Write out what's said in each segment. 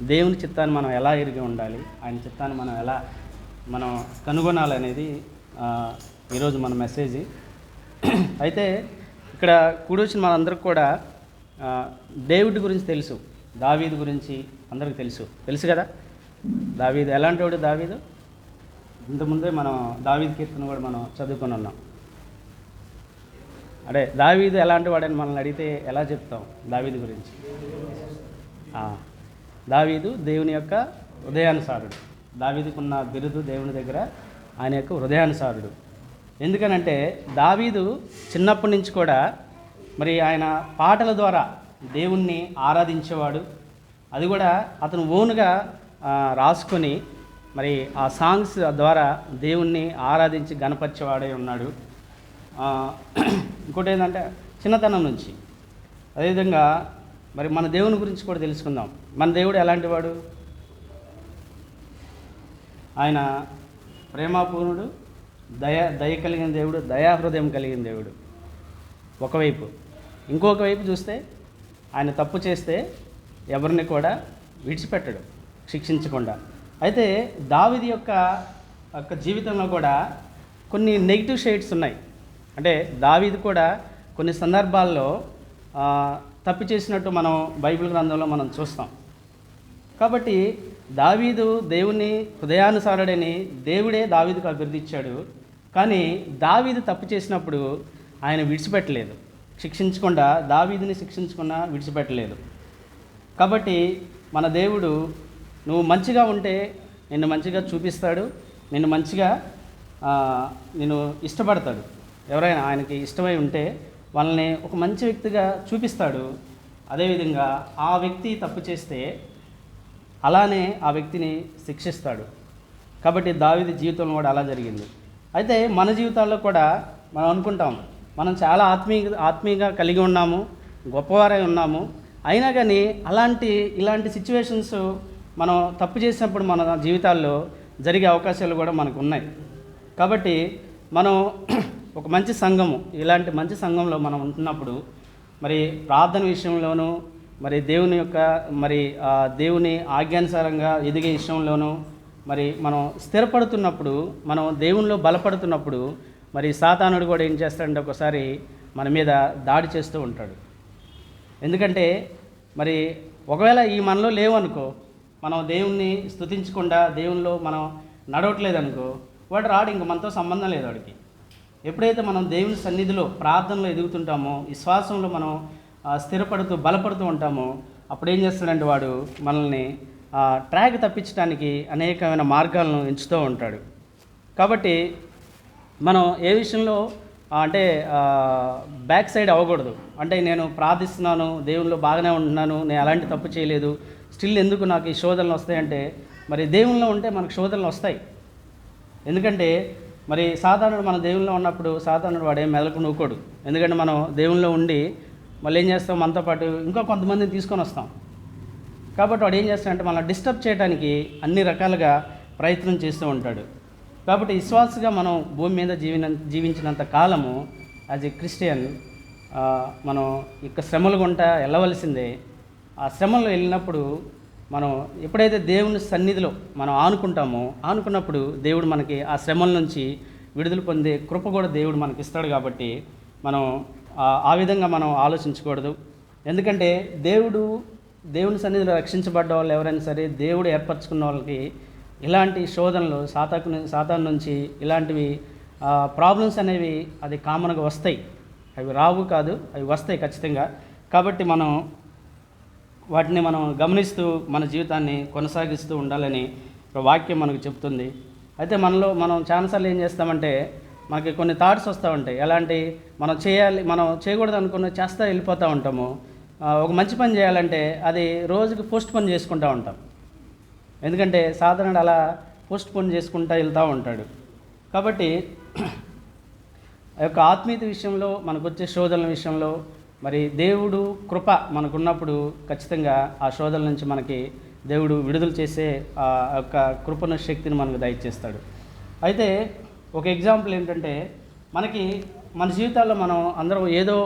దేవుని చిత్తాన్ని మనం ఎలా ఎరిగి ఉండాలి, ఆయన చిత్తాన్ని మనం కనుగొనాలనేది ఈరోజు మన మెసేజ్. అయితే ఇక్కడ కూడొచ్చిన మనందరికి కూడా దేవుడి గురించి తెలుసు, దావీదు గురించి అందరికీ తెలుసు కదా. దావీదు ఎలాంటి వాడు? దావీదు ఇంతకుముందే మనం దావీదు కీర్తన కూడా మనం చదువుకొని ఉన్నాం. అదే దావీదు ఎలాంటి వాడని మనల్ని అడిగితే ఎలా చెప్తాం దావీదు గురించి? దావీదు దేవుని యొక్క హృదయానుసారుడు. దావీదుకున్న బిరుదు దేవుని దగ్గర ఆయన యొక్క హృదయానుసారుడు. ఎందుకనంటే దావీదు చిన్నప్పటి నుంచి కూడా మరి ఆయన పాటల ద్వారా దేవుణ్ణి ఆరాధించేవాడు. అది కూడా అతను ఓన్గా రాసుకొని మరి ఆ సాంగ్స్ ద్వారా దేవుణ్ణి ఆరాధించి గణపరిచేవాడే ఉన్నాడు. ఇంకోటి ఏంటంటే చిన్నతనం నుంచి. అదేవిధంగా మరి మన దేవుని గురించి కూడా తెలుసుకుందాం. మన దేవుడు ఎలాంటి వాడు? ఆయన ప్రేమపూర్ణుడు, దయ కలిగిన దేవుడు, దయాహృదయం కలిగిన దేవుడు ఒకవైపు. ఇంకొక వైపు చూస్తే ఆయన తప్పు చేస్తే ఎవరిని కూడా విడిచిపెట్టడు, శిక్షించకుండా. అయితే దావీదు యొక్క జీవితంలో కూడా కొన్ని నెగిటివ్ షేడ్స్ ఉన్నాయి. అంటే దావీదు కూడా కొన్ని సందర్భాల్లో తప్పు చేసినట్టు మనం బైబిల్ గ్రంథంలో మనం చూస్తాం. కాబట్టి దావీదు దేవుని హృదయానుసారుడని దేవుడే దావీదుకు అభివృద్ధి ఇచ్చాడు. కానీ దావీదు తప్పు చేసినప్పుడు ఆయన విడిచిపెట్టలేదు, శిక్షించకుండా, దావీదుని శిక్షించకుండా విడిచిపెట్టలేదు. కాబట్టి మన దేవుడు నువ్వు మంచిగా ఉంటే నిన్ను మంచిగా చూపిస్తాడు, నిన్ను మంచిగా నిన్ను ఇష్టపడతాడు. ఎవరైనా ఆయనకి ఇష్టమై ఉంటే వాళ్ళని ఒక మంచి వ్యక్తిగా చూపిస్తాడు. అదేవిధంగా ఆ వ్యక్తి తప్పు చేస్తే అలానే ఆ వ్యక్తిని శిక్షిస్తాడు. కాబట్టి దావీదు జీవితంలో కూడా అలా జరిగింది. అయితే మన జీవితాల్లో కూడా మనం అనుకుంటాం మనం చాలా ఆత్మీయంగా కలిగి ఉన్నాము, గొప్పవారై ఉన్నాము. అయినా కానీ ఇలాంటి సిచ్యువేషన్స్ మనం తప్పు చేసినప్పుడు మన జీవితాల్లో జరిగే అవకాశాలు కూడా మనకు ఉన్నాయి. కాబట్టి మనం ఒక మంచి సంఘము, ఇలాంటి మంచి సంఘంలో మనం ఉంటున్నప్పుడు మరి ప్రార్థన విషయంలోనూ, మరి దేవుని ఆజ్ఞానుసారంగా ఎదిగే విషయంలోనూ మరి మనం స్థిరపడుతున్నప్పుడు, మనం దేవునిలో బలపడుతున్నప్పుడు మరి సాతానుడు కూడా ఏం చేస్తాడంటే ఒకసారి మన మీద దాడి చేస్తూ ఉంటాడు. ఎందుకంటే మరి ఒకవేళ ఈ మనలో లేవనుకో, మనం దేవుణ్ణి స్తుతించకుండా దేవునిలో మనం నడవట్లేదనుకో, వాడు రాడు, ఇంక మనతో సంబంధం లేదు వాడికి. ఎప్పుడైతే మనం దేవుని సన్నిధిలో ప్రార్థనలో ఎదుగుతుంటామో, విశ్వాసంలో మనం స్థిరపడుతూ బలపడుతూ ఉంటామో, అప్పుడు ఏం చేస్తాడంటే వాడు మనల్ని ట్రాక్ తప్పించడానికి అనేకమైన మార్గాలను ఎంచుతూ ఉంటాడు. కాబట్టి మనం ఏ విషయంలో అంటే బ్యాక్ సైడ్ అవ్వకూడదు. అంటే నేను ప్రార్థిస్తున్నాను, దేవునిలో బాగానే ఉంటున్నాను, నేను అలాంటి తప్పు చేయలేదు, స్టిల్ ఎందుకు నాకు ఈ శోధనలు వస్తాయంటే, మరి దేవునిలో ఉంటే మనకు శోధనలు వస్తాయి. ఎందుకంటే మరి సాధారణుడు మన దేవునిలో ఉన్నప్పుడు సాధారణుడు వాడేం మెదలకు నూకోడు. ఎందుకంటే మనం దేవునిలో ఉండి మళ్ళీ ఏం చేస్తాం, మనతో పాటు ఇంకో కొంతమందిని తీసుకొని వస్తాం. కాబట్టి వాడు ఏం చేస్తాడంటే మనల్ని డిస్టర్బ్ చేయడానికి అన్ని రకాలుగా ప్రయత్నం చేస్తూ ఉంటాడు. కాబట్టి విశ్వాసగా మనం భూమి మీద జీవించినంత కాలము యాజ్ ఏ క్రిస్టియన్ మనం ఇక శ్రమలు గుంటా వెళ్ళవలసిందే. ఆ శ్రమలో వెళ్ళినప్పుడు మనం ఎప్పుడైతే దేవుని సన్నిధిలో మనం ఆనుకున్నప్పుడు దేవుడు మనకి ఆ శ్రమల నుంచి విడుదల పొందే కృప కూడా దేవుడు మనకి ఇస్తాడు. కాబట్టి మనం ఆ విధంగా మనం ఆలోచించకూడదు. ఎందుకంటే దేవుని సన్నిధిలో రక్షించబడ్డ వాళ్ళు ఎవరైనా సరే, దేవుడు ఏర్పరచుకున్న వాళ్ళకి ఇలాంటి శోధనలు సాతాను నుంచి ఇలాంటివి ప్రాబ్లమ్స్ అనేవి అది కామన్గా వస్తాయి. అవి రావు కాదు, అవి వస్తాయి ఖచ్చితంగా. కాబట్టి మనం వాటిని మనం గమనిస్తూ మన జీవితాన్ని కొనసాగిస్తూ ఉండాలని వాక్యం మనకు చెప్తుంది. అయితే మనం చాలాసార్లు ఏం చేస్తామంటే మనకి కొన్ని థాట్స్ వస్తూ ఉంటాయి. ఎలాంటి మనం చేయకూడదు అనుకున్న చేస్తా వెళ్ళిపోతూ ఉంటాము. ఒక మంచి పని చేయాలంటే అది రోజుకి పోస్ట్ పోన్ చేసుకుంటూ ఉంటాం. ఎందుకంటే సాధారణ అలా పోస్ట్ పోన్ చేసుకుంటూ వెళ్తూ ఉంటాడు. కాబట్టి ఆ యొక్క ఆత్మీయత విషయంలో, మనకు వచ్చే శోధనల విషయంలో మరి దేవుడు కృప మనకున్నప్పుడు ఖచ్చితంగా ఆ శోధనల నుంచి మనకి దేవుడు విడుదల చేసే ఆ యొక్క కృపను, శక్తిని మనకు దయచేస్తాడు. అయితే ఒక ఎగ్జాంపుల్ ఏంటంటే మన జీవితాల్లో మనం అందరం ఏదో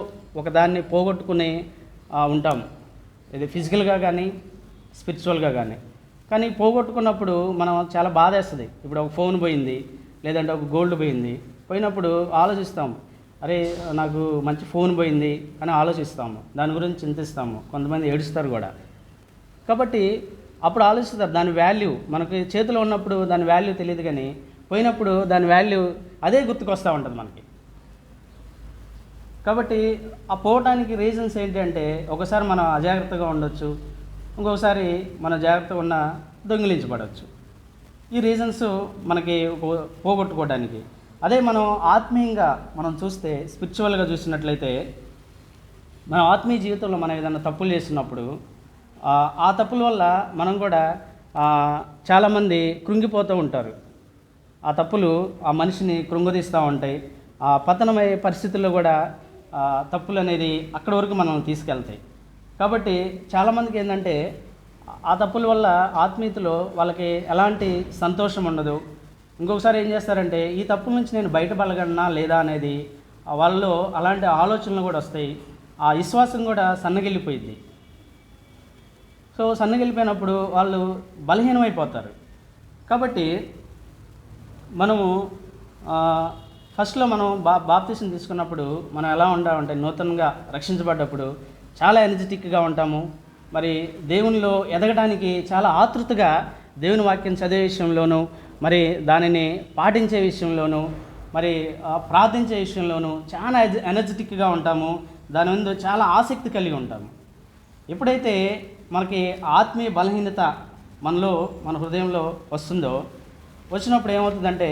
ఒక దాన్ని పోగొట్టుకుని ఉంటాం. ఇది ఫిజికల్గా కానీ, స్పిరిచువల్గా కానీ. కానీ పోగొట్టుకున్నప్పుడు మనం చాలా బాధేస్తుంది. ఇప్పుడు ఒక ఫోన్ పోయింది, లేదంటే ఒక గోల్డ్ పోయింది. పోయినప్పుడు ఆలోచిస్తాము, అరే నాకు మంచి ఫోన్ పోయింది అని ఆలోచిస్తాము, దాని గురించి చింతిస్తాము, కొంతమంది ఏడుస్తారు కూడా. కాబట్టి అప్పుడు ఆలోచిస్తారు దాని వాల్యూ. మనకి చేతిలో ఉన్నప్పుడు దాని వాల్యూ తెలియదు, కానీ పోయినప్పుడు దాని వాల్యూ అదే గుర్తుకొస్తూ ఉంటుంది మనకి. కాబట్టి ఆ పోవటానికి రీజన్స్ ఏంటంటే, ఒకసారి మనం అజాగ్రత్తగా ఉండొచ్చు, ఇంకొకసారి మన జాగ్రత్తగా ఉన్న దొంగిలించబడవచ్చు. ఈ రీజన్స్ మనకి పోగొట్టుకోవడానికి. అదే మనం ఆత్మీయంగా మనం చూస్తే, స్పిరిచువల్గా చూసినట్లయితే, మన ఆత్మీయ జీవితంలో మనం ఏదైనా తప్పులు చేస్తున్నప్పుడు ఆ తప్పుల వల్ల మనం కూడా చాలామంది కృంగిపోతూ ఉంటారు. ఆ తప్పులు ఆ మనిషిని కృంగదీస్తూ ఉంటాయి. ఆ పతనమయ్యే పరిస్థితుల్లో కూడా తప్పులు అనేది అక్కడి వరకు మనం తీసుకెళ్తాయి. కాబట్టి చాలామందికి ఏంటంటే ఆ తప్పుల వల్ల ఆత్మీయతలో వాళ్ళకి ఎలాంటి సంతోషం ఉండదు. ఇంకొకసారి ఏం చేస్తారంటే, ఈ తప్పుల నుంచి నేను బయటపడగలనా లేదా అనేది వాళ్ళలో అలాంటి ఆలోచనలు కూడా వస్తాయి. ఆ విశ్వాసం కూడా సన్నగిల్లిపోయింది. సో సన్నగిల్లిపోయినప్పుడు వాళ్ళు బలహీనమైపోతారు. కాబట్టి మనము ఫస్ట్లో మనం బాప్తిసం తీసుకున్నప్పుడు మనం ఎలా ఉంటామంటే, నూతనంగా రక్షించబడ్డప్పుడు చాలా ఎనర్జెటిక్గా ఉంటాము. మరి దేవునిలో ఎదగడానికి చాలా ఆతృతగా దేవుని వాక్యం చదివే విషయంలోనూ, మరి దానిని పాటించే విషయంలోనూ, మరి ప్రార్థించే విషయంలోనూ చాలా ఎనర్జెటిక్గా ఉంటాము. దాని ముందు చాలా ఆసక్తి కలిగి ఉంటాము. ఎప్పుడైతే మనకి ఆత్మీయ బలహీనత మనలో, మన హృదయంలో వస్తుందో, వచ్చినప్పుడు ఏమవుతుందంటే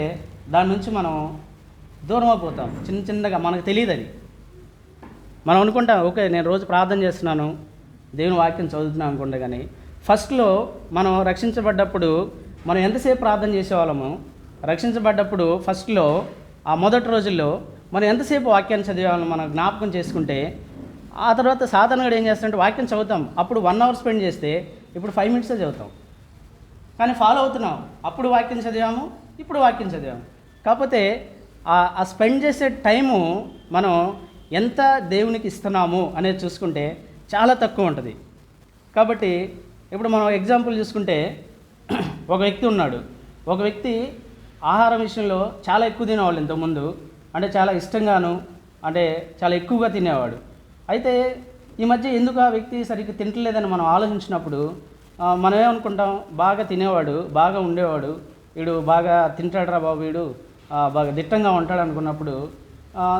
దాని నుంచి మనం దూరం అయిపోతాం. చిన్నగా మనకు తెలియదు అది. మనం అనుకుంటాం, ఓకే నేను రోజు ప్రార్థన చేస్తున్నాను, దేవుని వాక్యం చదువుతున్నాను అనుకుంటే, కానీ ఫస్ట్లో మనం రక్షించబడ్డప్పుడు మనం ఎంతసేపు ప్రార్థన చేసేవాళ్ళము, రక్షించబడ్డప్పుడు ఫస్ట్లో ఆ మొదటి రోజుల్లో మనం ఎంతసేపు వాక్యాన్ని చదివేవాళ్ళం మనం జ్ఞాపకం చేసుకుంటే, ఆ తర్వాత సాధారణంగా ఏం చేస్తామంటే వాక్యం చదువుతాం. అప్పుడు 1 hour స్పెండ్ చేస్తే ఇప్పుడు 5 minutes చదువుతాం. కానీ ఫాలో అవుతున్నాం. అప్పుడు వాక్యం చదివాము, ఇప్పుడు వాక్యం చదివాము. కాకపోతే ఆ స్పెండ్ చేసే టైము మనం ఎంత దేవునికి ఇస్తున్నాము అనేది చూసుకుంటే చాలా తక్కువ ఉంటుంది. కాబట్టి ఇప్పుడు మనం ఎగ్జాంపుల్ చూసుకుంటే, ఒక వ్యక్తి ఉన్నాడు. ఒక వ్యక్తి ఆహారం విషయంలో చాలా ఎక్కువ తినేవాళ్ళు ఇంతకుముందు. అంటే చాలా ఇష్టంగాను, అంటే చాలా ఎక్కువగా తినేవాడు. అయితే ఈ మధ్య ఎందుకు ఆ వ్యక్తి సరిగ్గా తింటలేదని మనం ఆలోచించినప్పుడు మనం ఏమనుకుంటాం, బాగా తినేవాడు, బాగా ఉండేవాడు, వీడు బాగా తింటాడురా బాబు, వీడు బాగా దిట్టంగా ఉంటాడు అనుకున్నప్పుడు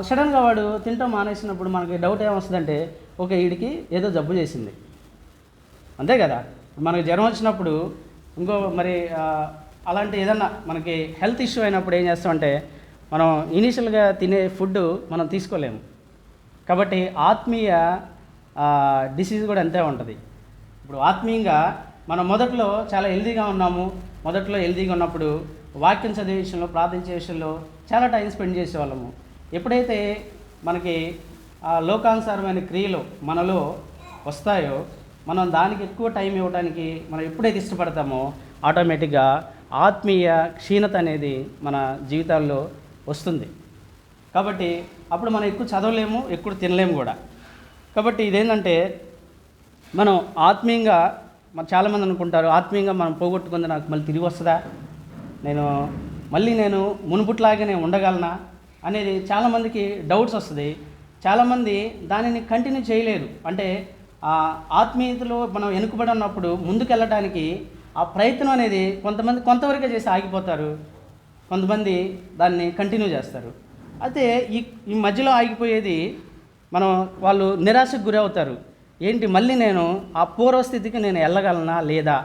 సడన్గా వాడు తింటాం మానేసినప్పుడు మనకి డౌట్ ఏమొస్తుందంటే, ఓకే వీడికి ఏదో జబ్బు చేసింది. అంతే కదా. మనకి జ్వరం వచ్చినప్పుడు ఇంకో మరి అలాంటి ఏదన్నా మనకి హెల్త్ ఇష్యూ అయినప్పుడు ఏం చేస్తామంటే, మనం ఇనీషియల్గా తినే ఫుడ్ మనం తీసుకోలేము. కాబట్టి ఆత్మీయ డిసీజ్ కూడా అంతే ఉంటుంది. ఇప్పుడు ఆత్మీయంగా మనం మొదట్లో చాలా హెల్తీగా ఉన్నాము. మొదట్లో హెల్తీగా ఉన్నప్పుడు వాక్యం చదివే విషయంలో, ప్రార్థించే విషయంలో చాలా టైం స్పెండ్ చేసేవాళ్ళము. ఎప్పుడైతే మనకి లోకానుసారమైన క్రియలు మనలో వస్తాయో, మనం దానికి ఎక్కువ టైం ఇవ్వడానికి మనం ఎప్పుడైతే ఇష్టపడతామో ఆటోమేటిక్గా ఆత్మీయ క్షీణత అనేది మన జీవితాల్లో వస్తుంది. కాబట్టి అప్పుడు మనం ఎక్కువ చదవలేము, ఎక్కువ తినలేము కూడా. కాబట్టి ఇదేంటంటే, మనం ఆత్మీయంగా చాలామంది అనుకుంటారు, ఆత్మీయంగా మనం పోగొట్టుకుంది నాకు మళ్ళీ తిరిగి వస్తుందా, నేను మునుపుట్లాగానే ఉండగలనా అనేది చాలామందికి డౌట్స్ వస్తుంది. చాలామంది దానిని కంటిన్యూ చేయలేరు. అంటే ఆత్మీయతలో మనం వెనుకబడి ఉన్నప్పుడు ముందుకెళ్ళడానికి ఆ ప్రయత్నం అనేది కొంతవరకే చేసి ఆగిపోతారు, కొంతమంది దాన్ని కంటిన్యూ చేస్తారు. అయితే ఈ మధ్యలో ఆగిపోయేది వాళ్ళు నిరాశకు గురి అవుతారు. ఏంటి మళ్ళీ నేను ఆ పూర్వస్థితికి నేను వెళ్ళగలనా లేదా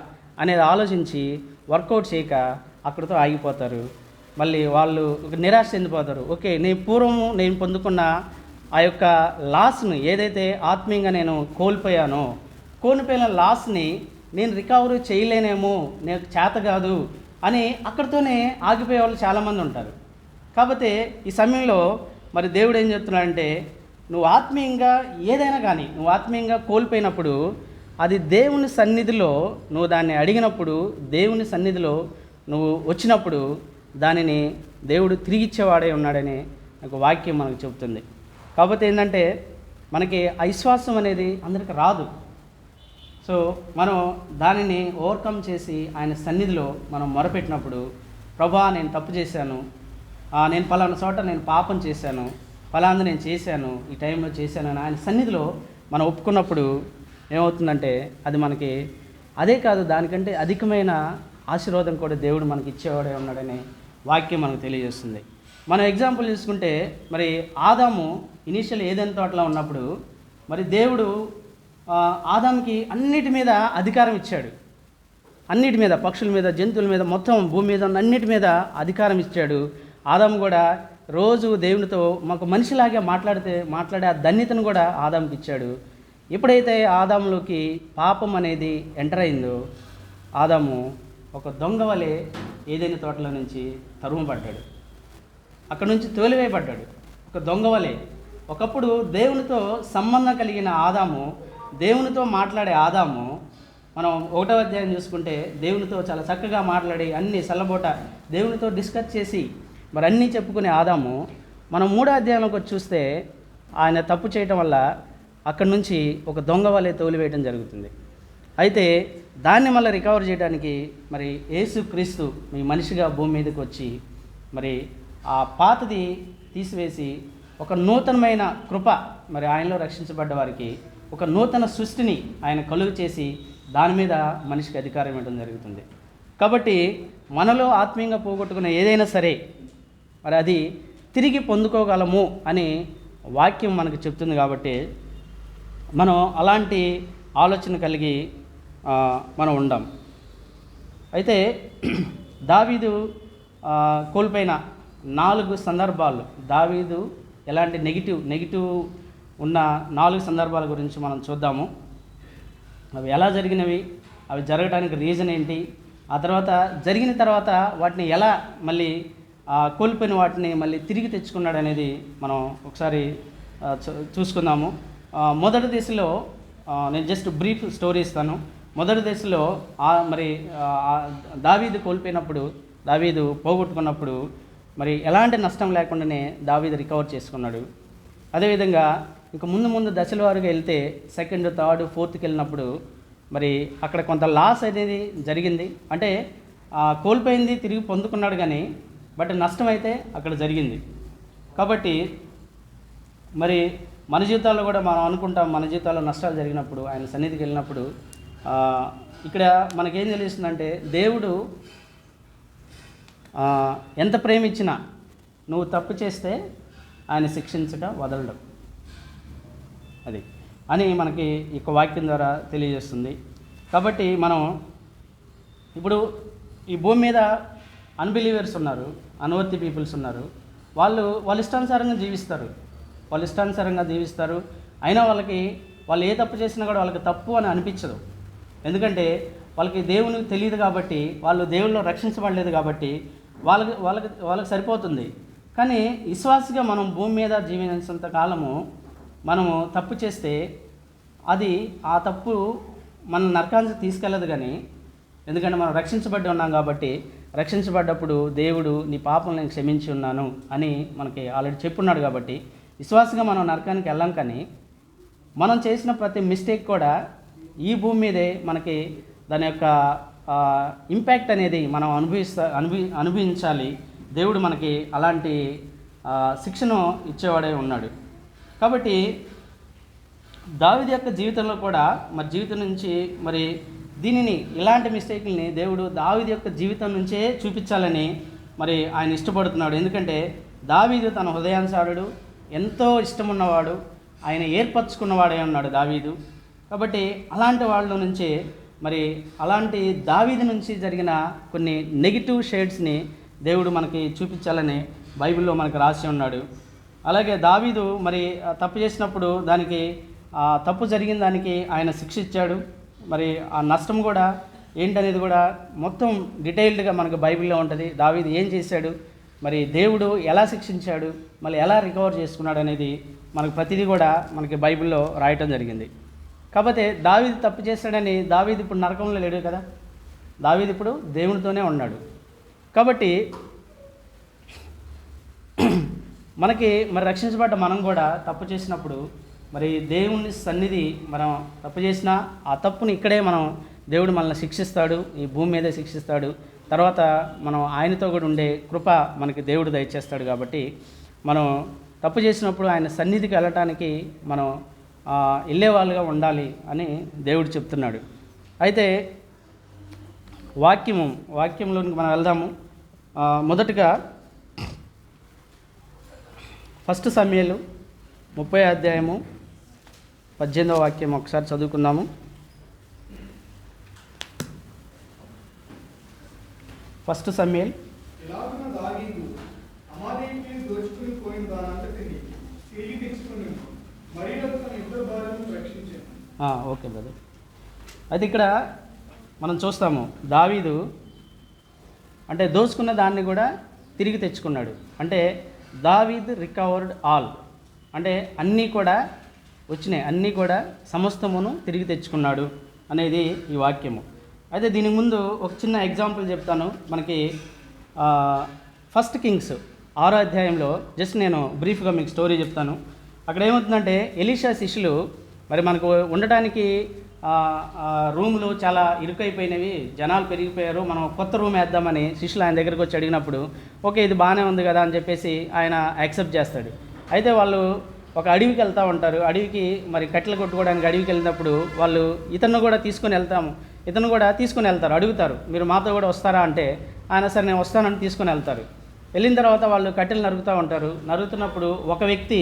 అనేది ఆలోచించి వర్కౌట్ చేయక అక్కడితో ఆగిపోతారు. మళ్ళీ వాళ్ళు ఒక నిరాశ చెందిపోతారు. ఓకే, నేను పొందుకున్న ఆ యొక్క లాస్ని, ఏదైతే ఆత్మీయంగా నేను కోల్పోయిన లాస్ని నేను రికవరీ చేయలేనేమో, నాకు చేత కాదు అని అక్కడితోనే ఆగిపోయే వాళ్ళు చాలామంది ఉంటారు. కాకపోతే ఈ సమయంలో మరి దేవుడు ఏం చెప్తున్నాడంటే, నువ్వు ఆత్మీయంగా ఏదైనా కానీ నువ్వు ఆత్మీయంగా కోల్పోయినప్పుడు అది దేవుని సన్నిధిలో నువ్వు దాన్ని అడిగినప్పుడు, దేవుని సన్నిధిలో నువ్వు వచ్చినప్పుడు దానిని దేవుడు తిరిగిచ్చేవాడే ఉన్నాడని ఒక వాక్యం మనకు చెబుతుంది. కాకపోతే ఏంటంటే, మనకి విశ్వాసం అనేది అందరికీ రాదు. సో మనం దానిని ఓవర్కమ్ చేసి ఆయన సన్నిధిలో మనం మొరపెట్టినప్పుడు, ప్రభా నేను తప్పు చేశాను, నేను పలానా చోట నేను పాపం చేశాను, ఫలాంది నేను చేశాను, ఈ టైంలో చేశాను అని ఆయన సన్నిధిలో మనం ఒప్పుకున్నప్పుడు ఏమవుతుందంటే అది మనకి అదే కాదు, దానికంటే అధికమైన ఆశీర్వాదం కూడా దేవుడు మనకి ఇచ్చేవాడే ఉన్నాడనే వాక్యం మనకు తెలియజేస్తుంది. మనం ఎగ్జాంపుల్ చూసుకుంటే మరి ఆదాము ఇనీషియల్ ఏదైనా తోటలో ఉన్నప్పుడు మరి దేవుడు ఆదాముకి అన్నిటి మీద అధికారం ఇచ్చాడు. అన్నిటి మీద, పక్షుల మీద, జంతువుల మీద, మొత్తం భూమి మీద ఉన్న అన్నిటి మీద అధికారం ఇచ్చాడు. ఆదాము కూడా రోజు దేవునితో మాకు మనిషిలాగే మాట్లాడే ఆ ధన్యతను కూడా ఆదాముకి ఇచ్చాడు. ఎప్పుడైతే ఆదాములోకి పాపం అనేది ఎంటర్ అయిందో ఆదాము ఒక దొంగ వలె ఏదైనా తోటలో నుంచి తరుముపడ్డాడు, అక్కడ నుంచి తోలివేయబడ్డాడు. ఒక దొంగ వలె ఒకప్పుడు దేవునితో సంబంధం కలిగిన ఆదాము, దేవునితో మాట్లాడే ఆదాము, మనం 1వ అధ్యాయం చూసుకుంటే దేవునితో చాలా చక్కగా మాట్లాడి అన్ని సల్లబోట దేవునితో డిస్కస్ చేసి మరి అన్నీ చెప్పుకునే ఆదాము, మనం 3వ అధ్యాయంలోకి వచ్చి చూస్తే ఆయన తప్పు చేయటం వల్ల అక్కడి నుంచి ఒక దొంగ వలె తోలివేయడం జరుగుతుంది. అయితే దాన్ని మళ్ళీ రికవర్ చేయడానికి మరి యేసుక్రీస్తు మీ మనిషిగా భూమి మీదకి వచ్చి మరి ఆ పాతది తీసివేసి ఒక నూతనమైన కృప, మరి ఆయనలో రక్షించబడ్డ వారికి ఒక నూతన సృష్టిని ఆయన కలుగు చేసి దాని మీద మనిషికి అధికారం ఇవ్వడం జరుగుతుంది. కాబట్టి మనలో ఆత్మీయంగా పోగొట్టుకున్న ఏదైనా సరే మరి అది తిరిగి పొందుకోగలము అని వాక్యం మనకు చెప్తుంది. కాబట్టి మనం అలాంటి ఆలోచన కలిగి మనం ఉండాం. అయితే దావీదు కోల్పోయిన 4 సందర్భాలు, దావీదు ఎలాంటి నెగిటివ్ ఉన్న 4 సందర్భాల గురించి మనం చూద్దాము. అవి ఎలా జరిగినవి, అవి జరగడానికి రీజన్ ఏంటి, ఆ తర్వాత జరిగిన తర్వాత వాటిని ఎలా మళ్ళీ కోల్పోయిన వాటిని మళ్ళీ తిరిగి తెచ్చుకున్నాడు అనేది మనం ఒకసారి చూసుకుందాము. మొదటి దశలో నేను జస్ట్ బ్రీఫ్ స్టోరీ ఇస్తాను. మొదటి దశలో మరి దావీదు కోల్పోయినప్పుడు, దావీదు పోగొట్టుకున్నప్పుడు మరి ఎలాంటి నష్టం లేకుండానే దావీదు రికవర్ చేసుకున్నాడు. అదేవిధంగా ఇంకా ముందు దశల వారుగా వెళ్తే 2nd, 3rd, 4th వెళ్ళినప్పుడు మరి అక్కడ కొంత లాస్ అనేది జరిగింది. అంటే కోల్పోయింది తిరిగి పొందుకున్నాడు కానీ బట్ నష్టం అయితే అక్కడ జరిగింది. కాబట్టి మరి మన జీవితాల్లో కూడా మనం అనుకుంటాం, మన జీవితాల్లో నష్టాలు జరిగినప్పుడు ఆయన సన్నిధికి వెళ్ళినప్పుడు ఇక్కడ మనకేం తెలుస్తుందంటే దేవుడు ఎంత ప్రేమించినా నువ్వు తప్పు చేస్తే ఆయన శిక్షించడం వదలడం అది అని మనకి ఈ వాక్యం ద్వారా తెలియజేస్తుంది. కాబట్టి మనం ఇప్పుడు ఈ భూమి మీద అన్బిలీవర్స్ ఉన్నారు, అన్వర్తి పీపుల్స్ ఉన్నారు. వాళ్ళ ఇష్టానుసారంగా జీవిస్తారు. అయినా వాళ్ళు ఏ తప్పు చేసినా కూడా వాళ్ళకి తప్పు అని అనిపించదు. ఎందుకంటే వాళ్ళకి దేవునికి తెలియదు కాబట్టి, వాళ్ళు దేవుల్లో రక్షించబడలేదు కాబట్టి వాళ్ళకి సరిపోతుంది. కానీ విశ్వాసిగా మనం భూమి మీద జీవించినంత కాలము మనము తప్పు చేస్తే ఆ తప్పు మన నరకానికి తీసుకెళ్ళదు. కానీ ఎందుకంటే మనం రక్షించబడి ఉన్నాం కాబట్టి, రక్షించబడ్డప్పుడు దేవుడు నీ పాపం నేను క్షమించి ఉన్నాను అని మనకి ఆల్రెడీ చెప్పున్నాడు. కాబట్టి విశ్వాసంగా మనం నరకానికి వెళ్ళాం. కానీ మనం చేసిన ప్రతి మిస్టేక్ కూడా ఈ భూమి మీదే మనకి దాని యొక్క ఇంపాక్ట్ అనేది మనం అనుభవించాలి. దేవుడు మనకి అలాంటి శిక్షను ఇచ్చేవాడే ఉన్నాడు. కాబట్టి దావీదు యొక్క జీవితంలో కూడా మరి జీవితం నుంచి మరి దీనిని ఇలాంటి మిస్టేక్ని దేవుడు దావీదు యొక్క జీవితం నుంచే చూపించాలని మరి ఆయన ఇష్టపడుతున్నాడు. ఎందుకంటే దావీదు తన హృదయానుసారుడు, ఎంతో ఇష్టమున్నవాడు, ఆయన ఏర్పరచుకున్నవాడే ఉన్నాడు దావీదు. కాబట్టి అలాంటి వాళ్ళ నుంచి మరి అలాంటి దావీదు నుంచి జరిగిన కొన్ని నెగిటివ్ షేడ్స్ని దేవుడు మనకి చూపించాలని బైబిల్లో మనకు రాసి ఉన్నాడు. అలాగే దావీదు మరి తప్పు చేసినప్పుడు దానికి తప్పు జరిగిన దానికి ఆయన శిక్ష ఇచ్చాడు. మరి ఆ నష్టం కూడా ఏంటనేది కూడా మొత్తం డీటెయిల్డ్గా మనకు బైబిల్లో ఉంటుంది. దావీదు ఏం చేశాడు, మరి దేవుడు ఎలా శిక్షించాడు, మళ్ళీ ఎలా రికవర్ చేసుకున్నాడు అనేది మనకు ప్రతిదీ కూడా మనకి బైబిల్లో రాయటం జరిగింది. కాకపోతే దావీదు తప్పు చేశాడని దావీదు ఇప్పుడు నరకంలో లేడు కదా, దావీదు ఇప్పుడు దేవునితోనే ఉన్నాడు. కాబట్టి మనకి మరి రక్షించబడ్డ మనం కూడా తప్పు చేసినప్పుడు మరి దేవుని సన్నిధి మనం తప్పు చేసినా ఆ తప్పుని ఇక్కడే మనం దేవుడు మనల్ని శిక్షిస్తాడు, ఈ భూమి మీదే శిక్షిస్తాడు. తర్వాత మనం ఆయనతో కూడా ఉండే కృప మనకి దేవుడు దయచేస్తాడు. కాబట్టి మనం తప్పు చేసినప్పుడు ఆయన సన్నిధికి వెళ్ళటానికి మనం వెళ్ళేవాళ్ళుగా ఉండాలి అని దేవుడు చెప్తున్నాడు. అయితే వాక్యంలోనికి మనం వెళ్దాము. మొదటగా 1 సమూయేలు 30వ అధ్యాయము 18వ వాక్యం ఒకసారి చదువుకుందాము. ఫస్ట్ సమూయేలు ఓకే బ్రదర్. అయితే ఇక్కడ మనం చూస్తాము దావీదు అంటే దోచుకున్న దాన్ని కూడా తిరిగి తెచ్చుకున్నాడు. అంటే దావీద్ రికవర్డ్ ఆల్, అంటే అన్నీ కూడా వచ్చినాయి, అన్నీ కూడా సమస్తమును తిరిగి తెచ్చుకున్నాడు అనేది ఈ వాక్యము. అయితే దీనికి ముందు ఒక చిన్న ఎగ్జాంపుల్ చెప్తాను. మనకి 1 కింగ్స్ 6వ అధ్యాయంలో జస్ట్ నేను బ్రీఫ్గా మీకు స్టోరీ చెప్తాను. అక్కడ ఏమవుతుందంటే ఎలీషా శిష్యులు మరి మనకు ఉండటానికి రూమ్లు చాలా ఇరుకైపోయినవి, జనాలు పెరిగిపోయారు, మనం కొత్త రూమ్ వేద్దామని శిష్యులు ఆయన దగ్గరికి వచ్చి అడిగినప్పుడు ఓకే ఇది బాగానే ఉంది కదా అని చెప్పేసి ఆయన యాక్సెప్ట్ చేస్తాడు. అయితే వాళ్ళు ఒక అడవికి వెళ్తూ ఉంటారు. అడవికి మరి కట్టెలు కొట్టుకోవడానికి అడవికి వెళ్ళినప్పుడు వాళ్ళు ఇతను కూడా తీసుకొని వెళ్తారు. అడుగుతారు మీరు మాతో కూడా వస్తారా అంటే ఆయన సరే నేను వస్తానని తీసుకొని వెళ్తారు. వెళ్ళిన తర్వాత వాళ్ళు కట్టెలు నరుగుతూ ఉంటారు. నరుగుతున్నప్పుడు ఒక వ్యక్తి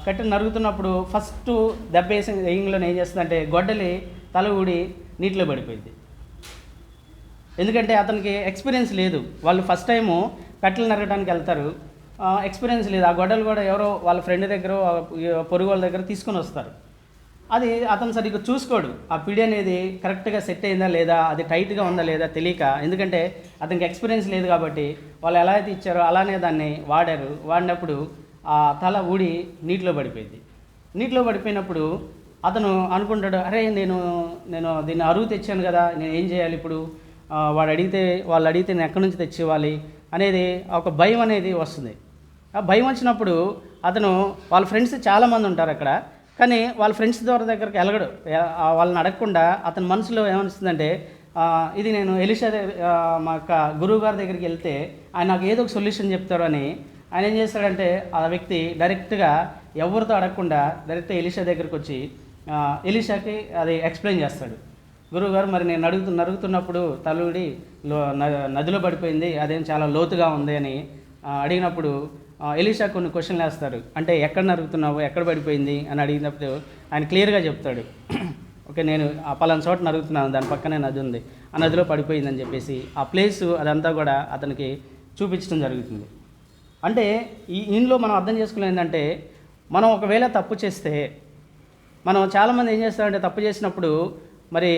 కట్టెలు నరుగుతున్నప్పుడు ఫస్ట్ దెబ్బ వేయంలో ఏం చేస్తుందంటే గొడ్డలి తల ఊడి నీటిలో పడిపోయింది. ఎందుకంటే అతనికి ఎక్స్పీరియన్స్ లేదు. వాళ్ళు ఫస్ట్ టైము కట్టెలు నరగడానికి వెళ్తారు, ఎక్స్పీరియన్స్ లేదు. ఆ గొడ్డలు కూడా ఎవరో వాళ్ళ ఫ్రెండ్ దగ్గర పొరుగు వాళ్ళ దగ్గర తీసుకొని వస్తారు. అది అతను సరిగ్గా చూసుకోడు, ఆ పిడి అనేది కరెక్ట్గా సెట్ అయిందా లేదా, అది టైట్గా ఉందా లేదా తెలియక, ఎందుకంటే అతనికి ఎక్స్పీరియన్స్ లేదు కాబట్టి వాళ్ళు ఎలా అయితే ఇచ్చారో అలానే దాన్ని వాడినప్పుడు ఆ తల ఊడి నీటిలో పడిపోయింది. నీటిలో పడిపోయినప్పుడు అతను అనుకుంటాడు అరే నేను దీన్ని అరువు తెచ్చాను కదా, నేను ఏం చేయాలి ఇప్పుడు, వాళ్ళు అడిగితే నేను ఎక్కడి నుంచి తెచ్చివ్వాలి అనేది ఒక భయం అనేది వస్తుంది. ఆ భయం వచ్చినప్పుడు అతను వాళ్ళ ఫ్రెండ్స్ చాలామంది ఉంటారు అక్కడ, కానీ వాళ్ళ ఫ్రెండ్స్ దగ్గరికి వెళ్ళగడు. వాళ్ళని అడగకుండా అతని మనసులో ఏమనిస్తుందంటే ఇది నేను ఎలీషా మా యొక్క గురువు గారి దగ్గరికి వెళ్తే ఆయన నాకు ఏదో ఒక సొల్యూషన్ చెప్తారు అని ఆయన ఏం చేస్తాడంటే ఆ వ్యక్తి డైరెక్ట్గా ఎవరితో అడగకుండా డైరెక్ట్ ఎలీషా దగ్గరికి వచ్చి ఎలీషాకి అది ఎక్స్ప్లెయిన్ చేస్తాడు. గురువుగారు మరి నేను నరుగుతున్నప్పుడు తలూడి నదిలో పడిపోయింది, అదేం చాలా లోతుగా ఉంది అని అడిగినప్పుడు ఎలీషా కొన్ని క్వశ్చన్లు వేస్తారు. అంటే ఎక్కడ నరుగుతున్నావు, ఎక్కడ పడిపోయింది అని అడిగినప్పుడు ఆయన క్లియర్గా చెప్తాడు. ఓకే నేను ఆ పలానా చోట నరుగుతున్నాను, దాని పక్కనే నది ఉంది, ఆ నదిలో పడిపోయిందని చెప్పేసి ఆ ప్లేసు అదంతా కూడా అతనికి చూపించడం జరుగుతుంది. అంటే ఇందులో మనం అర్థం చేసుకునేది ఏంటంటే మనం ఒకవేళ తప్పు చేస్తే మనం చాలామంది ఏం చేస్తారంటే తప్పు చేసినప్పుడు మరి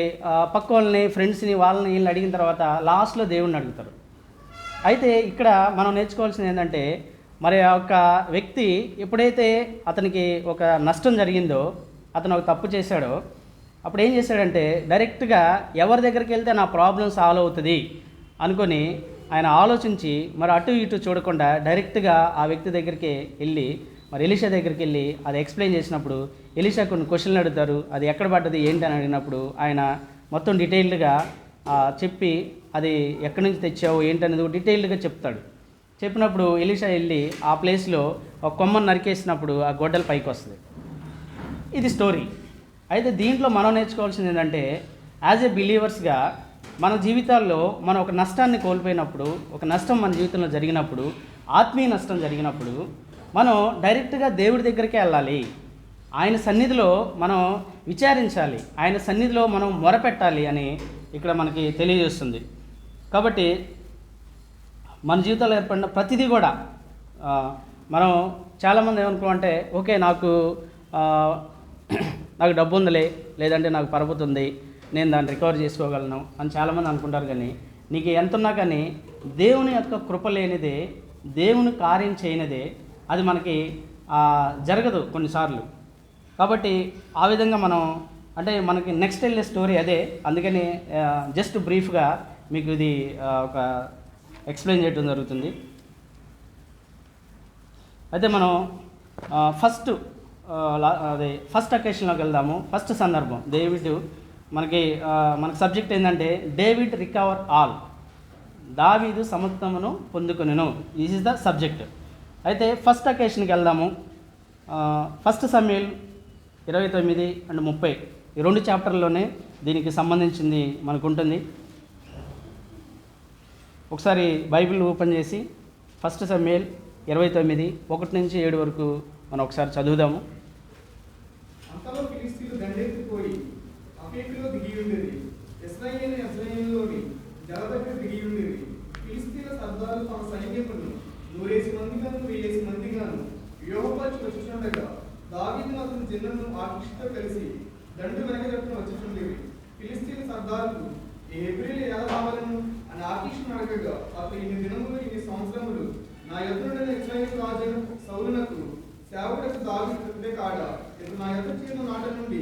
పక్క వాళ్ళని ఫ్రెండ్స్ని వాళ్ళని వీళ్ళని అడిగిన తర్వాత లాస్ట్లో దేవుణ్ణి అడుగుతారు. అయితే ఇక్కడ మనం నేర్చుకోవాల్సింది ఏంటంటే మరి ఆ యొక్క వ్యక్తి ఎప్పుడైతే అతనికి ఒక నష్టం జరిగిందో, అతను ఒక తప్పు చేశాడో, అప్పుడు ఏం చేశాడంటే డైరెక్ట్గా ఎవరి దగ్గరికి వెళ్తే నా ప్రాబ్లం సాల్వ్ అవుతుంది అనుకొని ఆయన ఆలోచించి మరి అటు ఇటు చూడకుండా డైరెక్ట్గా ఆ వ్యక్తి దగ్గరికి వెళ్ళి మరి ఎలీషా దగ్గరికి వెళ్ళి అది ఎక్స్ప్లెయిన్ చేసినప్పుడు ఎలీషా కొన్ని క్వశ్చన్లు అడుగుతారు. అది ఎక్కడ పడ్డది ఏంటి అని అడిగినప్పుడు ఆయన మొత్తం డీటెయిల్డ్గా చెప్పి అది ఎక్కడి నుంచి తెచ్చావు ఏంటనేది డీటెయిల్డ్గా చెప్తాడు. చెప్పినప్పుడు ఎలీషా వెళ్ళి ఆ ప్లేస్లో ఒక కొమ్మను నరికేసినప్పుడు ఆ గొడ్డలు పైకి వస్తుంది. ఇది స్టోరీ. అయితే దీంట్లో మనం నేర్చుకోవాల్సింది ఏంటంటే యాజ్ ఏ బిలీవర్స్గా మన జీవితాల్లో మనం ఒక నష్టాన్ని కోల్పోయినప్పుడు, ఒక నష్టం మన జీవితంలో జరిగినప్పుడు, ఆత్మీయ నష్టం జరిగినప్పుడు మనం డైరెక్ట్గా దేవుడి దగ్గరికే వెళ్ళాలి. ఆయన సన్నిధిలో మనం విచారించాలి, ఆయన సన్నిధిలో మనం మొరపెట్టాలి అని ఇక్కడ మనకి తెలియజేస్తుంది. కాబట్టి మన జీవితంలో ఏర్పడిన ప్రతిదీ కూడా మనం చాలామంది ఏమనుకోమంటే ఓకే నాకు డబ్బు ఉందిలే, లేదంటే నాకు పరపతి ఉంది, నేను దాన్ని రికవర్ చేసుకోగలను అని చాలామంది అనుకుంటారు. కానీ నీకు ఎంత ఉన్నా కానీ దేవుని యొక్క కృప లేనిదే, దేవుని కార్యం చేయనిదే అది మనకి జరగదు కొన్నిసార్లు. కాబట్టి ఆ విధంగా మనం అంటే మనకి నెక్స్ట్ వెళ్ళే స్టోరీ అదే. అందుకని జస్ట్ బ్రీఫ్గా మీకు ఇది ఒక ఎక్స్ప్లెయిన్ చేయడం జరుగుతుంది. అయితే మనం ఫస్ట్ అదే ఫస్ట్ అకేషన్లోకి వెళ్దాము. ఫస్ట్ సందర్భం డేవిడ్ మనకి సబ్జెక్ట్ ఏంటంటే డేవిడ్ రికవర్ ఆల్, దావీదు సమస్తమును పొందుకొనెను. This is the subject. అయితే ఫస్ట్ అకేషన్కి వెళ్దాము. ఫస్ట్ సమూయేలు 29 and 30 ఈ 2 చాప్టర్లోనే దీనికి సంబంధించింది మనకు ఉంటుంది. ఒకసారి బైబిల్ ఓపెన్ చేసి ఫస్ట్ సమూయేలు 29 1 నుంచి 7 వరకు మనం ఒకసారి చదువుదాము. అంతలో ఫిలిష్తీయులు దండెత్తిపోయి అఫేకులో దిగి ఉండేది. ఇశ్రాయేలులోని జల దగ్గర దిగి ఉండేది. ఫిలిష్తీయుల సర్దారు తమ సైన్యమును 100 మందిగాను 1000 మందిగాను వ్యూహపరచి వచ్చుచుండగా దావీదును అతని జనులను ఆకీషుతో కలిసి దండు వెనక చెప్పున వచ్చుచుండేవి. ఫిలిష్తీయుల సర్దారులు ఈ హెబ్రీయులు ఎలా రావాలను అని ఆకీషును అడగగా అతను 2 దినములు 2 సంవత్సరములు నా యొద్దనుండిన ఇశ్రాయేలు రాజు సౌలునకు సేవకుడకు దావీదు కాడా ఇతను నా యొద్ద చేరిన నాట నుండి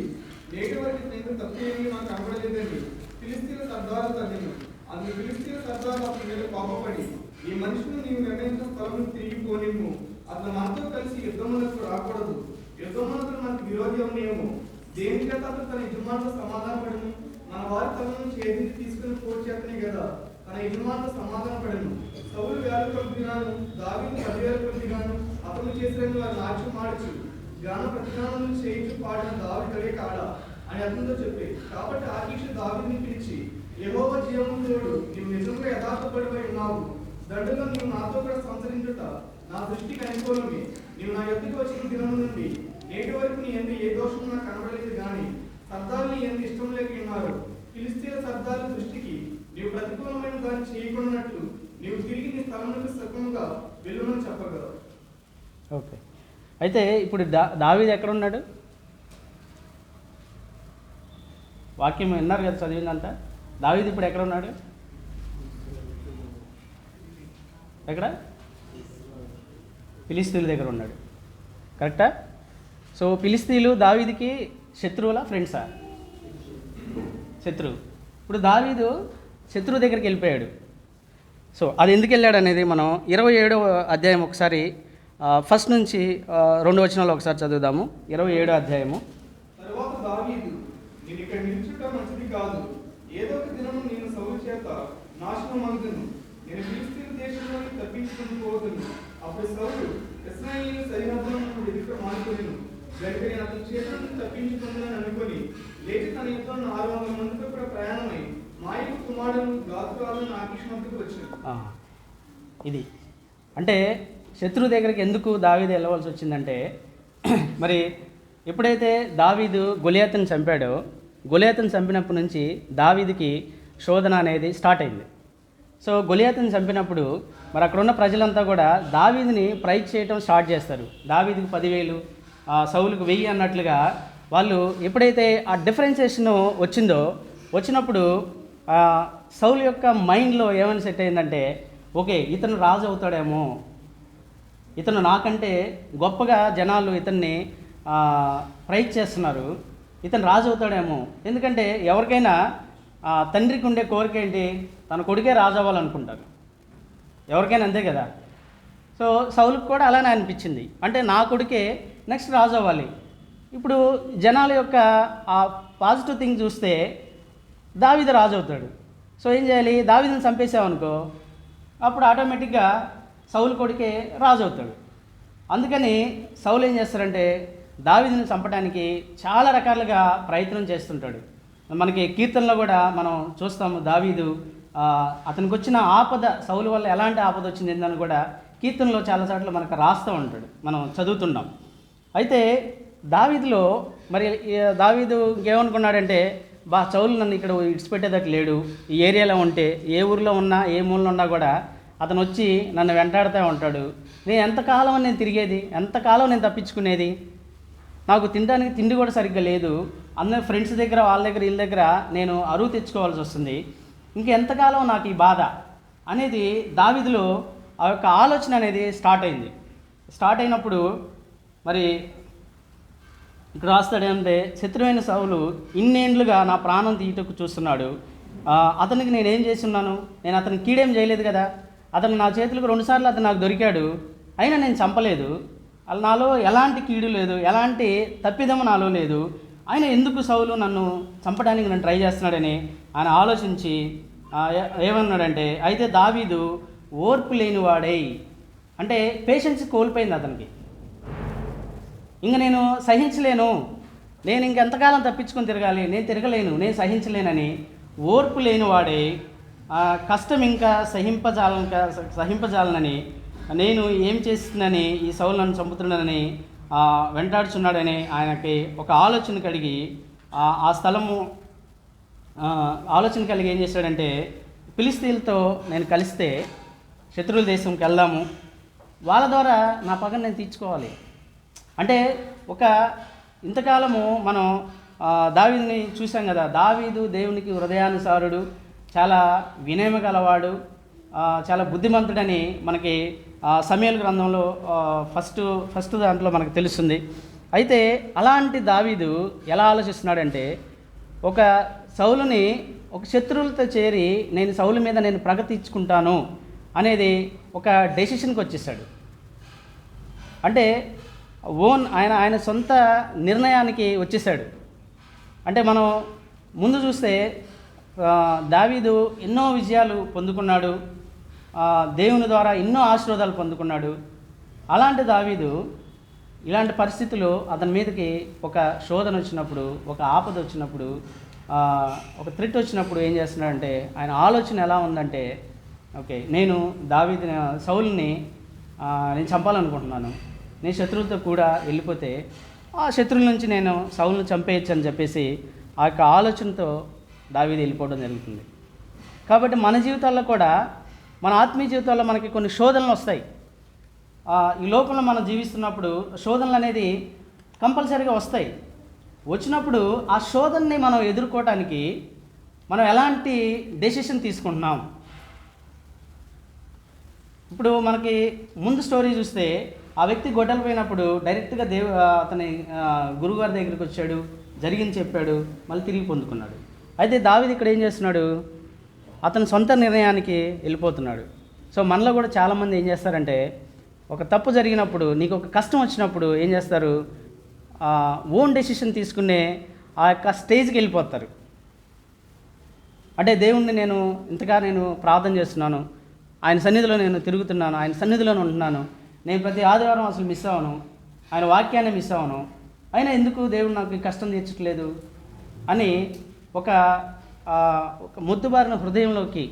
నేటి వరకు ఇతను తప్పు ఏమీ నాకు కనబడలేదండి ఫిలిష్తీయుల సర్దారు తగ్గిన. అందుకు ఫిలిష్తీయుల సర్దారు అతని మీద కోపపడి ఈ మనుషులు నీవు నిర్ణయించిన స్థలం తిరిగి పోనిమ్ము, అతను మనతో కలిసి యుద్ధములకు రాకూడదు, యుద్ధములకు మనకు విరోధి అవునేమో, దేని చేత అతను తన యజమానులతో సమాధానపడను, మన వారి తలను ఛేదించి తీసుకుని పోటీ చేతనే కదా తన యజమానులతో సమాధానపడను. సౌలు 1000 కొద్దిగాను దావీదు 10,000 కొద్దిగాను అతను చేసిన వారి నాట్యం మాడచ్చు గాన ప్రతిగానం చేయించు పాడిన దావీదుడే కాడా అని అతనితో చెప్పి, కాబట్టి ఆకీషు దావీదుని పిలిచి యెహోవా జీవము తోడు నీవు నిజంగా యథార్థపడిపోయి ఉన్నావు, దండులో నీవు నాతో కూడా సంచరించుట నా దృష్టికి అనుకూలమే, నీవు నా యొద్దకు వచ్చిన దినం నుండి నేటి వరకు నీ ఎందు ఏ దోషం నాకు కనబడలేదు గాని సర్దారు నీ ఎందు ఇష్టం లేక ఉన్నారు. ఫిలిష్తీయుల సర్దారు దృష్టికి నీవు ప్రతికూలమైన దాన్ని చేయకున్నట్లు నీవు తిరిగి నీ స్థలంలోకి సుఖంగా వెళ్ళమని చెప్పగా. ఓకే, అయితే ఇప్పుడు దావీదు ఎక్కడ ఉన్నాడు? వాక్యం విన్నారు కదా, చదివిందంతా. దావీదు ఇప్పుడు ఎక్కడ ఉన్నాడు? ఎక్కడ? ఫిలిష్తీయుల దగ్గర ఉన్నాడు. కరెక్టా? సో ఫిలిష్తీయులు దావీదుకి శత్రువులా ఫ్రెండ్సా? శత్రువు. ఇప్పుడు దావీదు శత్రువు దగ్గరికి వెళ్ళిపోయాడు. సో అది ఎందుకు వెళ్ళాడు అనేది మనం 27వ అధ్యాయం ఒకసారి ఫస్ట్ నుంచి 2 వచనాలు ఒకసారి చదువుదాము. 27వ అధ్యాయము. తరువాత దావీదు, నేను ఇక్కడ నిలుచుట మంచిది కాదు, ఏదో ఒక దినము నేను సౌలు చేత నాశనమగుదును, నేను ఫిలిష్తీయుల దేశంలోకి తప్పించుకుని పోదును. అప్పుడు సౌలు ఇశ్రాయేలు సరిహద్దులను ఎదుట మానుకొనెను. గనుక నేను అతని చేతుల నుండి తప్పించుకుందని అనుకుని లేచి తన యుద్ధంలో 600 మందితో కూడా ప్రయాణమై మాయకు కుమారుడు గాతురాలను ఆకీషు వద్దకు వచ్చాను. ఇది అంటే శత్రువు దగ్గరికి ఎందుకు దావీదు వెళ్ళవలసి వచ్చిందంటే, మరి ఎప్పుడైతే దావీదు గొలియాతుని చంపాడో, గొలియాతుని చంపినప్పటి నుంచి దావీదుకి శోధన అనేది స్టార్ట్ అయింది. సో గొలియాతుని చంపినప్పుడు మరి అక్కడ ఉన్న ప్రజలంతా కూడా దావీదుని ప్రైజ్ చేయటం స్టార్ట్ చేస్తారు. దావీదుకి 10,000, సౌలుకు 1000 అన్నట్లుగా వాళ్ళు ఎప్పుడైతే ఆ డిఫరెన్సియేషన్ వచ్చినప్పుడు సౌలు యొక్క మైండ్లో ఏమని సెట్ అయిందంటే, ఓకే ఇతను రాజు అవుతాడేమో, ఇతను నాకంటే గొప్పగా జనాలు ఇతన్ని ప్రైజ్ చేస్తున్నారు, ఇతను రాజు అవుతాడేమో. ఎందుకంటే ఎవరికైనా తండ్రికి ఉండే కోరిక ఏంటి? తన కొడుకే రాజు అవ్వాలనుకుంటారు, ఎవరికైనా అంతే కదా. సో సౌలుకు కూడా అలానే అనిపించింది, అంటే నా కొడుకే నెక్స్ట్ రాజు అవ్వాలి. ఇప్పుడు జనాల యొక్క ఆ పాజిటివ్ థింగ్ చూస్తే దావీదు రాజు అవుతాడు. సో ఏం చేయాలి? దావీదుని చంపేసామనుకో, అప్పుడు ఆటోమేటిక్గా సౌలు కొడుకే రాజు అవుతాడు. అందుకని సౌలు ఏం చేస్తారంటే దావీదుని చంపడానికి చాలా రకాలుగా ప్రయత్నం చేస్తుంటాడు. మనకి కీర్తనలో కూడా మనం చూస్తాము, దావీదు అతనికి వచ్చిన ఆపద, సౌలు వల్ల ఎలాంటి ఆపద వచ్చింది ఏందని కూడా కీర్తనలో చాలాసార్లు మనకు రాస్తూ ఉంటాడు, మనం చదువుతున్నాం. అయితే దావీదులో మరి దావీదు ఇంకేమనుకున్నాడంటే, సౌలు నన్ను ఇక్కడ ఇడిచిపెట్టేదట్టు లేడు, ఈ ఏరియాలో ఉంటే ఏ ఊరిలో ఉన్నా ఏ మూలలో ఉన్నా కూడా అతను వచ్చి నన్ను వెంటాడుతూ ఉంటాడు, నేను ఎంతకాలం నేను తిరిగేది, ఎంతకాలం నేను తప్పించుకునేది, నాకు తినడానికి తిండి కూడా సరిగ్గా లేదు, అందరి ఫ్రెండ్స్ దగ్గర వాళ్ళ దగ్గర వీళ్ళ దగ్గర నేను అరువు తెచ్చుకోవాల్సి వస్తుంది, ఇంకెంతకాలం నాకు ఈ బాధ అనేది దావీదులో ఆ యొక్క ఆలోచన అనేది స్టార్ట్ అయినప్పుడు మరి ఇక్కడ రాస్తాడంటే, శత్రువైన సౌలు ఇన్నేండ్లుగా నా ప్రాణం తీయటకు చూస్తున్నాడు, అతనికి నేనేం చేస్తున్నాను? నేను అతనికి కీడేం చేయలేదు కదా, అతను నా చేతులకు 2 సార్లు అతను నాకు దొరికాడు, అయినా నేను చంపలేదు, నాలో ఎలాంటి కీడు లేదు, ఎలాంటి తప్పిదము నాలో లేదు, ఆయన ఎందుకు సౌలు నన్ను చంపడానికి నన్ను ట్రై చేస్తున్నాడని ఆయన ఆలోచించి ఏమన్నాడంటే, అయితే దావీదు ఓర్పు లేనివాడై, అంటే పేషెన్స్ కోల్పోయింది అతనికి. ఇంక నేను సహించలేను, నేను ఇంకెంతకాలం తప్పించుకొని తిరగాలి, నేను తిరగలేను, నేను సహించలేనని ఓర్పు లేనివాడే కష్టం ఇంకా సహింపజాలనని నేను ఏం చేస్తుందని ఈ సౌలు నన్ను చంపుతున్నాడని వెంటాడుచున్నాడని ఆయనకి ఒక ఆలోచన కలిగి ఆ స్థలము ఆలోచన కలిగి ఏం చేశాడంటే, ఫిలిష్తీయులతో నేను కలిస్తే శత్రువుల దేశంకి వెళ్దాము, వాళ్ళ ద్వారా నా పగను నేను తీర్చుకోవాలి. అంటే ఒక ఇంతకాలము మనం దావీదుని చూసాం కదా, దావీదు దేవునికి హృదయానుసారుడు, చాలా వినయమ గలవాడు, చాలా బుద్ధిమంతుడని మనకి సమూయేలు గ్రంథంలో ఫస్ట్ దాంట్లో మనకు తెలుస్తుంది. అయితే అలాంటి దావీదు ఎలా ఆలోచిస్తున్నాడంటే, ఒక సౌలుని ఒక శత్రువులతో చేరి నేను సౌలు మీద నేను పగ తీర్చుకుంటాను అనేది ఒక డెసిషన్కి వచ్చేసాడు. అంటే ఆయన సొంత నిర్ణయానికి వచ్చేసాడు. అంటే మనం ముందు చూస్తే దావీదు ఎన్నో విజయాలు పొందుకున్నాడు, దేవుని ద్వారా ఎన్నో ఆశీర్వాదాలు పొందుకున్నాడు. అలాంటి దావీదు ఇలాంటి పరిస్థితుల్లో అతని మీదకి ఒక శోధన వచ్చినప్పుడు, ఒక ఆపద వచ్చినప్పుడు, ఒక థ్రెట్ వచ్చినప్పుడు ఏం చేస్తున్నాడంటే, ఆయన ఆలోచన ఎలా ఉందంటే, ఓకే నేను సౌలుని నేను చంపాలనుకుంటున్నాను, నేను శత్రువులతో కూడా వెళ్ళిపోతే ఆ శత్రువుల నుంచి నేను సౌలుని చంపేయచ్చు అని చెప్పేసి ఆ యొక్క ఆలోచనతో దావీదు వెళ్ళిపోవడం జరుగుతుంది. కాబట్టి మన జీవితాల్లో కూడా, మన ఆత్మీయ జీవితాల్లో మనకి కొన్ని శోధనలు వస్తాయి. ఈ లోకంలో మనం జీవిస్తున్నప్పుడు శోధనలు అనేది కంపల్సరీగా వస్తాయి. వచ్చినప్పుడు ఆ శోధనని మనం ఎదుర్కోవటానికి మనం ఎలాంటి డెసిషన్ తీసుకుంటున్నాం. ఇప్పుడు మనకి ముందు స్టోరీ చూస్తే ఆ వ్యక్తి గొడ్డలు పోయినప్పుడు డైరెక్ట్గా అతని గురువుగారి దగ్గరికి వచ్చాడు, జరిగింది చెప్పాడు, మళ్ళీ తిరిగి పొందుకున్నాడు. అయితే దావీదు ఇక్కడ ఏం చేస్తున్నాడు, అతని సొంత నిర్ణయానికి వెళ్ళిపోతున్నాడు. సో మనలో కూడా చాలామంది ఏం చేస్తారంటే, ఒక తప్పు జరిగినప్పుడు, నీకు ఒక కష్టం వచ్చినప్పుడు ఏం చేస్తారు, ఓన్ డెసిషన్ తీసుకునే ఆ యొక్క స్టేజ్కి వెళ్ళిపోతారు. అంటే దేవుణ్ణి నేను ప్రార్థన చేస్తున్నాను, ఆయన సన్నిధిలో నేను తిరుగుతున్నాను, ఆయన సన్నిధిలోనే ఉంటున్నాను, నేను ప్రతి ఆదివారం అసలు మిస్ అవ్వను, ఆయన వాక్యాన్ని మిస్ అవ్వను, అయినా ఎందుకు దేవుడు నాకు కష్టం తీర్చట్లేదు అని ఒక మొద్దుబారిన హృదయంలోకి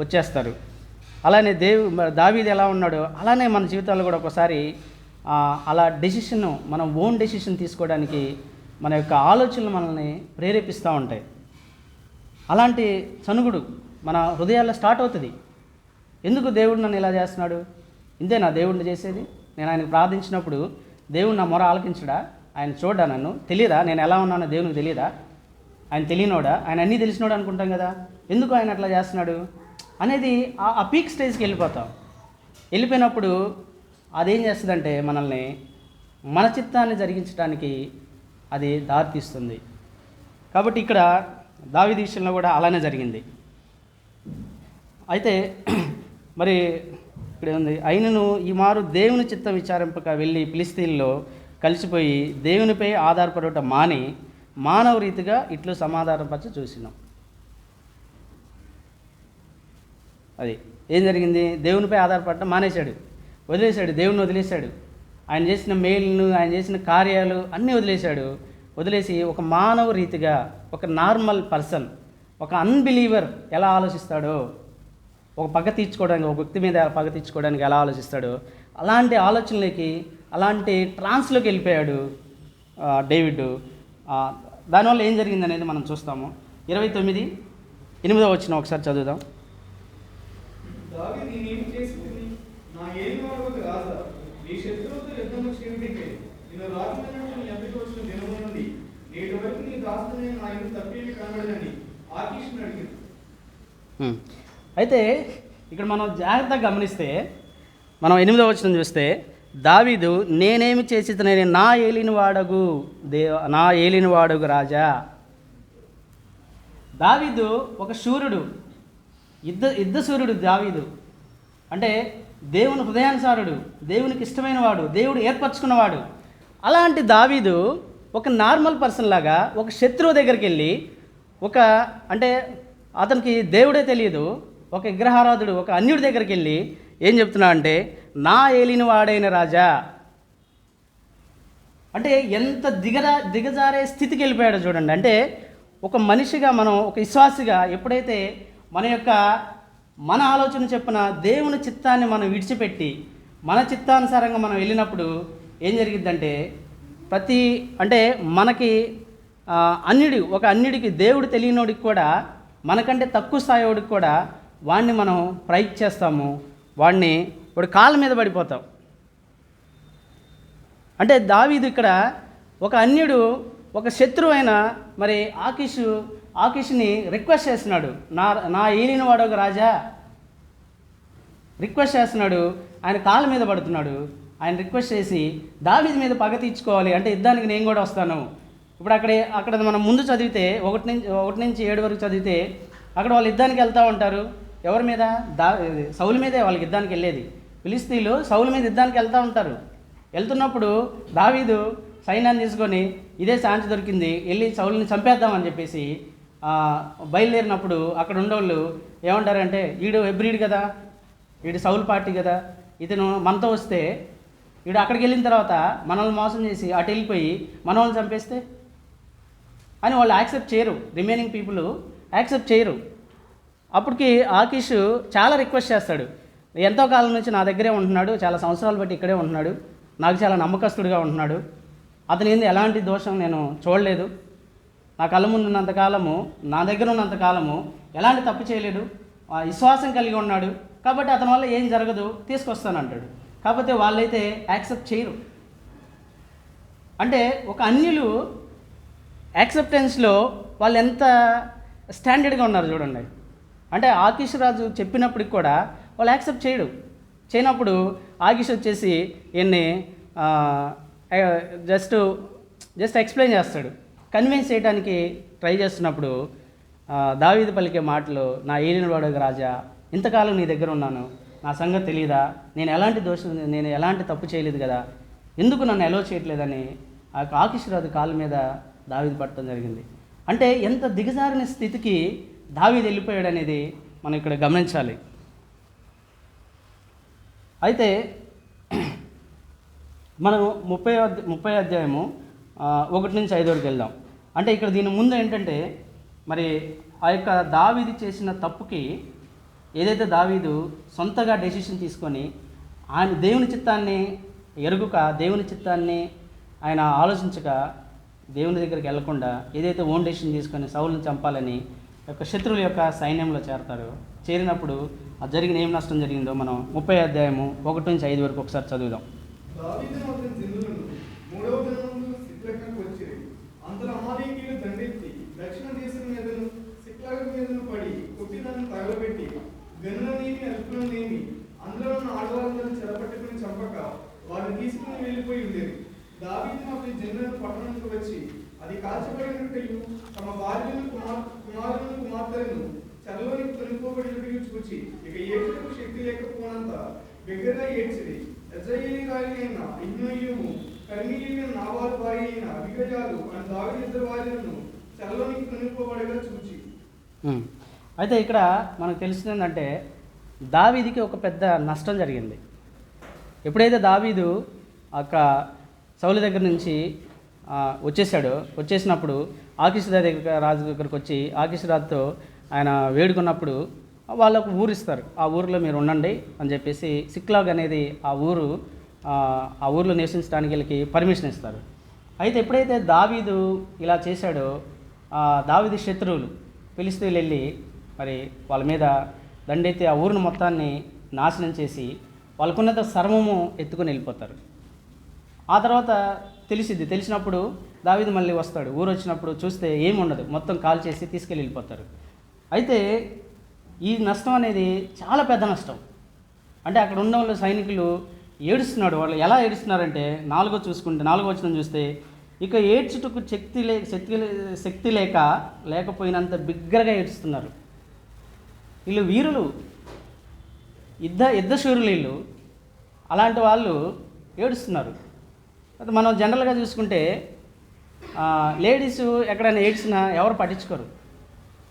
వచ్చేస్తారు. అలానే దావీదు ఎలా ఉన్నాడో అలానే మన జీవితాల్లో కూడా ఒకసారి అలా డెసిషన్, మనం ఓన్ డెసిషన్ తీసుకోవడానికి మన యొక్క ఆలోచనలు మనల్ని ప్రేరేపిస్తూ ఉంటాయి. అలాంటి చనుగుడు మన హృదయాల్లో స్టార్ట్ అవుతుంది. ఎందుకు దేవుడు నన్ను ఇలా చేస్తున్నాడు, ఇంతేనా దేవుడిని చేసేది, నేను ఆయనకు ప్రార్థించినప్పుడు దేవుడు నా మొర ఆలకించడా, ఆయన చూడా, నన్ను తెలియదా, నేను ఎలా ఉన్నానో దేవునికి తెలియదా, ఆయన తెలియనోడా, ఆయన అన్నీ తెలిసినోడు అనుకుంటాం కదా, ఎందుకు ఆయన అట్లా చేస్తున్నాడు అనేది ఆ పీక్ స్టేజ్కి వెళ్ళిపోతాం. వెళ్ళిపోయినప్పుడు అదేం చేస్తుందంటే మనల్ని మన చిత్తాన్ని జరిగించడానికి అది దారితీస్తుంది. కాబట్టి ఇక్కడ దావీదు విషయంలో కూడా అలానే జరిగింది. అయితే మరి ఇక్కడ ఉంది, అయినను ఈ మారు దేవుని చిత్తం విచారింపక వెళ్ళి ఫిలిష్తీయుల్లో కలిసిపోయి దేవునిపై ఆధారపడట మాని మానవ రీతిగా ఇట్లు సమాధానపరచ చూసినాం. అది ఏం జరిగింది, దేవునిపై ఆధారపడటం మానేశాడు, వదిలేశాడు, దేవుని వదిలేశాడు, ఆయన చేసిన మేలును, ఆయన చేసిన కార్యాలు అన్నీ వదిలేసి ఒక మానవ రీతిగా, ఒక నార్మల్ పర్సన్, ఒక అన్బిలీవర్ ఎలా ఆలోచిస్తాడో, ఒక పగ తీర్చుకోవడానికి, ఒక వ్యక్తి మీద పగ తీర్చుకోవడానికి ఎలా ఆలోచిస్తాడో అలాంటి ఆలోచనలకి, అలాంటి ట్రాన్స్లోకి వెళ్ళిపోయాడు డేవిడ్. దానివల్ల ఏం జరిగింది అనేది మనం చూస్తాము. 29:8 వచనం ఒకసారి చదువుదాం. దావీదు నేనేమి చేసింది, నా ఏలినవాడవకు రాజా, నీ శత్రువులతో యుద్ధము చేయనికై నేను రాజునైనట్టు నీ ఎదుట వచ్చిన దినము నుండి నేటి వరకు నీ దాసుడైన నా యందు తప్పేమీ కనబడదని ఆకీషుని అడిగింది. అయితే ఇక్కడ మనం జాగ్రత్తగా గమనిస్తే, మనం 8వ వచనం చూస్తే, దావీదు నేనేమి చేసితనని నా ఏలినవాడగు రాజా. దావీదు ఒక శూరుడు, యుద్ధ సూర్యుడు దావీదు. అంటే దేవుని హృదయానుసారుడు, దేవునికి ఇష్టమైన వాడు, దేవుడు ఏర్పరచుకున్నవాడు. అలాంటి దావీదు ఒక నార్మల్ పర్సన్ లాగా ఒక శత్రువు దగ్గరికి వెళ్ళి అంటే అతనికి దేవుడే తెలియదు, ఒక విగ్రహారాధుడు, ఒక అన్యుడి దగ్గరికి వెళ్ళి ఏం చెప్తున్నా అంటే, నా ఏలిన వాడైన రాజా. అంటే ఎంత దిగజారే స్థితికి వెళ్ళిపోయాడో చూడండి. అంటే ఒక మనిషిగా మనం, ఒక విశ్వాసిగా ఎప్పుడైతే మన ఆలోచన చెప్పిన దేవుని చిత్తాన్ని మనం విడిచిపెట్టి మన చిత్తానుసారంగా మనం వెళ్ళినప్పుడు ఏం జరిగిద్దంటే, అంటే మనకి ఒక అన్యుడికి, దేవుడు తెలియనోడికి కూడా, మనకంటే తక్కువ స్థాయివాడికి కూడా వాడిని మనం ప్రైజ్ చేస్తాము, వాడి కాళ్ళ మీద పడిపోతాం. అంటే దావీదు ఇక్కడ ఒక అన్యుడు, ఒక శత్రువు అయిన మరి ఆకీషుని రిక్వెస్ట్ చేస్తున్నాడు, నా ఏలిన వాడు ఒక రాజా రిక్వెస్ట్ చేస్తున్నాడు. ఆయన కాళ్ళ మీద పడుతున్నాడు. ఆయన రిక్వెస్ట్ చేసి దావీదు మీద పగ తీర్చుకోవాలి అంటే, యుద్ధానికి నేను కూడా వస్తాను. ఇప్పుడు అక్కడ మనం ముందు చదివితే 1 నుంచి 7 వరకు చదివితే అక్కడ వాళ్ళు యుద్ధానికి వెళ్తూ ఉంటారు. ఎవరి మీద? సౌలు మీదే వాళ్ళకి యుద్ధానికి వెళ్ళేది. ఫిలిస్తీన్లు సౌలు మీద యుద్ధానికి వెళ్తూ ఉంటారు. వెళ్తున్నప్పుడు దావీదు సైన్యాన్ని తీసుకొని, ఇదే ఛాన్స్ దొరికింది, వెళ్ళి సౌలుని చంపేద్దామని చెప్పేసి బయలుదేరినప్పుడు అక్కడ ఉండేవాళ్ళు ఏమంటారంటే, వీడు హెబ్రీడ్ కదా, వీడు సౌలు పార్టీ కదా, ఇతను మనతో వస్తే వీడు అక్కడికి వెళ్ళిన తర్వాత మనల్ని మోసం చేసి అటు వెళ్ళిపోయి మనల్ని చంపేస్తే అని వాళ్ళు యాక్సెప్ట్ చేయరు. రిమైనింగ్ పీపుల్ యాక్సెప్ట్ చేయరు. అప్పటికి ఆకీషు చాలా రిక్వెస్ట్ చేస్తాడు, ఎంతో కాలం నుంచి నా దగ్గరే ఉంటున్నాడు, చాలా సంవత్సరాలు బట్టి ఇక్కడే ఉంటున్నాడు, నాకు చాలా నమ్మకస్తుడిగా ఉంటున్నాడు, అతని ఏంది ఎలాంటి దోషం నేను చూడలేదు, నా కళ్ళ ముందు ఉన్నంతకాలము, నా దగ్గర ఉన్నంతకాలము ఎలాంటి తప్పు చేయలేడు, విశ్వాసం కలిగి ఉన్నాడు, కాబట్టి అతని వల్ల ఏం జరగదు, తీసుకొస్తానంటాడు. కాకపోతే వాళ్ళైతే యాక్సెప్ట్ చేయరు. అంటే ఒక అన్యులు యాక్సెప్టెన్స్లో వాళ్ళు ఎంత స్టాండర్డ్గా ఉన్నారు చూడండి. అంటే ఆకీష్ రాజు చెప్పినప్పటికి కూడా వాళ్ళు యాక్సెప్ట్ చేయనప్పుడు ఆకీష్ వచ్చేసి ఈయన్ని జస్ట్ ఎక్స్ప్లెయిన్ చేస్తాడు. కన్విన్స్ చేయడానికి ట్రై చేస్తున్నప్పుడు దావీదు పలికే మాటలు, నా ఏలిన వాడు రాజా, ఇంతకాలం నీ దగ్గర ఉన్నాను, నా సంగతి తెలియదా, నేను ఎలాంటి తప్పు చేయలేదు కదా, ఎందుకు నన్ను ఎలో చేయట్లేదని ఆకీష్ రాజు కాళ్ళ మీద దావీదు పట్టడం జరిగింది. అంటే ఎంత దిగజారిన స్థితికి దావీదు వెళ్ళిపోయాడు అనేది మనం ఇక్కడ గమనించాలి. అయితే మనం 30 అధ్యాయము 1 నుంచి 5 వరకు వెళ్దాం. అంటే ఇక్కడ దీని ముందు ఏంటంటే, మరి ఆ యొక్క దావీదు చేసిన తప్పుకి ఏదైతే దావీదు సొంతగా డెసిషన్ తీసుకొని ఆయన దేవుని చిత్తాన్ని ఎరుగుక, దేవుని చిత్తాన్ని ఆయన ఆలోచించక, దేవుని దగ్గరికి వెళ్లకుండా ఏదైతే ఓన్ డెసిషన్ తీసుకొని సౌలుని చంపాలని యొక్క శత్రువుల యొక్క సైన్యంలో చేరినప్పుడు అది జరిగిన ఏం నష్టం జరిగిందో మనం 30 అధ్యాయము 1 నుంచి 5 వరకు ఒకసారి చదువుదాం. దక్షిణ దేశం మీదను సిక్లగ మీదను పడి కొట్టి దాన్ని తగలబెట్టి గనులనేమి అల్పులనేమి అందులో ఉన్న ఆడవాళ్ళని చెరపట్టుకుని చంపక వారిని తీసుకుని వెళ్ళిపోయి ఉండేది. దావీదు అతని జనులను పట్టణంకు వచ్చి అది కాల్చబడినట్టు తమ భార్యలను కుమారులను కుమార్తెలను చెరలోనికి తొలిపోబడినట్టు చూచి ఇక ఏడుకు శక్తి లేకపోనంత బిగ్గరగా ఏడ్చిది. యజ్రెయేలీయులైన ఇష్మాయేలు కర్మీయులైన నాబాలు భార్య అయిన అబీగయలు అని దావీదు ఇద్దరు భార్యలను చెరలోనికి తొలిపోబడిగా చూచి. అయితే ఇక్కడ మనకు తెలిసింది ఏంటంటే, దావీదుకి ఒక పెద్ద నష్టం జరిగింది. ఎప్పుడైతే దావీదు సౌలు దగ్గర నుంచి వచ్చేసినప్పుడు ఆకీష్ రాజు దగ్గరికి వచ్చి ఆకీష్ రాజుతో ఆయన వేడుకున్నప్పుడు వాళ్ళకు ఊరు ఇస్తారు, ఆ ఊరిలో మీరు ఉండండి అని చెప్పేసి సిక్లాగ్ అనేది ఆ ఊరిలో నివసించడానికి వీళ్ళకి పర్మిషన్ ఇస్తారు. అయితే ఎప్పుడైతే దావీదు ఇలా చేశాడో, దావీదు శత్రువులు ఫిలిస్తీయులు వెళ్ళి మరి వాళ్ళ మీద దండెత్తి ఆ ఊరిని మొత్తాన్ని నాశనం చేసి వాళ్ళకున్నత సర్వము ఎత్తుకొని వెళ్ళిపోతారు. ఆ తర్వాత తెలిసినప్పుడు దావీదు మళ్ళీ వస్తాడు. ఊరు వచ్చినప్పుడు చూస్తే ఏముండదు, మొత్తం కాల్ చేసి తీసుకెళ్ళి వెళ్ళిపోతారు. అయితే ఈ నష్టం అనేది చాలా పెద్ద నష్టం. అంటే అక్కడ ఉన్న వాళ్ళు సైనికులు ఏడుస్తున్నాడు. వాళ్ళు ఎలా ఏడుస్తున్నారంటే 4వ వచనం చూస్తే, ఇక ఏడ్చుటకు శక్తి లేకపోయినంత బిగ్గరగా ఏడుస్తున్నారు. వీళ్ళు వీరులు, యుద్ధశూరులు వీళ్ళు. అలాంటి వాళ్ళు ఏడుస్తున్నారు. అది మనం జనరల్గా చూసుకుంటే లేడీస్ ఎక్కడైనా ఏడ్చినా ఎవరు పట్టించుకోరు.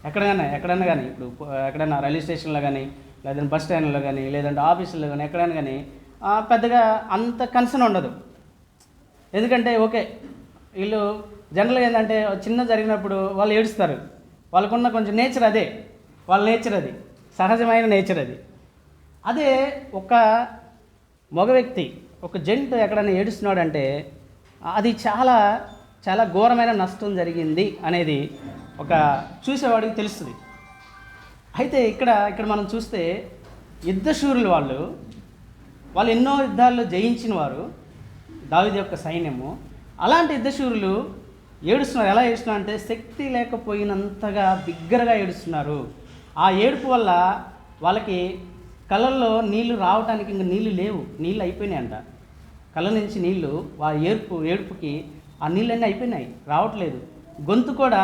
ఎక్కడైనా కానీ ఇప్పుడు ఎక్కడైనా రైల్వే స్టేషన్లో కానీ, లేదంటే బస్ స్టాండ్లో కానీ, లేదంటే ఆఫీసుల్లో కానీ, ఎక్కడైనా కానీ పెద్దగా అంత కన్సర్న్ ఉండదు. ఎందుకంటే ఓకే, వీళ్ళు జనరల్గా ఏంటంటే చిన్న జరిగినప్పుడు వాళ్ళు ఏడుస్తారు. వాళ్ళకున్న కొంచెం నేచర్ అదే, వాళ్ళ నేచర్ అది, సహజమైన నేచర్ అది. అదే ఒక మగ వ్యక్తి, ఒక జంటు ఎక్కడైనా ఏడుస్తున్నాడంటే అది చాలా చాలా ఘోరమైన నష్టం జరిగింది అనేది ఒక చూసేవాడికి తెలుస్తుంది. అయితే ఇక్కడ మనం చూస్తే యుద్ధశూరులు వాళ్ళు ఎన్నో యుద్ధాల్లో జయించిన వారు, దావీదు యొక్క సైన్యము. అలాంటి యుద్ధశూరులు ఏడుస్తున్నారు. ఎలా ఏడుస్తున్నారు అంటే శక్తి లేకపోయినంతగా బిగ్గరగా ఏడుస్తున్నారు. ఆ ఏడుపు వల్ల వాళ్ళకి కళ్ళల్లో నీళ్లు రావడానికి ఇంకా నీళ్ళు లేవు, నీళ్ళు అయిపోయినాయంట. కళ్ళ నుంచి నీళ్ళు ఏడుపుకి ఆ నీళ్ళన్నీ అయిపోయినాయి, రావట్లేదు. గొంతు కూడా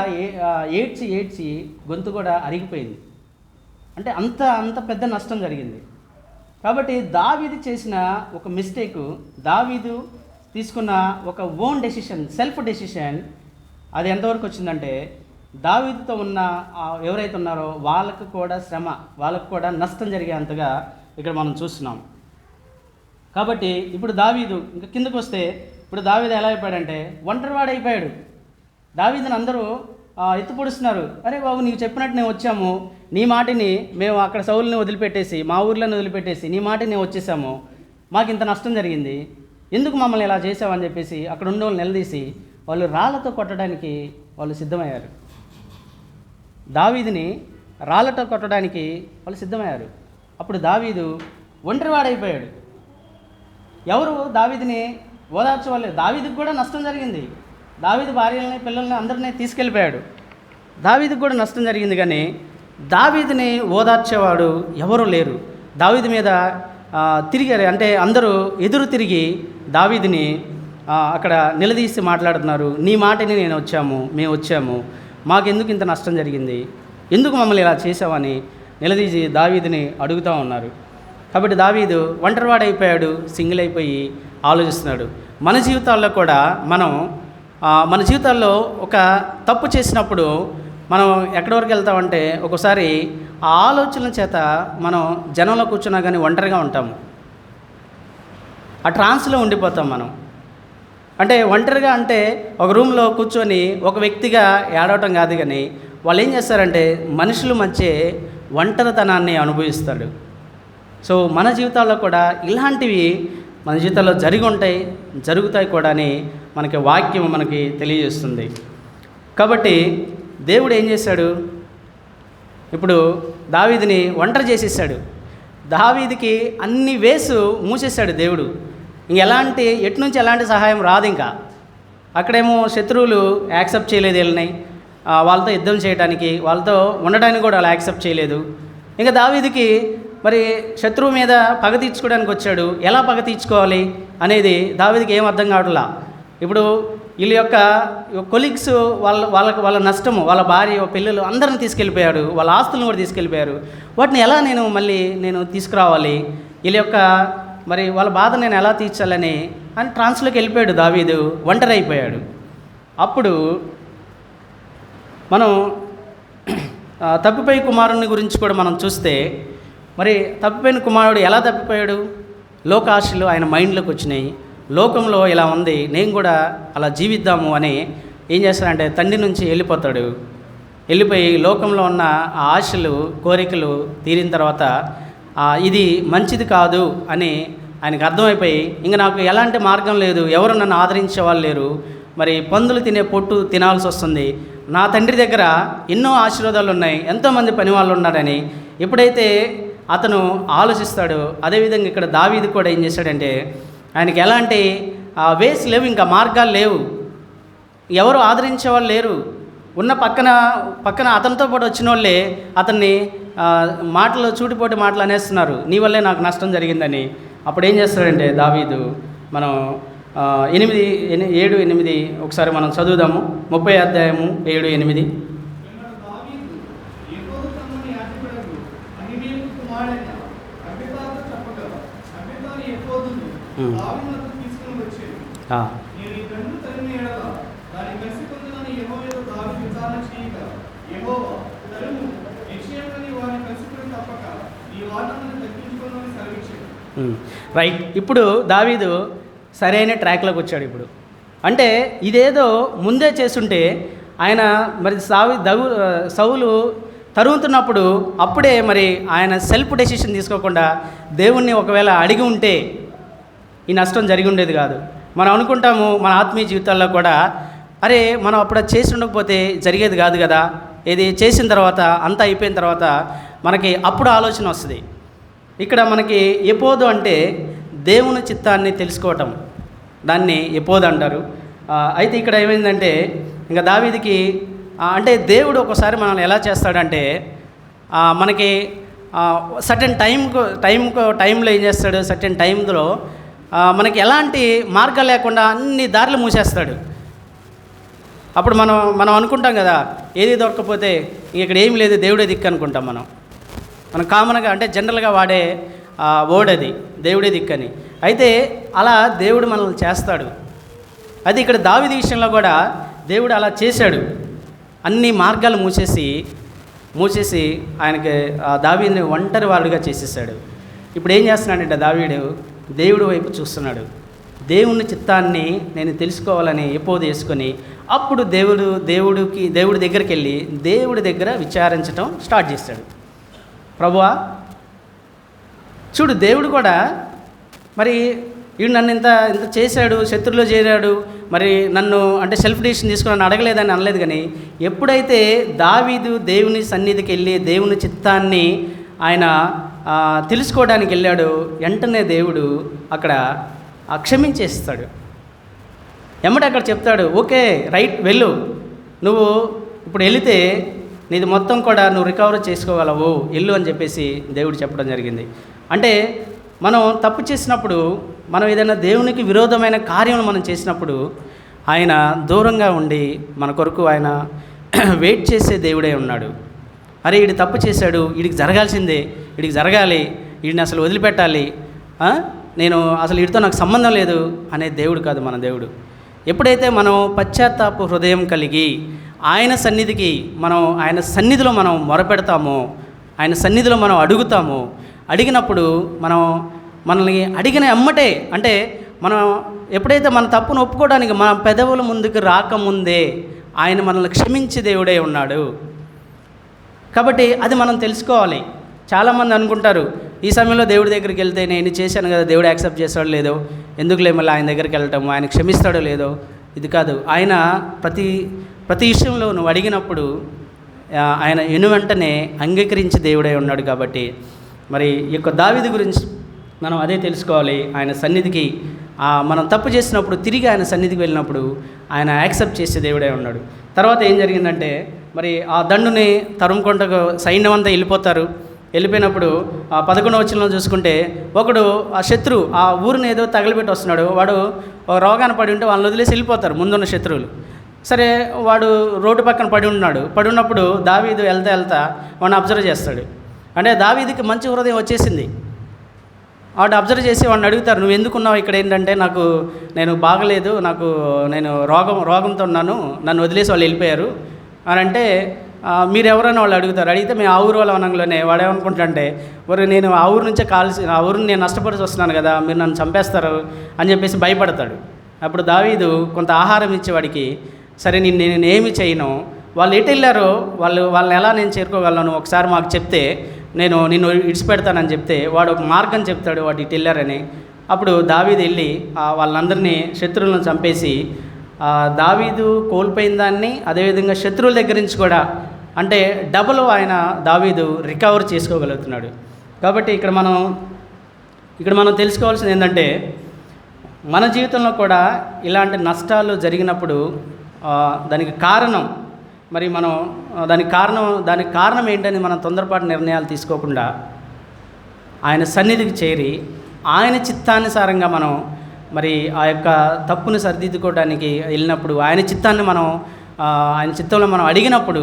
ఏడ్చి గొంతు కూడా అరిగిపోయింది. అంటే అంత పెద్ద నష్టం జరిగింది. కాబట్టి దావీదు చేసిన ఒక మిస్టేకు, దావీదు తీసుకున్న ఒక ఓన్ డెసిషన్, సెల్ఫ్ డెసిషన్, అది ఎంతవరకు వచ్చిందంటే దావీదుతో ఉన్న ఎవరైతే ఉన్నారో వాళ్ళకు కూడా శ్రమ, వాళ్ళకు కూడా నష్టం జరిగేంతగా ఇక్కడ మనం చూస్తున్నాం. కాబట్టి ఇప్పుడు దావీదు ఇంకా కిందకు వస్తే, ఇప్పుడు దావీదు ఎలా అయిపోయాడంటే ఒంటరివాడు అయిపోయాడు. దావీదుని అందరూ ఎత్తుపొడుస్తున్నారు. అరే బాబు, నీకు చెప్పినట్టు నేను వచ్చాము, నీ మాటిని మేము అక్కడ సౌలుని వదిలిపెట్టేసి, మా ఊర్లను వదిలిపెట్టేసి నీ మాటిని నేను వచ్చేసాము, మాకు ఇంత నష్టం జరిగింది, ఎందుకు మమ్మల్ని ఇలా చేసామని చెప్పేసి అక్కడ ఉండే వాళ్ళు నిలదీసి వాళ్ళు రాళ్లతో కొట్టడానికి వాళ్ళు సిద్ధమయ్యారు. దావీదుని రాళ్లతో కొట్టడానికి వాళ్ళు సిద్ధమయ్యారు. అప్పుడు దావీదు ఒంటరివాడైపోయాడు. ఎవరు దావీదుని ఓదార్చవాలేదు. దావీదుకు కూడా నష్టం జరిగింది. దావీదు భార్యలని, పిల్లల్ని అందరినీ తీసుకెళ్ళిపోయాడు. దావీదుకు కూడా నష్టం జరిగింది, కానీ దావీదుని ఓదార్చేవాడు ఎవరూ లేరు. దావీదు మీద తిరిగారు, అంటే అందరూ ఎదురు తిరిగి దావీదుని అక్కడ నిలదీసి మాట్లాడుతున్నారు. నీ మాటని మేము వచ్చాము, మాకెందుకు ఇంత నష్టం జరిగింది, ఎందుకు మమ్మల్ని ఇలా చేసావని నిలదీసి దావీదుని అడుగుతూ ఉన్నారు. కాబట్టి దావీదు ఒంటరివాడైపోయాడు, సింగిల్ అయిపోయి ఆలోచిస్తున్నాడు. మన జీవితాల్లో కూడా మన జీవితాల్లో ఒక తప్పు చేసినప్పుడు మనం ఎక్కడి వరకు వెళ్తామంటే ఒకసారి ఆ ఆలోచనల చేత మనం జనంలో కూర్చున్నా కానీ ఒంటరిగా ఉంటాము, ఆ ట్రాన్స్లో ఉండిపోతాం మనం. అంటే ఒంటరిగా అంటే ఒక రూమ్లో కూర్చొని ఒక వ్యక్తిగా ఏడవటం కాదు, కానీ వాళ్ళు ఏం చేస్తారంటే మనుషుల మధ్య ఒంటరితనాన్ని అనుభవిస్తాడు. సో మన జీవితాల్లో కూడా ఇలాంటివి మన జీవితాల్లో జరుగుతాయి కూడా అని మనకి వాక్యం మనకి తెలియజేస్తుంది. కాబట్టి దేవుడు ఏం చేశాడు, ఇప్పుడు దావీదుని ఒంటరి చేసేసాడు. దావీదుకి అన్ని వేసు మూసేశాడు దేవుడు. ఎటు నుంచి ఎలాంటి సహాయం రాదు. ఇంకా అక్కడేమో శత్రువులు యాక్సెప్ట్ చేయలేదు వీళ్ళని, వాళ్ళతో యుద్ధం చేయడానికి, వాళ్ళతో ఉండడానికి కూడా వాళ్ళు యాక్సెప్ట్ చేయలేదు. ఇంకా దావీదుకి మరి శత్రువు మీద పగ తీర్చుకోవడానికి వచ్చాడు. ఎలా పగ తీర్చుకోవాలి అనేది దావీదుకి ఏం అర్థం కావట్లా. ఇప్పుడు వీళ్ళ యొక్క కొలీగ్స్ వాళ్ళ నష్టము, వాళ్ళ భార్య, పిల్లలు అందరిని తీసుకెళ్ళిపోయాడు, వాళ్ళ ఆస్తులను కూడా తీసుకెళ్ళిపోయారు. వాటిని ఎలా నేను తీసుకురావాలి, వీళ్ళ యొక్క మరి వాళ్ళ బాధ నేను ఎలా తీర్చాలని ట్రాన్స్లోకి వెళ్ళిపోయాడు. దావీదు ఒంటరి అయిపోయాడు. అప్పుడు మనం తప్పిపోయి కుమారుని గురించి కూడా మనం చూస్తే, మరి తప్పిపోయిన కుమారుడు ఎలా తప్పిపోయాడు, లోకాశలు ఆయన మైండ్లోకి వచ్చినాయి. లోకంలో ఇలా ఉంది, నేను కూడా అలా జీవిద్దాము అని ఏం చేస్తాడంటే తండ్రి నుంచి వెళ్ళిపోయి లోకంలో ఉన్న ఆ ఆశలు, కోరికలు తీరిన తర్వాత ఇది మంచిది కాదు అని ఆయనకు అర్థమైపోయి, ఇంకా నాకు ఎలాంటి మార్గం లేదు, ఎవరు నన్ను ఆదరించే వాళ్ళు లేరు, మరి పందులు తినే పొట్టు తినాల్సి వస్తుంది, నా తండ్రి దగ్గర ఎన్నో ఆశీర్వాదాలు ఉన్నాయి, ఎంతోమంది పని వాళ్ళు ఉన్నారని ఎప్పుడైతే అతను ఆలోచిస్తాడో, అదేవిధంగా ఇక్కడ దావీదు కూడా ఏం చేశాడంటే ఆయనకి ఎలాంటి వేస్ లేవు, ఇంకా మార్గాలు లేవు, ఎవరు ఆదరించేవాళ్ళు లేరు. ఉన్న పక్కన అతనితో పాటు వచ్చిన వాళ్ళే అతన్ని సూటిపోటి మాటలు అనేస్తున్నారు, నీ వల్లే నాకు నష్టం జరిగిందని. అప్పుడు ఏం చేస్తాడంటే దావీదు, మనం 7-8 ఒకసారి మనం చదువుదాము. 30 అధ్యాయము 7-8. దావీదు దావీదునకు తీసుకొని వచ్చాను. నేను ఈ దండు తరిమిన ఎడల దాని కలిసి పొందునని యెహోవా యొద్ద దావీదు విచారణ చేయగా, యెహోవా తరుము, నిశ్చయంగా నీ వారిని కలిసిపోయి తప్పక నీ వారిని దక్కించుకోనని సెలవిచ్చాడు. రైట్. ఇప్పుడు దావీదు సరైన ట్రాక్లోకి వచ్చాడు. ఇప్పుడు అంటే ఇదేదో ముందే చేస్తుంటే ఆయన మరి సౌలు తరుగుతున్నప్పుడు అప్పుడే మరి ఆయన సెల్ఫ్ డెసిషన్ తీసుకోకుండా దేవుణ్ణి ఒకవేళ అడిగి ఉంటే ఈ నష్టం జరిగి ఉండేది కాదు. మనం అనుకుంటాము మన ఆత్మీయ జీవితాల్లో కూడా, అరే మనం అప్పుడు చేసి ఉండకపోతే జరిగేది కాదు కదా, ఇది చేసిన తర్వాత అంతా అయిపోయిన తర్వాత మనకి అప్పుడు ఆలోచన వస్తుంది. ఇక్కడ మనకి ఎపోదు అంటే దేవుని చిత్తాన్ని తెలుసుకోవటం, దాన్ని ఎపోదు అంటారు. అయితే ఇక్కడ ఏమైందంటే ఇంకా దావీదుకి అంటే దేవుడు ఒకసారి మనల్ని ఎలా చేస్తాడంటే మనకి సర్టెన్ టైంలో ఏం చేస్తాడు, సర్టెన్ టైంలో మనకి ఎలాంటి మార్గం లేకుండా అన్ని దారులు మూసేస్తాడు. అప్పుడు మనం అనుకుంటాం కదా, ఏది దొరకకపోతే ఇక్కడ ఏమి లేదు దేవుడే దిక్కు అనుకుంటాం. మనం కామన్గా అంటే జనరల్గా వాడే వర్డ్ అది, దేవుడే దిక్కని. అయితే అలా దేవుడు మనల్ని చేస్తాడు. అది ఇక్కడ దావీదు విషయంలో కూడా దేవుడు అలా చేశాడు. అన్ని మార్గాలు మూసేసి ఆయనకి దావీదుని ఒంటరి వాడుగా చేసేసాడు. ఇప్పుడు ఏం చేస్తున్నాడంటే దావీదు దేవుడి వైపు చూస్తున్నాడు. దేవుని చిత్తాన్ని నేను తెలుసుకోవాలని ఎపోదు వేసుకొని అప్పుడు దేవుడి దగ్గరికి వెళ్ళి దేవుడి దగ్గర విచారించడం స్టార్ట్ చేశాడు. ప్రభువా చూడు, దేవుడు కూడా మరి వీడు నన్ను ఇంత చేశాడు, శత్రువులో చేరాడు, మరి నన్ను అంటే సెల్ఫ్ డిసిషన్ తీసుకుని నన్ను అడగలేదని అనలేదు. కానీ ఎప్పుడైతే దావీదు దేవుని సన్నిధికి వెళ్ళి దేవుని చిత్తాన్ని ఆయన తెలుసుకోవడానికి వెళ్ళాడు, వెంటనే దేవుడు అక్కడ క్షమించేస్తాడు. ఎమ్మటే అక్కడ చెప్తాడు, ఓకే రైట్ వెళ్ళు, నువ్వు ఇప్పుడు వెళితే నీది మొత్తం కూడా నువ్వు రికవర్ చేసుకోగలవు, వెళ్ళు అని చెప్పేసి దేవుడు చెప్పడం జరిగింది. అంటే మనం తప్పు చేసినప్పుడు, మనం ఏదైనా దేవునికి విరోధమైన కార్యం మనం చేసినప్పుడు ఆయన దూరంగా ఉండి మన కొరకు ఆయన వెయిట్ చేసే దేవుడే ఉన్నాడు. అరే వీడు తప్పు చేశాడు, వీడికి జరగాల్సిందే, వీడికి జరగాలి, వీడిని అసలు వదిలిపెట్టాలి, నేను అసలు వీడితో నాకు సంబంధం లేదు అనే దేవుడు కాదు మన దేవుడు. ఎప్పుడైతే మనం పశ్చాత్తాప హృదయం కలిగి ఆయన సన్నిధిలో మనం మొరపెడతామో, ఆయన సన్నిధిలో మనం అడిగినప్పుడు మనల్ని అడిగిన ఎమ్మటే, అంటే మనం ఎప్పుడైతే మన తప్పును ఒప్పుకోవడానికి మన పెదవుల ముందుకు రాకముందే ఆయన మనల్ని క్షమించే దేవుడే ఉన్నాడు. కాబట్టి అది మనం తెలుసుకోవాలి. చాలామంది అనుకుంటారు, ఈ సమయంలో దేవుడి దగ్గరికి వెళ్తే నేను చేశాను కదా, దేవుడు యాక్సెప్ట్ చేస్తాడో లేదో, ఎందుకులే మళ్ళీ ఆయన దగ్గరికి వెళ్ళటం, ఆయన క్షమిస్తాడో లేదో. ఇది కాదు, ఆయన ప్రతి విషయంలో నువ్వు అడిగినప్పుడు ఆయన వెంటనే అంగీకరించే దేవుడే ఉన్నాడు. కాబట్టి మరి ఈ యొక్క దావీదు గురించి మనం అదే తెలుసుకోవాలి. ఆయన సన్నిధికి మనం తప్పు చేసినప్పుడు తిరిగి ఆయన సన్నిధికి వెళ్ళినప్పుడు ఆయన యాక్సెప్ట్ చేసే దేవుడే ఉన్నాడు. తర్వాత ఏం జరిగిందంటే మరి ఆ దండుని తరుముకుంటూ సైన్యం అంతా వెళ్ళిపోయినప్పుడు 11వ వచనంలో చూసుకుంటే ఒకడు ఆ శత్రువు ఆ ఊరిని ఏదో తగలబెట్టి వస్తున్నాడు, వాడు రోగాన పడి ఉంటే వాళ్ళని వదిలేసి వెళ్ళిపోతారు ముందున్న శత్రువులు. సరే వాడు రోడ్డు పక్కన పడి ఉన్నప్పుడు దావీదు వెళ్తా వాడిని అబ్జర్వ్ చేస్తాడు. అంటే దావీదుకి మంచి హృదయం వచ్చేసింది. వాడు అబ్జర్వ్ చేసి వాడిని అడుగుతారు, నువ్వు ఎందుకున్నావు ఇక్కడ, ఏంటంటే నేను బాగలేదు, నేను రోగంతో ఉన్నాను, నన్ను వదిలేసి వాళ్ళు వెళ్ళిపోయారు అని అంటే మీరు ఎవరైనా వాళ్ళు అడిగితే మేము ఆ ఊరు వాళ్ళ వనంలోనే. వాడు ఏమనుకుంటాడంటే, మరి నేను ఆ ఊరు నుంచే ఆ ఊరిని నేను నష్టపడి వస్తున్నాను కదా, మీరు నన్ను చంపేస్తారు అని చెప్పేసి భయపడతాడు. అప్పుడు దావీదు కొంత ఆహారం ఇచ్చేవాడికి, సరే నేను ఏమి చేయను, వాళ్ళు ఎటు వెళ్ళారో వాళ్ళని ఎలా నేను చేరుకోగలను ఒకసారి మాకు చెప్తే నేను నిన్ను ఇడిచిపెడతానని చెప్తే వాడు ఒక మార్గం చెప్తాడు, వాడు ఇటు వెళ్ళారని. అప్పుడు దావీదు వెళ్ళి వాళ్ళందరినీ శత్రువులను చంపేసి దావీదు కోల్పోయిన దాన్ని అదేవిధంగా శత్రువుల దగ్గర నుంచి కూడా అంటే డబుల్ దావీదు రికవర్ చేసుకోగలుగుతున్నాడు. కాబట్టి ఇక్కడ మనం తెలుసుకోవాల్సింది ఏంటంటే, మన జీవితంలో కూడా ఇలాంటి నష్టాలు జరిగినప్పుడు దానికి కారణం మరి దానికి కారణం ఏంటని మనం తొందరపాటు నిర్ణయాలు తీసుకోకుండా ఆయన సన్నిధికి చేరి ఆయన చిత్తానుసారంగా మనం మరి ఆ యొక్క తప్పును సరిదిద్దుకోవడానికి వెళ్ళినప్పుడు ఆయన చిత్తంలో మనం అడిగినప్పుడు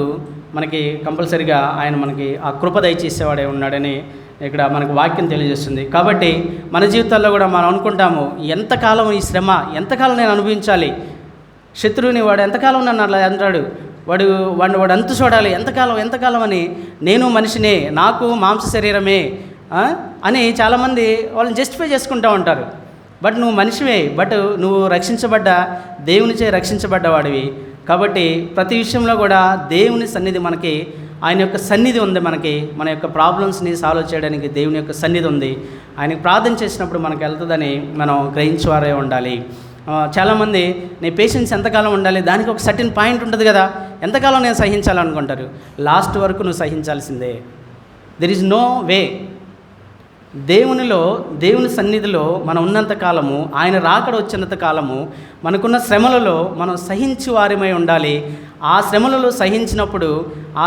మనకి కంపల్సరిగా ఆయన మనకి ఆ కృప దయచేసేవాడే ఉన్నాడని ఇక్కడ మనకు వాక్యం తెలియజేస్తుంది. కాబట్టి మన జీవితాల్లో కూడా మనం అనుకుంటాము, ఎంతకాలం ఈ శ్రమ, ఎంతకాలం నేను అనుభవించాలి, శత్రువుని వాడు ఎంతకాలం నన్ను అలా అంటాడు, వాడు అంతు చూడాలి, ఎంతకాలం అని, నేను మనిషినే, నాకు మాంస శరీరమే అని చాలామంది వాళ్ళని జస్టిఫై చేసుకుంటూ ఉంటారు. బట్ నువ్వు మనిషివే, బట్ నువ్వు దేవునిచే రక్షించబడ్డవాడివి. కాబట్టి ప్రతి విషయంలో కూడా దేవుని సన్నిధి మనకి, ఆయన యొక్క సన్నిధి ఉంది. మన యొక్క ప్రాబ్లమ్స్ని సాల్వ్ చేయడానికి దేవుని యొక్క సన్నిధి ఉంది. ఆయనకు ప్రార్థన చేసినప్పుడు మనకు వెళ్తుందని మనం గ్రహించేవారే ఉండాలి. చాలామంది నీ పేషెన్స్ ఎంతకాలం ఉండాలి, దానికి ఒక సర్టెన్ పాయింట్ ఉంటుంది కదా, ఎంతకాలం నేను సహించాలనుకుంటారు. లాస్ట్ వరకు నువ్వు సహించాల్సిందే. There is no way. దేవుని సన్నిధిలో మనం ఉన్నంత కాలము, ఆయన రాకడ వచ్చినంత కాలము, మనకున్న శ్రమలలో మనం సహించి వారిమై ఉండాలి. ఆ శ్రమలలో సహించినప్పుడు, ఆ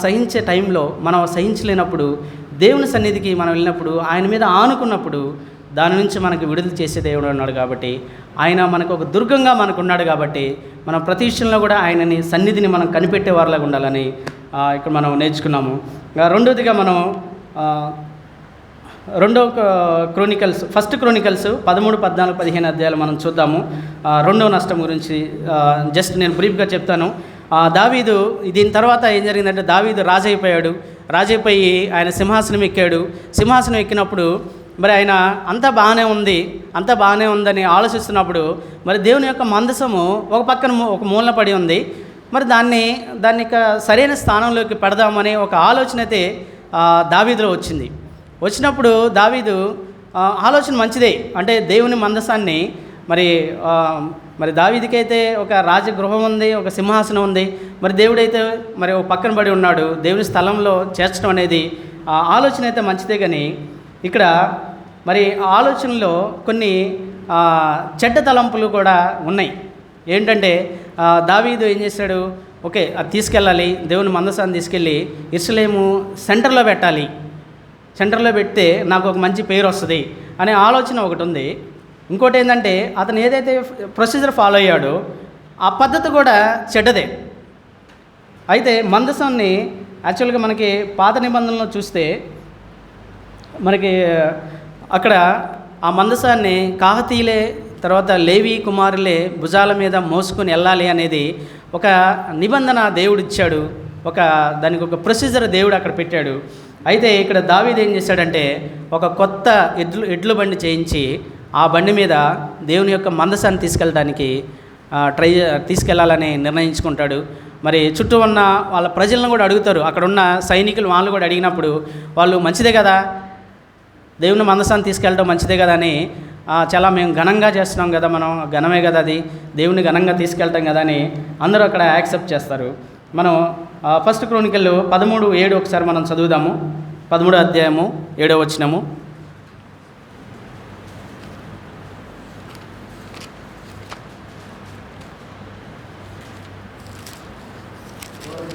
సహించే టైంలో మనం సహించలేనప్పుడు, దేవుని సన్నిధికి మనం వెళ్ళినప్పుడు, ఆయన మీద ఆనుకున్నప్పుడు, దాని నుంచి మనకు విడుదల చేసే దేవుడు ఉన్నాడు. కాబట్టి ఆయన మనకు ఒక దుర్గంగా మనకు ఉన్నాడు. కాబట్టి మనం ప్రతి విషయంలో కూడా ఆయనని సన్నిధిని మనం కనిపెట్టే వారిలాగా ఉండాలని ఇక్కడ మనం నేర్చుకున్నాము. రెండోదిగా మనం ఫస్ట్ క్రోనికల్స్ 13, 14, 15 అధ్యాయాలు మనం చూద్దాము. రెండవ నష్టం గురించి జస్ట్ నేను బ్రీఫ్గా చెప్తాను. దావీదు దీని తర్వాత ఏం జరిగిందంటే, దావీదు రాజైపోయి ఆయన సింహాసనం ఎక్కాడు. సింహాసనం ఎక్కినప్పుడు మరి ఆయన అంతా బాగానే ఉందని ఆలోచిస్తున్నప్పుడు, మరి దేవుని యొక్క మందసము ఒక పక్కన ఒక మూలన పడి ఉంది. మరి దాన్ని సరైన స్థానంలోకి పెడదామనే ఒక ఆలోచన అయితే దావీదులో వచ్చినప్పుడు దావీదు ఆలోచన మంచిదే. అంటే దేవుని మందసాన్ని మరి దావీదుకైతే ఒక రాజగృహం ఉంది, ఒక సింహాసనం ఉంది. మరి దేవుడైతే మరి ఒక పక్కన పడి ఉన్నాడు. దేవుని స్థలంలో చేర్చడం అనేది ఆలోచన అయితే మంచిదే. కానీ ఇక్కడ మరి ఆలోచనలో కొన్ని చెడ్డ తలంపులు కూడా ఉన్నాయి. ఏంటంటే దావీదు ఏం చేశాడు, ఓకే అది తీసుకెళ్ళాలి, దేవుని మందసాన్ని తీసుకెళ్ళి యెరూషలేము సెంటర్లో పెడితే నాకు ఒక మంచి పేరు వస్తుంది అనే ఆలోచన ఒకటి ఉంది. ఇంకోటి ఏంటంటే, అతను ఏదైతే ప్రొసీజర్ ఫాలో అయ్యాడో ఆ పద్ధతి కూడా చెడ్డదే. అయితే మందసాన్ని యాక్చువల్గా మనకి పాత నిబంధనలో చూస్తే మనకి అక్కడ ఆ మందసాన్ని కాహతీలే, తర్వాత లేవి కుమారులే భుజాల మీద మోసుకొని వెళ్ళాలి అనేది ఒక నిబంధన దేవుడు ఇచ్చాడు. దానికి ఒక ప్రొసీజర్ దేవుడు అక్కడ పెట్టాడు. అయితే ఇక్కడ దావీదు ఏం చేశాడంటే, ఒక కొత్త ఎడ్ల బండి చేయించి ఆ బండి మీద దేవుని యొక్క మందసాన్ని తీసుకెళ్లాలని నిర్ణయించుకుంటాడు. మరి చుట్టూ ఉన్న వాళ్ళ ప్రజలను కూడా అడుగుతారు. అక్కడ ఉన్న సైనికులు వాళ్ళు కూడా అడిగినప్పుడు వాళ్ళు మంచిదే కదా, దేవుని మందసాన్ని తీసుకెళ్ళడం మంచిదే కదా అని, చాలా మేము ఘనంగా చేస్తున్నాం కదా, మనం ఘనమే కదా, అది దేవుని ఘనంగా తీసుకెళ్తాం కదా అని అందరూ అక్కడ యాక్సెప్ట్ చేస్తారు. మనం ఫస్ట్ క్రోనికల్ 13:7 ఒకసారి మనం చదువుదాము. 13వ అధ్యాయము 7వ వచనము.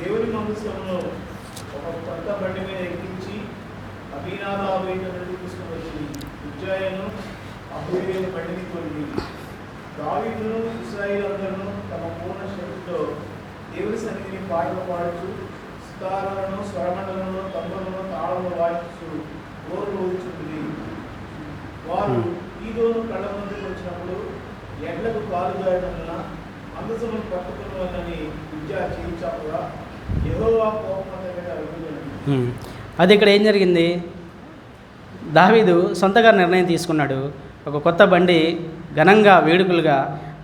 దేవుని మందసమును ఒక కొత్త బండి మీద ఎక్కించి అబీనాదాబు నుండి తీసుకుని వచ్చి ఉజ్జాయను అబూయేలు బండిని కొలిగి, దావీదును ఇశ్రాయేలు తమ పూర్ణ శక్తితో దేవుని సన్నిధిని పాటలు పాడుచు, సితారాలను, స్వరమండలను, తంబులను, తాళములు వాయించు గోరులు ఊదుచుంది. వారు ఈదోను కళ్ళ ముందుకు వచ్చినప్పుడు ఎడ్లకు కాలు జారినందున మందసమును పట్టుకున్నదని ఉజ్జా చేయించాపుగా యెహోవా కోపం దగ్గర అడుగుతున్నాడు. అది ఇక్కడ ఏం జరిగింది, దావీదు సొంతగా నిర్ణయం తీసుకున్నాడు. ఒక కొత్త బండి ఘనంగా వేడుకలుగా,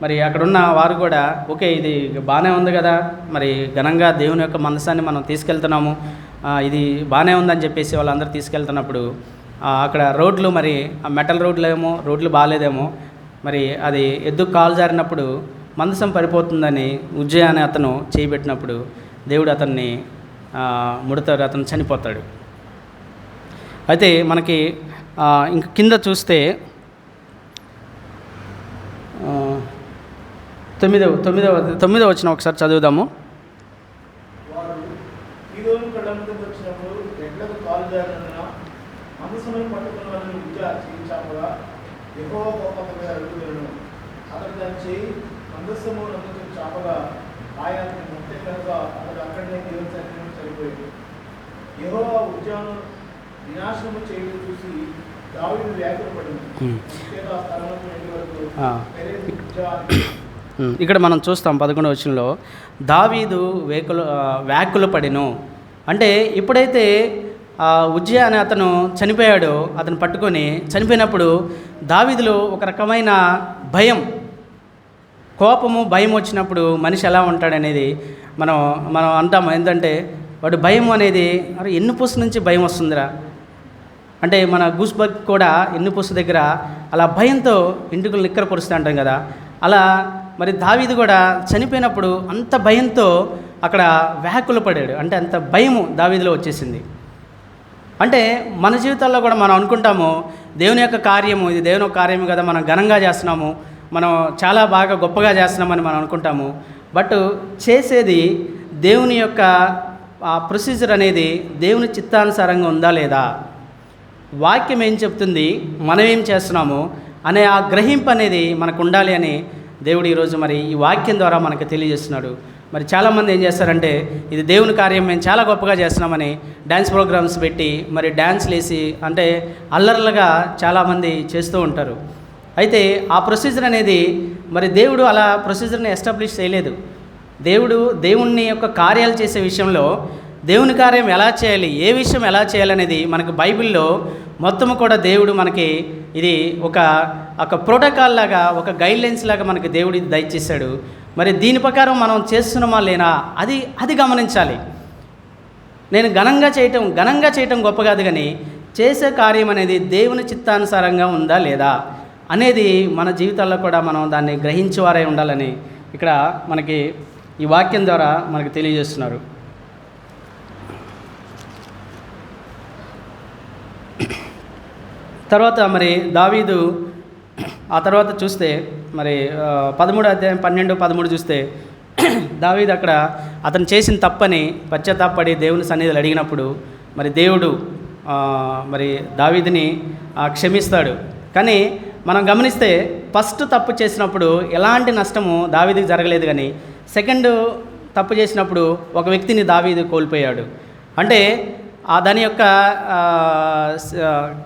మరి అక్కడున్న వారు కూడా ఓకే ఇది బాగానే ఉంది కదా, మరి ఘనంగా దేవుని యొక్క మందసాన్ని మనం తీసుకెళ్తున్నాము, ఇది బాగానే ఉందని చెప్పేసి వాళ్ళందరూ తీసుకెళ్తున్నప్పుడు అక్కడ రోడ్లు, మరి ఆ మెటల్ రోడ్లు బాగాలేదేమో, మరి అది ఎద్దుకు కాలు జారినప్పుడు మందసం పడిపోతుందని ఉజ్జయ అనే అతను చేయబెట్టినప్పుడు దేవుడు అతన్ని ముడతాడు, అతను చనిపోతాడు. అయితే మనకి ఇంక కింద చూస్తే 9వ వచనం ఒకసారి చదువుదాము. వినాశనము చేయడం చూసి దావీదు వ్యాకులపడింది. చేత ఆ స్థలమునకు వెళ్ళే వరకు ఇక్కడ మనం చూస్తాం 11వ వచనంలో దావీదు వ్యాకులపడెను. అంటే ఎప్పుడైతే ఉజ్జియా అనే అతను చనిపోయాడో అతను పట్టుకొని చనిపోయినప్పుడు దావీదులో ఒక రకమైన భయం, కోపము, భయం వచ్చినప్పుడు మనిషి ఎలా ఉంటాడనేది మనం అంటాము. ఏంటంటే వాడు భయం అనేది అరే ఎన్నుపూస నుంచి భయం వస్తుందిరా అంటే మన గూస్బర్గ్ కూడా ఎన్నుపూస దగ్గర అలా భయంతో ఇంటికి నిక్కరపరుస్తూ అంటాం కదా. అలా మరి దావీదు కూడా చనిపోయినప్పుడు అంత భయంతో అక్కడ వ్యాకుల పడాడు. అంటే అంత భయము దావీదులో వచ్చేసింది. అంటే మన జీవితాల్లో కూడా మనం అనుకుంటాము దేవుని యొక్క కార్యము, ఇది దేవుని యొక్క కార్యము కదా, మనం ఘనంగా చేస్తున్నాము, మనం చాలా బాగా గొప్పగా చేస్తున్నామని మనం అనుకుంటాము. బట్ చేసేది దేవుని యొక్క ప్రొసీజర్ అనేది దేవుని చిత్తానుసారంగా ఉందా లేదా, వాక్యం ఏం చెప్తుంది, మనం ఏం చేస్తున్నాము అనే ఆ గ్రహింపు అనేది మనకు ఉండాలి అని దేవుడు ఈరోజు మరి ఈ వాక్యం ద్వారా మనకు తెలియజేస్తున్నాడు. మరి చాలామంది ఏం చేస్తారంటే ఇది దేవుని కార్యం, మేము చాలా గొప్పగా చేస్తున్నామని డ్యాన్స్ ప్రోగ్రామ్స్ పెట్టి మరి డ్యాన్స్లు వేసి అంటే అల్లర్లుగా చాలామంది చేస్తూ ఉంటారు. అయితే ఆ ప్రొసీజర్ అనేది మరి దేవుడు అలా ప్రొసీజర్ని ఎస్టాబ్లిష్ చేయలేదు. దేవుణ్ణి యొక్క కార్యాలు చేసే విషయంలో దేవుని కార్యం ఎలా చేయాలి, ఏ విషయం ఎలా చేయాలనేది మనకు బైబిల్లో మొత్తము కూడా దేవుడు మనకి ఇది ఒక ప్రోటోకాల్ లాగా, ఒక గైడ్లైన్స్ లాగా మనకి దేవుడు ఇది దయచేశాడు. మరి దీని ప్రకారం మనం చేస్తున్నామా లేనా అది గమనించాలి. నేను ఘనంగా చేయటం గొప్ప కాదు, కానీ చేసే కార్యం అనేది దేవుని చిత్తానుసారంగా ఉందా లేదా అనేది మన జీవితాల్లో కూడా మనం దాన్ని గ్రహించేవారై ఉండాలని ఇక్కడ మనకి ఈ వాక్యం ద్వారా మనకు తెలియజేస్తున్నారు. తర్వాత మరి దావీదు ఆ తర్వాత చూస్తే మరి 13వ అధ్యాయం 12-13 చూస్తే దావీదు అక్కడ అతను చేసిన తప్పని పశ్చాత్తాపడి దేవుని సన్నిధిలో అడిగినప్పుడు మరి దేవుడు మరి దావీదుని క్షమిస్తాడు. కానీ మనం గమనిస్తే ఫస్ట్ తప్పు చేసినప్పుడు ఎలాంటి నష్టము దావీదుకి జరగలేదు, కానీ సెకండ్ తప్పు చేసినప్పుడు ఒక వ్యక్తిని దావీదు కోల్పోయాడు. అంటే దాని యొక్క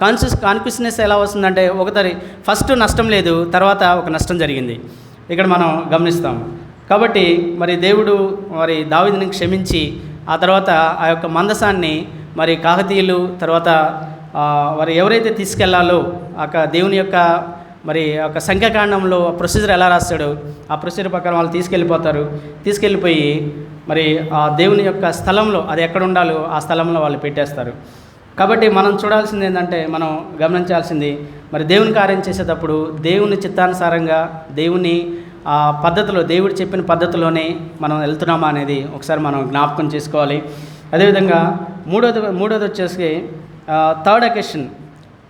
కాన్షియస్నెస్ ఎలా వస్తుందంటే ఒకసారి ఫస్ట్ నష్టం లేదు, తర్వాత ఒక నష్టం జరిగింది ఇక్కడ మనం గమనిస్తాం. కాబట్టి మరి దేవుడు మరి దావీదుని క్షమించి ఆ తర్వాత ఆ యొక్క మందసాన్ని మరి కాకతీయులు తర్వాత వారు ఎవరైతే తీసుకెళ్లాలో దేవుని యొక్క మరి ఒక సంఖ్యాకాండంలో ప్రొసీజర్ ఎలా రాస్తాడో ఆ ప్రొసీజర్ ప్రకారం వాళ్ళు తీసుకెళ్ళిపోయి మరి ఆ దేవుని యొక్క స్థలంలో అది ఎక్కడ ఉండాలో ఆ స్థలంలో వాళ్ళు పెట్టేస్తారు. కాబట్టి మనం చూడాల్సింది ఏంటంటే మనం గమనించాల్సింది మరి దేవుని కార్యం చేసేటప్పుడు దేవుని చిత్తానుసారంగా దేవుని పద్ధతిలో దేవుడు చెప్పిన పద్ధతిలోనే మనం వెళ్తున్నామా అనేది ఒకసారి మనం జ్ఞాపకం చేసుకోవాలి. అదేవిధంగా మూడోది వచ్చేసి థర్డ్ అకేషన్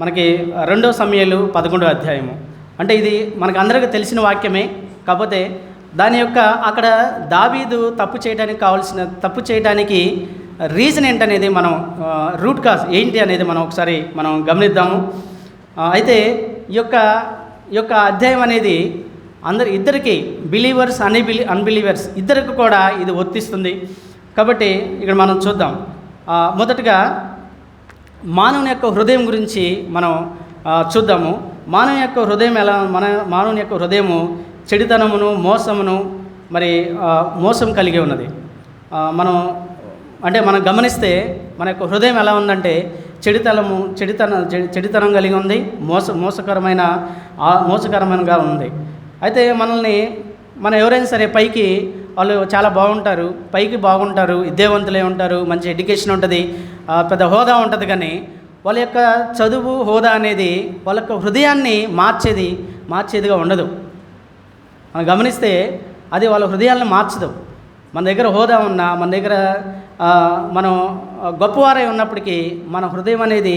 మనకి 2 సమూయేలు 11వ అధ్యాయము. అంటే ఇది మనకు అందరికీ తెలిసిన వాక్యమే, కాకపోతే దాని యొక్క అక్కడ దావీదు తప్పు చేయడానికి రీజన్ ఏంటనేది మనం రూట్ కాజ్ ఏంటి అనేది మనం ఒకసారి మనం గమనిద్దాము. అయితే ఈ యొక్క అధ్యాయం అనేది ఇద్దరికి బిలీవర్స్ అన్బిలీవర్స్ ఇద్దరికి కూడా ఇది వర్తిస్తుంది. కాబట్టి ఇక్కడ మనం చూద్దాం. మొదటగా మానవుని యొక్క హృదయం గురించి మనం చూద్దాము. మానవుని యొక్క హృదయము చెడుతనమును మోసమును మరి మోసం కలిగి ఉన్నది. మనం గమనిస్తే మన యొక్క హృదయం ఎలా ఉందంటే చెడుతనం కలిగి ఉంది, మోసకరమైనగా ఉంది. అయితే మనం ఎవరైనా సరే పైకి వాళ్ళు చాలా బాగుంటారు, విద్యావంతులే ఉంటారు, మంచి ఎడ్యుకేషన్ ఉంటుంది, పెద్ద హోదా ఉంటుంది, కానీ వాళ్ళ యొక్క చదువు హోదా అనేది వాళ్ళ యొక్క హృదయాన్ని మార్చేదిగా ఉండదు. మనం గమనిస్తే అది వాళ్ళ హృదయాలను మార్చదు. మన దగ్గర హోదా ఉన్నా, మన దగ్గర మనం గొప్పవారై ఉన్నప్పటికీ మన హృదయం అనేది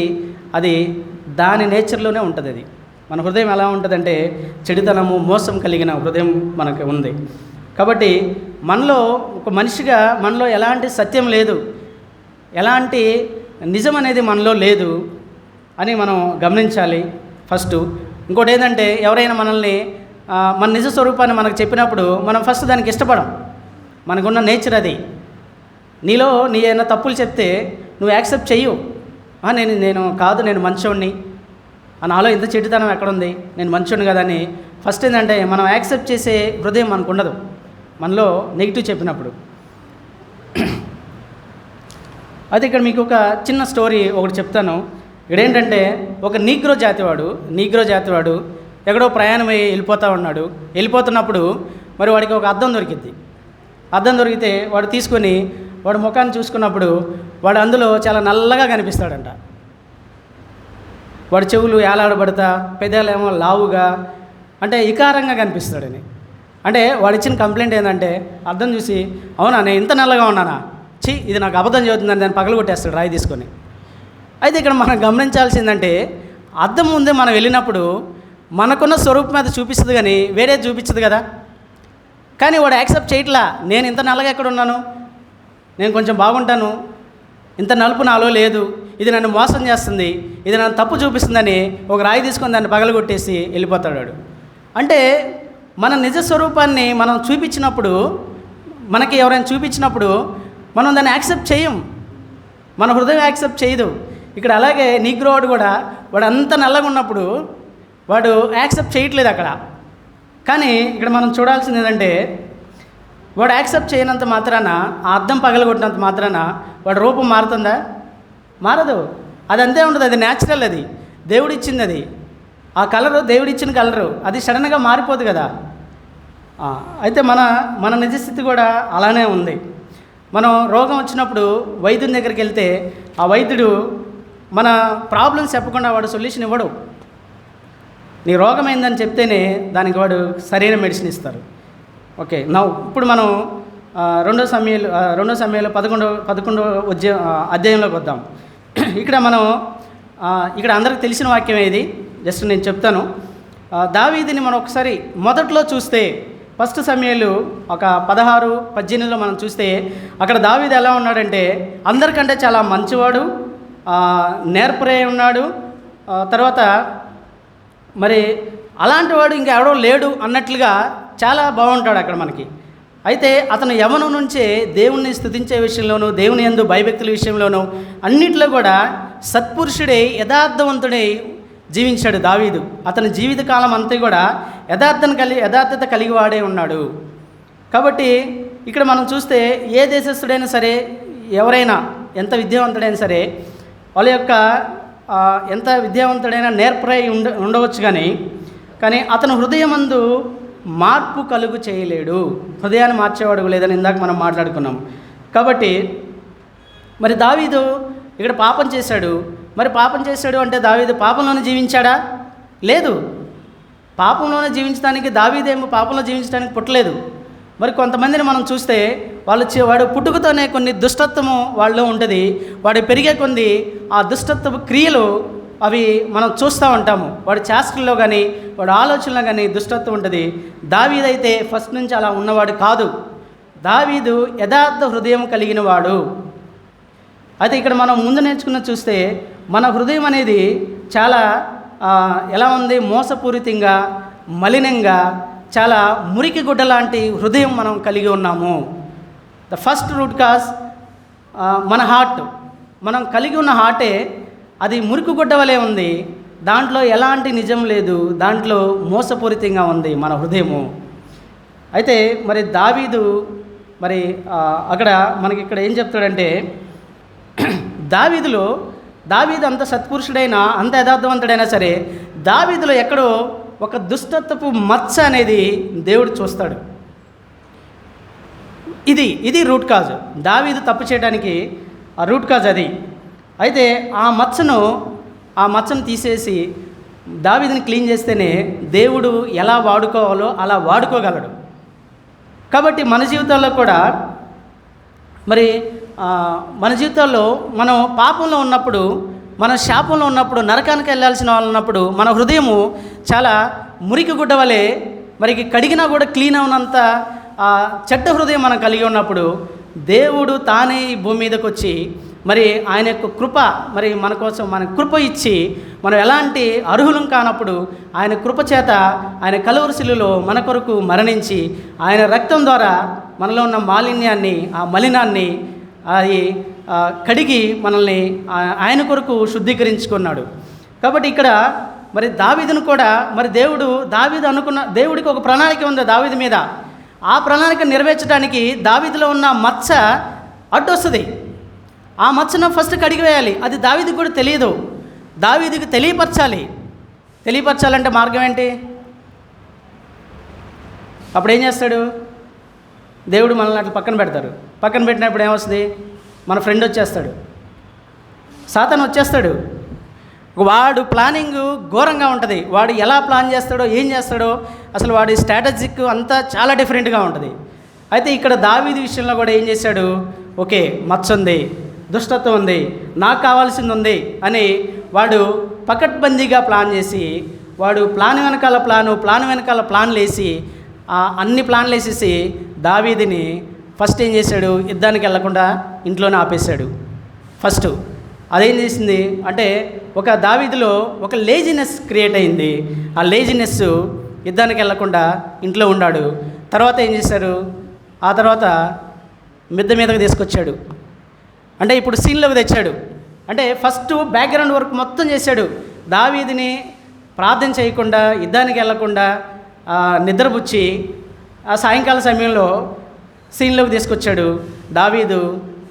అది దాని నేచర్లోనే ఉంటుంది. అది మన హృదయం ఎలా ఉంటుందంటే చెడుతనము మోసం కలిగిన హృదయం మనకు ఉంది. కాబట్టి మనలో ఒక మనిషిగా మనలో ఎలాంటి సత్యం లేదు, ఎలాంటి నిజం అనేది మనలో లేదు అని మనం గమనించాలి ఫస్ట్. ఇంకోటి ఏంటంటే ఎవరైనా మనల్ని మన నిజ స్వరూపాన్ని మనకు చెప్పినప్పుడు మనం ఫస్ట్ దానికి ఇష్టపడం. మనకున్న నేచర్ అది. నీ ఏమైనా తప్పులు చెప్తే నువ్వు యాక్సెప్ట్ చెయ్యు. నేను మంచోడిని, నాలో ఇంత చెడుతనం ఎక్కడుంది, నేను మంచోడిని కదా అని ఫస్ట్ ఏంటంటే మనం యాక్సెప్ట్ చేసే హృదయం మనకు ఉండదు మనలో నెగిటివ్ చెప్పినప్పుడు. అయితే ఇక్కడ మీకు ఒక చిన్న స్టోరీ ఒకటి చెప్తాను. ఇక్కడ ఏంటంటే ఒక నీగ్రో జాతివాడు ఎక్కడో ప్రయాణమై వెళ్ళిపోతున్నప్పుడు మరి వాడికి ఒక అద్దం దొరికితే వాడు తీసుకొని వాడు ముఖాన్ని చూసుకున్నప్పుడు వాడు అందులో చాలా నల్లగా కనిపిస్తాడంట. వాడి చెవులు ఏలాడబడతా, పెదాలేమో లావుగా, అంటే వికారంగా కనిపిస్తాడని. అంటే వాడు ఇచ్చిన కంప్లైంట్ ఏంటంటే అద్దం చూసి, అవునా నేను ఇంత నల్లగా ఉన్నానా, ఇది నాకు అబద్ధం చెబుతుందని దాన్ని పగలగొట్టేస్తాడు రాయి తీసుకొని. అయితే ఇక్కడ మనం గమనించాల్సిందంటే అద్దం ముందే మనం వెళ్ళినప్పుడు మనకున్న స్వరూపం మీద చూపిస్తుంది కానీ వేరే చూపించదు కదా. కానీ వాడు యాక్సెప్ట్ చేయట్లా, నేను ఇంత నల్లగా ఎక్కడ ఉన్నాను, నేను కొంచెం బాగుంటాను, ఇంత నలుపు నాలో లేదు, ఇది నన్ను మోసం చేస్తుంది, ఇది నన్ను తప్పు చూపిస్తుందని ఒక రాయి తీసుకొని దాన్ని పగలగొట్టేసి వెళ్ళిపోతాడు వాడు. అంటే మన నిజ స్వరూపాన్ని మనం చూపించినప్పుడు, మనకి ఎవరైనా చూపించినప్పుడు మనం దాన్ని యాక్సెప్ట్ చేయం, మన హృదయం యాక్సెప్ట్ చేయదు. ఇక్కడ అలాగే నీగ్రోవాడు కూడా వాడు అంత నల్లగా ఉన్నప్పుడు వాడు యాక్సెప్ట్ చేయట్లేదు అక్కడ. కానీ ఇక్కడ మనం చూడాల్సింది ఏంటంటే వాడు యాక్సెప్ట్ చేయనంత మాత్రాన, ఆ అద్దం పగలగొట్టినంత మాత్రాన వాడి రూపం మారుతుందా? మారదు. అది అంతే ఉంటుంది, అది న్యాచురల్, అది దేవుడిచ్చింది, అది ఆ కలరు దేవుడిచ్చిన కలరు, అది సడన్గా మారిపోదు కదా. అయితే మన నిజస్థితి కూడా అలానే ఉంది. మనం రోగం వచ్చినప్పుడు వైద్యుని దగ్గరికి వెళ్తే ఆ వైద్యుడు మన ప్రాబ్లమ్స్ చెప్పకుండా వాడు సొల్యూషన్ ఇవ్వడు. నీ రోగం అయిందని చెప్తేనే దానికి వాడు సరైన మెడిసిన్ ఇస్తారు. ఓకే, ఇప్పుడు మనం రెండో సమయంలో 11వ అధ్యాయంలోకి వద్దాం. ఇక్కడ అందరికి తెలిసిన వాక్యం ఏది, జస్ట్ నేను చెప్తాను. దావీదుని మనం ఒకసారి మొదట్లో చూస్తే ఫస్ట్ సమయంలో ఒక 16-18లో మనం చూస్తే అక్కడ దావీదు ఎలా ఉన్నాడంటే అందరికంటే చాలా మంచివాడు, నేర్పరే ఉన్నాడు. తర్వాత మరి అలాంటి వాడు ఇంకా ఎవడో లేడు అన్నట్లుగా చాలా బాగుంటాడు అక్కడ మనకి. అయితే అతను యవనం నుంచే దేవుణ్ణి స్తుతించే విషయంలోనూ, దేవుని యందు భయభక్తుల విషయంలోనూ అన్నిట్లో కూడా సత్పురుషుడై యథార్థవంతుడై జీవించాడు దావీదు. అతని జీవితకాలం అంతా కూడా యథార్థత కలిగి వాడే ఉన్నాడు. కాబట్టి ఇక్కడ మనం చూస్తే ఏ దేశస్థుడైనా సరే, ఎవరైనా ఎంత విద్యావంతుడైనా సరే, వాళ్ళ యొక్క ఎంత విద్యావంతుడైనా నేర్పరై ఉండవచ్చు, కానీ అతను హృదయమందు మార్పు కలుగు చేయలేడు, హృదయాన్ని మార్చేవాడు లేదని ఇందాక మనం మాట్లాడుకున్నాం. కాబట్టి మరి దావీదు ఇక్కడ పాపం చేశాడు. మరి పాపం చేశాడు అంటే దావీదు పాపంలోనే జీవించాడా? లేదు. పాపంలోనే జీవించడానికి దావీదేమో పాపంలో జీవించడానికి పుట్టలేదు. మరి కొంతమందిని మనం చూస్తే వాడు పుట్టుకతోనే కొన్ని దుష్టత్వము వాళ్ళలో ఉంటుంది. వాడు పెరిగే కొన్ని ఆ దుష్టత్వపు క్రియలు అవి మనం చూస్తూ ఉంటాము. వాడి చేష్టల్లో కానీ వాడి ఆలోచనలో కానీ దుష్టత్వం ఉంటుంది. దావీదు అయితే ఫస్ట్ నుంచి అలా ఉన్నవాడు కాదు. దావీదు యథార్థ హృదయం కలిగిన వాడు. అయితే ఇక్కడ మనం ముందు నేర్చుకున్న చూస్తే మన హృదయం అనేది చాలా ఎలా ఉంది, మోసపూరితంగా, మలినంగా, చాలా మురికి గుడ్డ లాంటి హృదయం మనం కలిగి ఉన్నాము. ద ఫస్ట్ రూట్ కాజ్ మన హార్ట్. మనం కలిగి ఉన్న హార్టే అది మురికి గుడ్డ వలె ఉంది, దాంట్లో ఎలాంటి నిజం లేదు, దాంట్లో మోసపూరితంగా ఉంది మన హృదయము. అయితే మరి దావీదు మరి అక్కడ మనకి ఇక్కడ ఏం చెప్తాడంటే దావీదు అంత సత్పురుషుడైనా, అంత యథార్థవంతుడైనా సరే దావీదులో ఎక్కడో ఒక దుష్టత్వపు మచ్చ అనేది దేవుడు చూస్తాడు. ఇది రూట్ కాజ్. దావీదు తప్పు చేయడానికి ఆ రూట్ కాజ్ అది. అయితే ఆ మచ్చను తీసేసి దావీదుని క్లీన్ చేస్తేనే దేవుడు ఎలా వాడుకోవాలో అలా వాడుకోగలడు. కాబట్టి మన జీవితాల్లో కూడా మరి మన జీవితాల్లో మనం పాపంలో ఉన్నప్పుడు, మన శాపంలో ఉన్నప్పుడు, నరకానికి వెళ్ళాల్సిన వాళ్ళు ఉన్నప్పుడు మన హృదయము చాలా మురికి గుడ్డ వలె మరి కడిగినా కూడా క్లీన్ అవునంత చెడ్డ హృదయం మనం కలిగి ఉన్నప్పుడు దేవుడు తానే ఈ భూమి మీదకి వచ్చి మరి ఆయన యొక్క కృప, మరి మన కోసం మన కృప ఇచ్చి, మనం ఎలాంటి అర్హులం కానప్పుడు ఆయన కృప చేత ఆయన కలువరి శిలువలో మన కొరకు మరణించి ఆయన రక్తం ద్వారా మనలో ఉన్న మాలిన్యాన్ని, ఆ మలినాన్ని, అది కడిగి మనల్ని ఆయన కొరకు శుద్ధీకరించుకున్నాడు. కాబట్టి ఇక్కడ మరి దావీదును కూడా మరి దావీదు అనుకున్న దేవుడికి ఒక ప్రణాళిక ఉంది దావీదు మీద. ఆ ప్రణాళిక నెరవేర్చడానికి దావీదులో ఉన్న మచ్చ అడ్డొస్తుంది. ఆ మచ్చను ఫస్ట్ కడిగివేయాలి. అది దావీదుకు కూడా తెలియదు. దావీదుకి తెలియపరచాలంటే మార్గం ఏంటి? అప్పుడు ఏం చేస్తాడు? దేవుడు మనల్ని అట్లా పక్కన పెడతారు. పక్కన పెట్టినప్పుడు ఏమొస్తుంది? మన ఫ్రెండ్ వచ్చేస్తాడు, సాతాను వచ్చేస్తాడు. వాడు ప్లానింగ్ ఘోరంగా ఉంటుంది. వాడు ఎలా ప్లాన్ చేస్తాడో, ఏం చేస్తాడో, అసలు వాడి స్ట్రాటజిక్ అంతా చాలా డిఫరెంట్గా ఉంటుంది. అయితే ఇక్కడ దావీదు విషయంలో కూడా ఏం చేశాడు? ఓకే, మచ్చ ఉంది, దుష్టత్వం ఉంది, నాకు కావాల్సింది ఉంది అని వాడు పకడ్బందీగా ప్లాన్ చేసి, వాడు ప్లాన్ వెనకాల ప్లాన్లు వేసి అన్ని ప్లాన్లు వేసేసి దావీదుని ఫస్ట్ ఏం చేశాడు? యుద్ధానికి వెళ్లకుండా ఇంట్లోనే ఆపేశాడు. ఫస్ట్ అదేం చేసింది అంటే ఒక దావీదులో ఒక లేజినెస్ క్రియేట్ అయింది. ఆ లేజినెస్ యుద్ధానికి వెళ్లకుండా ఇంట్లో ఉన్నాడు. తర్వాత ఏం చేశారు? ఆ తర్వాత మిద్దె మీదకి తీసుకొచ్చాడు. అంటే ఇప్పుడు సీన్లోకి తెచ్చాడు. అంటే ఫస్ట్ బ్యాక్గ్రౌండ్ వర్క్ మొత్తం చేశాడు. దావీదుని ప్రార్థన చేయకుండా, యుద్ధానికి వెళ్లకుండా నిద్రపుచ్చి ఆ సాయంకాల సమయంలో సీన్లోకి తీసుకొచ్చాడు. దావీదు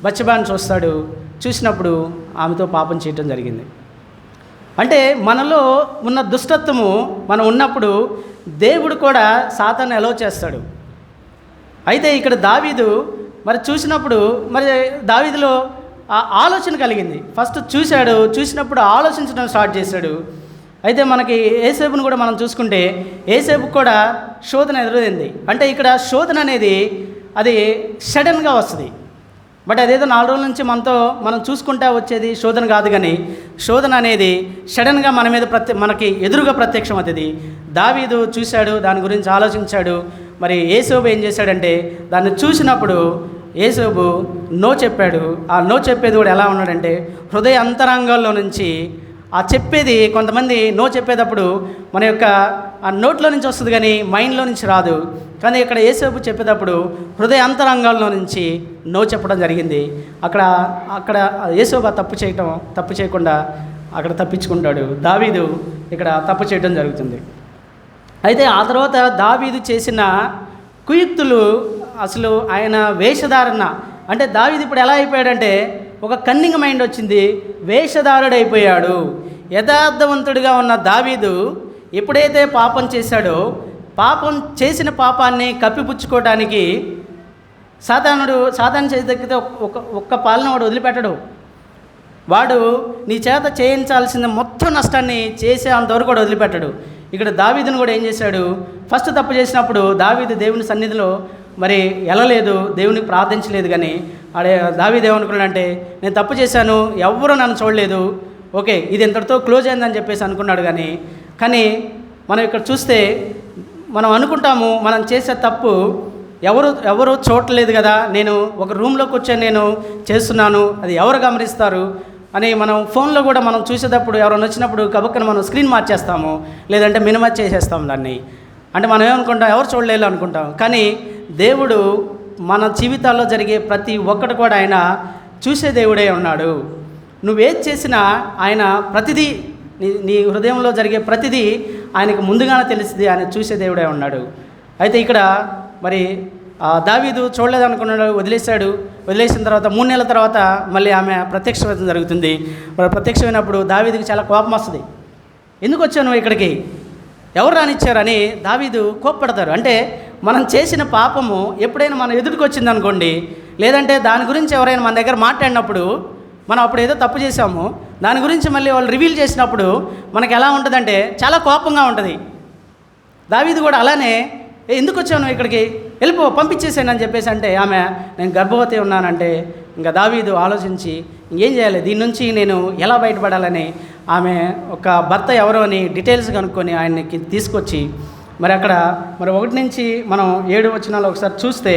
బత్షెబాను చూసినప్పుడు ఆమెతో పాపం చేయటం జరిగింది. అంటే మనలో ఉన్న దుష్టత్వము మనం ఉన్నప్పుడు దేవుడు కూడా సాతాను అలౌ చేస్తాడు. అయితే ఇక్కడ దావీదు మరి చూసినప్పుడు మరి దావీదులో ఆ ఆలోచన కలిగింది. ఫస్ట్ చూసినప్పుడు ఆలోచించడం స్టార్ట్ చేశాడు. అయితే మనకి ఏసేపును కూడా మనం చూసుకుంటే ఏసేపు కూడా శోధన ఎదురైంది. అంటే ఇక్కడ శోధన అనేది అది సడన్గా వస్తుంది. బట్ అదేదో 4 రోజుల నుంచి మనం చూసుకుంటా వచ్చేది శోధన కాదు. కానీ శోధన అనేది సడన్గా మన మీద మనకి ఎదురుగా ప్రత్యక్షం అవుతుంది. దావీదు చూశాడు, దాని గురించి ఆలోచించాడు. మరి యోసేపు ఏం చేశాడంటే దాన్ని చూసినప్పుడు యోసేపు నో చెప్పాడు. ఆ నో చెప్పేది కూడా ఎలా ఉన్నాడంటే హృదయ అంతరంగాల్లో నుంచి ఆ చెప్పేది. కొంతమంది నో చెప్పేటప్పుడు మన యొక్క ఆ నోట్లో నుంచి వస్తుంది కానీ మైండ్లో నుంచి రాదు. కానీ ఇక్కడ యోసేపు చెప్పేటప్పుడు హృదయ అంతరంగాల్లో నుంచి నో చెప్పడం జరిగింది. అక్కడ యోసేపు తప్పు చేయకుండా అక్కడ తప్పించుకుంటాడు. దావీదు ఇక్కడ తప్పు చేయడం జరుగుతుంది. అయితే ఆ తర్వాత దావీదు చేసిన కుయుక్తులు, అసలు ఆయన వేషధారణ, అంటే దావీదు ఇప్పుడు ఎలా అయిపోయాడంటే ఒక కన్నింగ్ మైండ్ వచ్చింది, వేషధారుడైపోయాడు. యథార్థవంతుడిగా ఉన్న దావీదు ఎప్పుడైతే పాపం చేశాడో పాపం చేసిన పాపాన్ని కప్పిపుచ్చుకోవడానికి సాతాను చేసి దక్కితే ఒక్క పాలన వాడు వదిలిపెట్టడు. వాడు నీ చేత చేయించాల్సిన మొత్తం నష్టాన్ని చేసే అంతవరకు కూడా వదిలిపెట్టడు. ఇక్కడ దావీదును కూడా ఏం చేశాడు? ఫస్ట్ తప్పు చేసినప్పుడు దావీదు దేవుని సన్నిధిలో మరి వెళ్ళలేదు, దేవునికి ప్రార్థించలేదు. కానీ దావీదు ఏమనుకున్నాడంటే నేను తప్పు చేశాను, ఎవ్వరూ నన్ను చూడలేదు, ఓకే ఇది ఇంతటితో క్లోజ్ అయిందని చెప్పేసి అనుకున్నాడు. కానీ మనం ఇక్కడ చూస్తే మనం అనుకుంటాము మనం చేసే తప్పు ఎవరు చూడలేదు కదా, నేను ఒక రూమ్లో కూర్చొని నేను చేస్తున్నాను, అది ఎవరు గమనిస్తారు అని మనం ఫోన్లో కూడా మనం చూసేటప్పుడు ఎవరైనా వచ్చినప్పుడు కబక్కన మనం స్క్రీన్ మార్చేస్తాము, లేదంటే మినిమైజ్ చేసేస్తాం దాన్ని. అంటే మనం ఏమనుకుంటాం, ఎవరు చూడలేదు అనుకుంటాం. కానీ దేవుడు మన జీవితాల్లో జరిగే ప్రతి ఒక్కటి కూడా ఆయన చూసే దేవుడే ఉన్నాడు. నువ్వేది చేసినా ఆయన ప్రతిదీ నీ హృదయంలో జరిగే ప్రతిదీ ఆయనకు ముందుగానే తెలిసింది, ఆయన చూసే దేవుడే ఉన్నాడు. అయితే ఇక్కడ మరి దావీదు చూడలేదనుకున్నాడు, వదిలేసిన తర్వాత 3 నెలల తర్వాత మళ్ళీ ఆమె ప్రత్యక్షం జరుగుతుంది. మరి ప్రత్యక్షమైనప్పుడు దావీదుకి చాలా కోపం వస్తుంది. ఎందుకు వచ్చాను ఇక్కడికి, ఎవరు రానిచ్చారని దావీదు కోప్పడతారు. అంటే మనం చేసిన పాపము ఎప్పుడైనా మన ఎదుటికి వచ్చింది అనుకోండి, లేదంటే దాని గురించి ఎవరైనా మన దగ్గర మాట్లాడినప్పుడు మనం అప్పుడు ఏదో తప్పు చేసాము, దాని గురించి మళ్ళీ వాళ్ళు రివీల్ చేసినప్పుడు మనకు ఎలా ఉంటుందంటే చాలా కోపంగా ఉంటుంది. దావీదు కూడా అలానే ఎందుకు వచ్చాను ఇక్కడికి, పంపించేసాను అని చెప్పేసి అంటే ఆమె నేను గర్భవతి ఉన్నానంటే ఇంకా దావీదు ఆలోచించి ఇంకేం చేయాలి, దీని నుంచి నేను ఎలా బయటపడాలని ఆమె ఒక భర్త ఎవరో అని డీటెయిల్స్ కనుక్కొని ఆయనకి తీసుకొచ్చి మరి అక్కడ 1 నుంచి మనం 7 వచనాలు ఒకసారి చూస్తే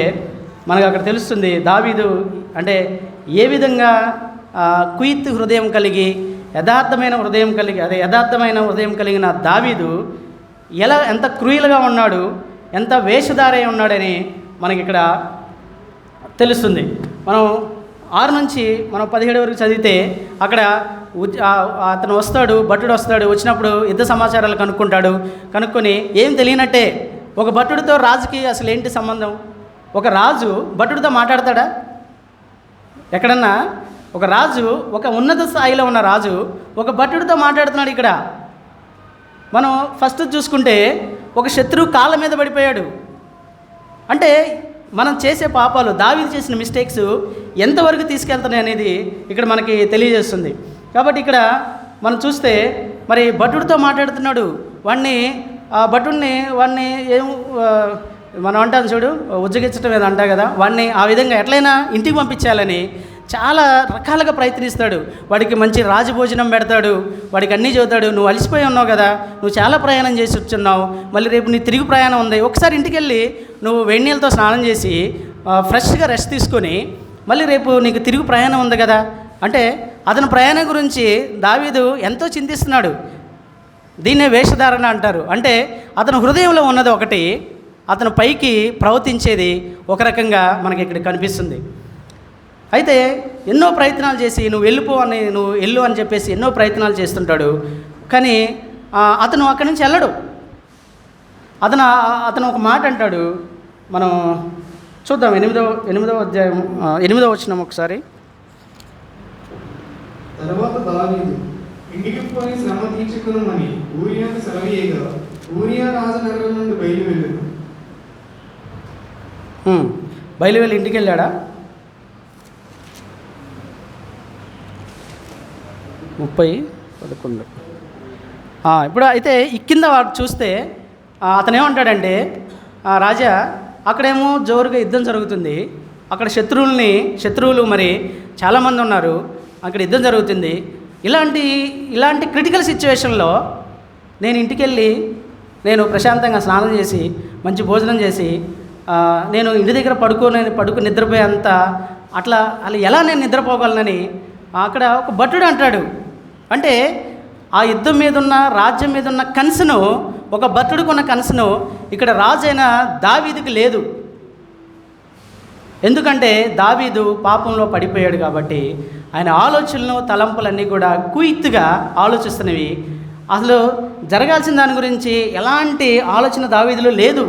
మనకు అక్కడ తెలుస్తుంది దావీదు అంటే ఏ విధంగా కుయుక్త హృదయం కలిగి యథార్థమైన హృదయం కలిగిన దావీదు ఎంత క్రూయలుగా ఉన్నాడు, ఎంత వేషధారై ఉన్నాడని మనకి ఇక్కడ తెలుస్తుంది. మనం 6 నుంచి మనం 17 వరకు చదివితే అక్కడ అతను వస్తాడు, భటుడు వస్తాడు. వచ్చినప్పుడు యుద్ధ సమాచారాలు కనుక్కొని ఏం తెలియనట్టే ఒక భటుడితో రాజుకి అసలు ఏంటి సంబంధం? ఒక రాజు భటుడితో మాట్లాడతాడా? ఎక్కడన్నా ఒక రాజు, ఒక ఉన్నత స్థాయిలో ఉన్న రాజు ఒక భటుడితో మాట్లాడుతున్నాడు. ఇక్కడ మనం ఫస్ట్ చూసుకుంటే ఒక శత్రువు కాళ్ళ మీద పడిపోయాడు. అంటే మనం చేసే పాపాలు, దావీదు చేసిన మిస్టేక్స్ ఎంతవరకు తీసుకెళ్తున్నాయి అనేది ఇక్కడ మనకి తెలియజేస్తుంది. కాబట్టి ఇక్కడ మనం చూస్తే మరి భటుడితో మాట్లాడుతున్నాడు. వాడిని ఏం మనం అంటాం చూడు, ఉజ్జగించడం ఏదో అంటా కదా, వాడిని ఆ విధంగా ఎట్లయినా ఇంటికి పంపించాలని చాలా రకాలుగా ప్రయత్నిస్తాడు. వాడికి మంచి రాజభోజనం పెడతాడు, వాడికి అన్నీ చెబుతాడు. నువ్వు అలసిపోయి ఉన్నావు కదా, నువ్వు చాలా ప్రయాణం చేసి వచ్చున్నావు, మళ్ళీ రేపు నీ తిరిగి ప్రయాణం ఉంది, ఒకసారి ఇంటికి వెళ్ళి నువ్వు వేడి నీళ్ళతో స్నానం చేసి ఫ్రెష్గా రెస్ట్ తీసుకొని మళ్ళీ రేపు నీకు తిరిగి ప్రయాణం ఉంది కదా అంటే అతని ప్రయాణం గురించి దావీదు ఎంతో చింతిస్తున్నాడు. దీన్నే వేషధారణ అంటారు. అంటే అతని హృదయంలో ఉన్నది ఒకటి, అతను పైకి ప్రవర్తించేది ఒక రకంగా మనకి ఇక్కడ కనిపిస్తుంది. అయితే ఎన్నో ప్రయత్నాలు చేసి నువ్వు వెళ్ళు అని చెప్పేసి ఎన్నో ప్రయత్నాలు చేస్తుంటాడు. కానీ అతను అక్కడి నుంచి వెళ్ళడు. అతను ఒక మాట అంటాడు. మనం చూద్దాం 8వ అధ్యాయం 8వ వచనం ఒకసారి. తర్వాత దావీదు ఇంటికి పోయి శ్రమ తీర్చుకున్నామని ఊరియాకు సెలవీయగా ఊరియా రాజనగరం నుండి బయలువెళ్ళాడు. బయలువెళ్ళి ఇంటికి వెళ్ళాడా? 30:11. ఇప్పుడు అయితే ఈ కింద వాడు చూస్తే అతను ఏమంటాడంటే, రాజా అక్కడేమో జోరుగా యుద్ధం జరుగుతుంది, అక్కడ శత్రువులు మరి చాలామంది ఉన్నారు, అక్కడ యుద్ధం జరుగుతుంది. ఇలాంటి క్రిటికల్ సిచ్యువేషన్లో నేను ఇంటికి వెళ్ళి నేను ప్రశాంతంగా స్నానం చేసి మంచి భోజనం చేసి నేను ఇంటి దగ్గర పడుకుని నిద్రపోయేంత అలా ఎలా నేను నిద్రపోగలనని అక్కడ ఒక భటుడు అంటాడు. అంటే ఆ యుద్ధం మీద ఉన్న, రాజ్యం మీద ఉన్న కన్సను, ఒక భటుడికి ఉన్న కన్సను ఇక్కడ రాజు అయిన దావీదుకి లేదు. ఎందుకంటే దావీదు పాపంలో పడిపోయాడు కాబట్టి ఆయన ఆలోచనలు, తలంపులన్నీ కూడా కుయిత్తుగా ఆలోచిస్తున్నవి. అసలు జరగాల్సిన దాని గురించి ఎలాంటి ఆలోచన దావీదులో లేదు.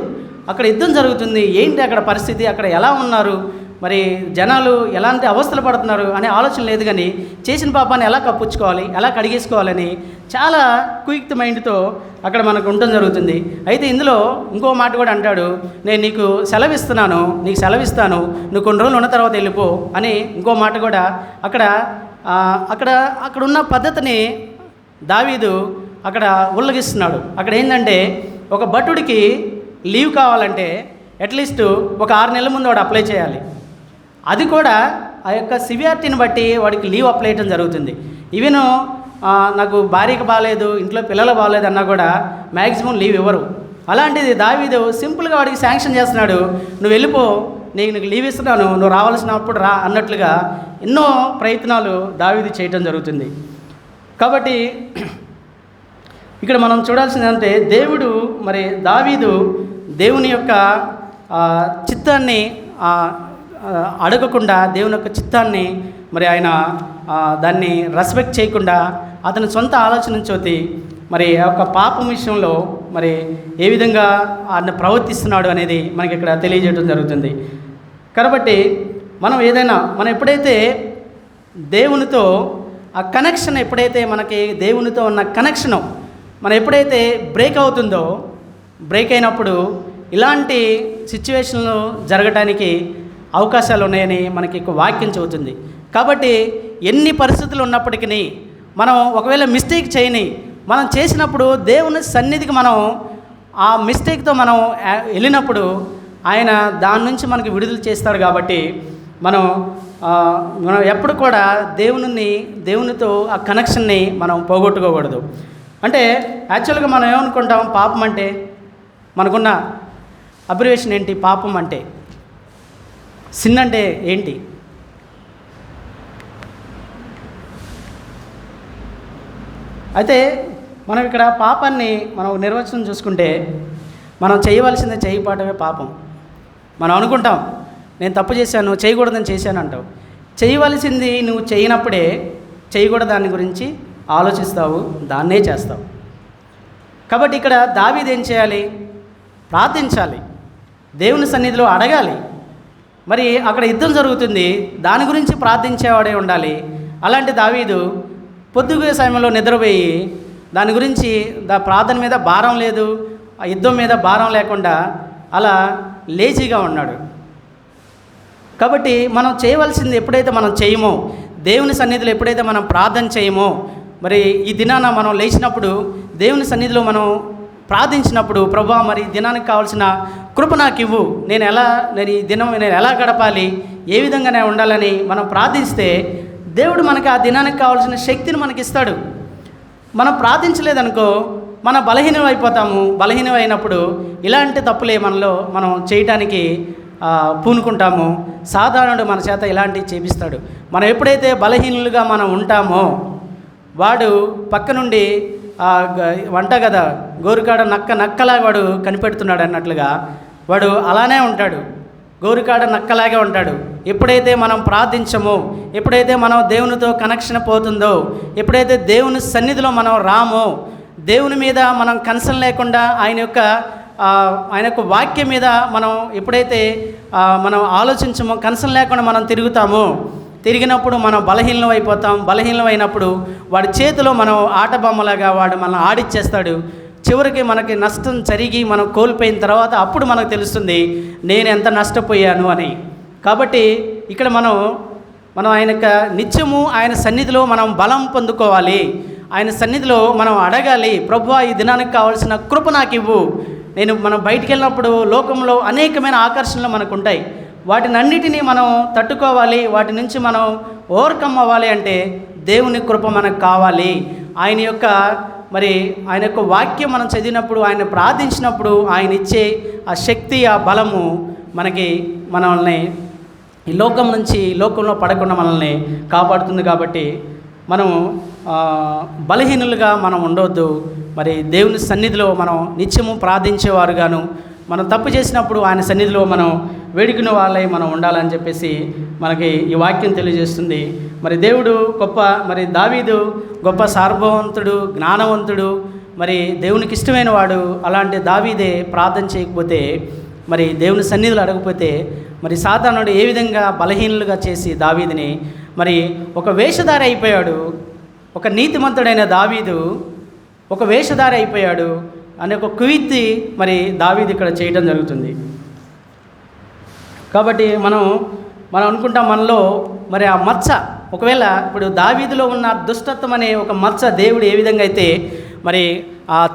అక్కడ యుద్ధం జరుగుతుంది, ఏంటి అక్కడ పరిస్థితి, అక్కడ ఎలా ఉన్నారు, మరి జనాలు ఎలాంటి అవస్థలు పడుతున్నారు అనే ఆలోచన లేదు. కానీ చేసిన పాపాన్ని ఎలా కప్పుచ్చుకోవాలి, ఎలా కడిగేసుకోవాలని చాలా క్విక్ మైండ్తో అక్కడ మనకు ఉండటం జరుగుతుంది. అయితే ఇందులో ఇంకో మాట కూడా అంటాడు, నేను నీకు సెలవిస్తాను, నువ్వు కొన్ని రోజులు ఉన్న తర్వాత వెళ్ళిపో అని ఇంకో మాట కూడా అక్కడ ఉన్న పద్ధతిని దావీదు అక్కడ ఉల్లగిస్తున్నాడు. అక్కడ ఏంటంటే ఒక భటుడికి లీవ్ కావాలంటే అట్లీస్ట్ ఒక 6 నెలల ముందు వాడు అప్లై చేయాలి. అది కూడా ఆ యొక్క సివియారిటీని బట్టి వాడికి లీవ్ అప్లై చేయడం జరుగుతుంది. ఈవెన్ నాకు భార్యకు బాగాలేదు, ఇంట్లో పిల్లలు బాగాలేదు అన్నా కూడా మ్యాక్సిమం లీవ్ ఇవ్వరు. అలాంటిది దావీదు సింపుల్గా వాడికి శాంక్షన్ చేస్తున్నాడు, నువ్వు వెళ్ళిపో, నీకు లీవ్ ఇస్తున్నాను, నువ్వు రావాల్సినప్పుడు రా అన్నట్లుగా ఎన్నో ప్రయత్నాలు దావీదు చేయటం జరుగుతుంది. కాబట్టి ఇక్కడ మనం చూడాల్సింది అంటే దావీదు దేవుని యొక్క చిత్తాన్ని అడగకుండా, దేవుని యొక్క చిత్తాన్ని మరి ఆయన దాన్ని రెస్పెక్ట్ చేయకుండా అతని సొంత ఆలోచన చోతి మరి ఆ యొక్క పాపం విషయంలో మరి ఏ విధంగా ఆయన ప్రవర్తిస్తున్నాడు అనేది మనకి ఇక్కడ తెలియజేయడం జరుగుతుంది. కాబట్టి మనం ఎప్పుడైతే దేవునితో ఆ కనెక్షన్, మనకి దేవునితో ఉన్న కనెక్షను మనం ఎప్పుడైతే బ్రేక్ అయినప్పుడు ఇలాంటి సిచ్యువేషన్లు జరగటానికి అవకాశాలు ఉన్నాయని మనకి వాక్యం చెబుతుంది. కాబట్టి ఎన్ని పరిస్థితులు ఉన్నప్పటికీ మనం ఒకవేళ మిస్టేక్ మనం చేసినప్పుడు దేవుని సన్నిధికి మనం ఆ మిస్టేక్తో మనం వెళ్ళినప్పుడు ఆయన దాని నుంచి మనకి విడుదల చేస్తాడు. కాబట్టి మనం ఎప్పుడు కూడా దేవునితో ఆ కనెక్షన్ని మనం పోగొట్టుకోకూడదు. అంటే యాక్చువల్గా మనం ఏమనుకుంటాం, పాపం అంటే మనకున్న అబ్రివేషన్ ఏంటి? పాపం అంటే, సిన్ అంటే ఏంటి? అయితే మనం ఇక్కడ పాపాన్ని మనం నిర్వచనం చూసుకుంటే, మనం చేయవలసిందే చేయకపోవడమే పాపం. మనం అనుకుంటాం నేను తప్పు చేశాను, చేయకూడదని చేశాను అంటావు. చేయవలసింది నువ్వు చేయనప్పుడే చేయకూడదు దాని గురించి ఆలోచిస్తావు, దాన్నే చేస్తావు. కాబట్టి ఇక్కడ దావీదు ఏం చేయాలి? ప్రార్థించాలి, దేవుని సన్నిధిలో అడగాలి. మరి అక్కడ యుద్ధం జరుగుతుంది, దాని గురించి ప్రార్థించేవాడే ఉండాలి. అలాంటి దావీదు పొద్దుగే సమయంలో నిద్రపోయి దాని గురించి ప్రార్థన మీద భారం లేదు, ఆ యుద్ధం మీద భారం లేకుండా అలా లేజీగా ఉన్నాడు. కాబట్టి మనం చేయవలసింది ఎప్పుడైతే మనం చేయమో, దేవుని సన్నిధిలో ఎప్పుడైతే మనం ప్రార్థన చేయమో, మరి ఈ దినాన మనం లేచినప్పుడు దేవుని సన్నిధిలో మనం ప్రార్థించినప్పుడు, ప్రభువా మరి దినానికి కావాల్సిన కృప నాకు ఇవ్వు, నేను ఈ దినం నేను ఎలా గడపాలి, ఏ విధంగా నేను ఉండాలని మనం ప్రార్థిస్తే దేవుడు మనకి ఆ దినానికి కావాల్సిన శక్తిని మనకి ఇస్తాడు. మనం ప్రార్థించలేదనుకో మన బలహీనం అయిపోతాము. బలహీనం అయినప్పుడు ఇలాంటి తప్పులే మనం చేయటానికి పూనుకుంటాము. సాధారణుడు మన చేత ఇలాంటివి చేపిస్తాడు. మనం ఎప్పుడైతే బలహీనులుగా మనం ఉంటామో వాడు పక్క నుండి వంట కదా గోరుకాడ నక్కలాగా వాడు కనిపెడుతున్నాడు అన్నట్లుగా వాడు అలానే ఉంటాడు, గోరుకాడ నక్కలాగే ఉంటాడు. ఎప్పుడైతే మనం ప్రార్థించమో, ఎప్పుడైతే మనం దేవునితో కనెక్షన్ పోతుందో, ఎప్పుడైతే దేవుని సన్నిధిలో మనం రామో, దేవుని మీద మనం కన్సర్న్ లేకుండా ఆయన యొక్క వాక్యం మీద మనం ఎప్పుడైతే మనం ఆలోచించమో, కన్సర్న్ లేకుండా మనం తిరిగినప్పుడు మనం బలహీనం అయిపోతాం. బలహీనం అయినప్పుడు వాడి చేతిలో మనం ఆట బొమ్మలాగా వాడు మనం ఆడిచ్చేస్తాడు. చివరికి మనకి నష్టం జరిగి మనం కోల్పోయిన తర్వాత అప్పుడు మనకు తెలుస్తుంది నేను ఎంత నష్టపోయాను అని. కాబట్టి ఇక్కడ మనం నిత్యము ఆయన సన్నిధిలో మనం బలం పొందుకోవాలి. ఆయన సన్నిధిలో మనం అడగాలి, ప్రభువా ఈ దినానికి కావాల్సిన కృప నాకు ఇవ్వు. మనం బయటికి వెళ్ళినప్పుడు లోకంలో అనేకమైన ఆకర్షణలు మనకు ఉంటాయి, వాటిని అన్నిటినీ మనం తట్టుకోవాలి, వాటి నుంచి మనం ఓవర్కమ్ అవ్వాలి అంటే దేవుని కృప మనకు కావాలి. ఆయన యొక్క వాక్యం మనం చదివినప్పుడు, ఆయన ప్రార్థించినప్పుడు ఆయన ఇచ్చే ఆ శక్తి, ఆ బలము మనల్ని ఈ లోకంలో పడకుండా మనల్ని కాపాడుతుంది. కాబట్టి మనం బలహీనులుగా మనం ఉండవద్దు. మరి దేవుని సన్నిధిలో మనం నిత్యము ప్రార్థించేవారుగాను, మనం తప్పు చేసినప్పుడు ఆయన సన్నిధిలో మనం వేడుకునే వాళ్ళై మనం ఉండాలని చెప్పేసి మనకి ఈ వాక్యం తెలియజేస్తుంది. మరి దేవుడు మరి దావీదు గొప్ప సార్వభౌమంతుడు, జ్ఞానవంతుడు, మరి దేవునికి ఇష్టమైన వాడు. అలాంటి దావీదే ప్రార్థన చేయకపోతే, మరి దేవుని సన్నిధిలో అడగకపోతే మరి సాతానుడు ఏ విధంగా బలహీనులుగా చేసి దావీదుని మరి ఒక వేషధారి అయిపోయాడు. ఒక నీతిమంతుడైన దావీదు ఒక వేషధారి అయిపోయాడు అనే ఒక కుయుక్తి మరి దావీదు ఇక్కడ చేయడం జరుగుతుంది. కాబట్టి మనం అనుకుంటాం మనలో మరి ఆ మచ్చ, ఒకవేళ ఇప్పుడు దావీదులో ఉన్న దుష్టత్వం అనే ఒక మచ్చ దేవుడు ఏ విధంగా అయితే మరి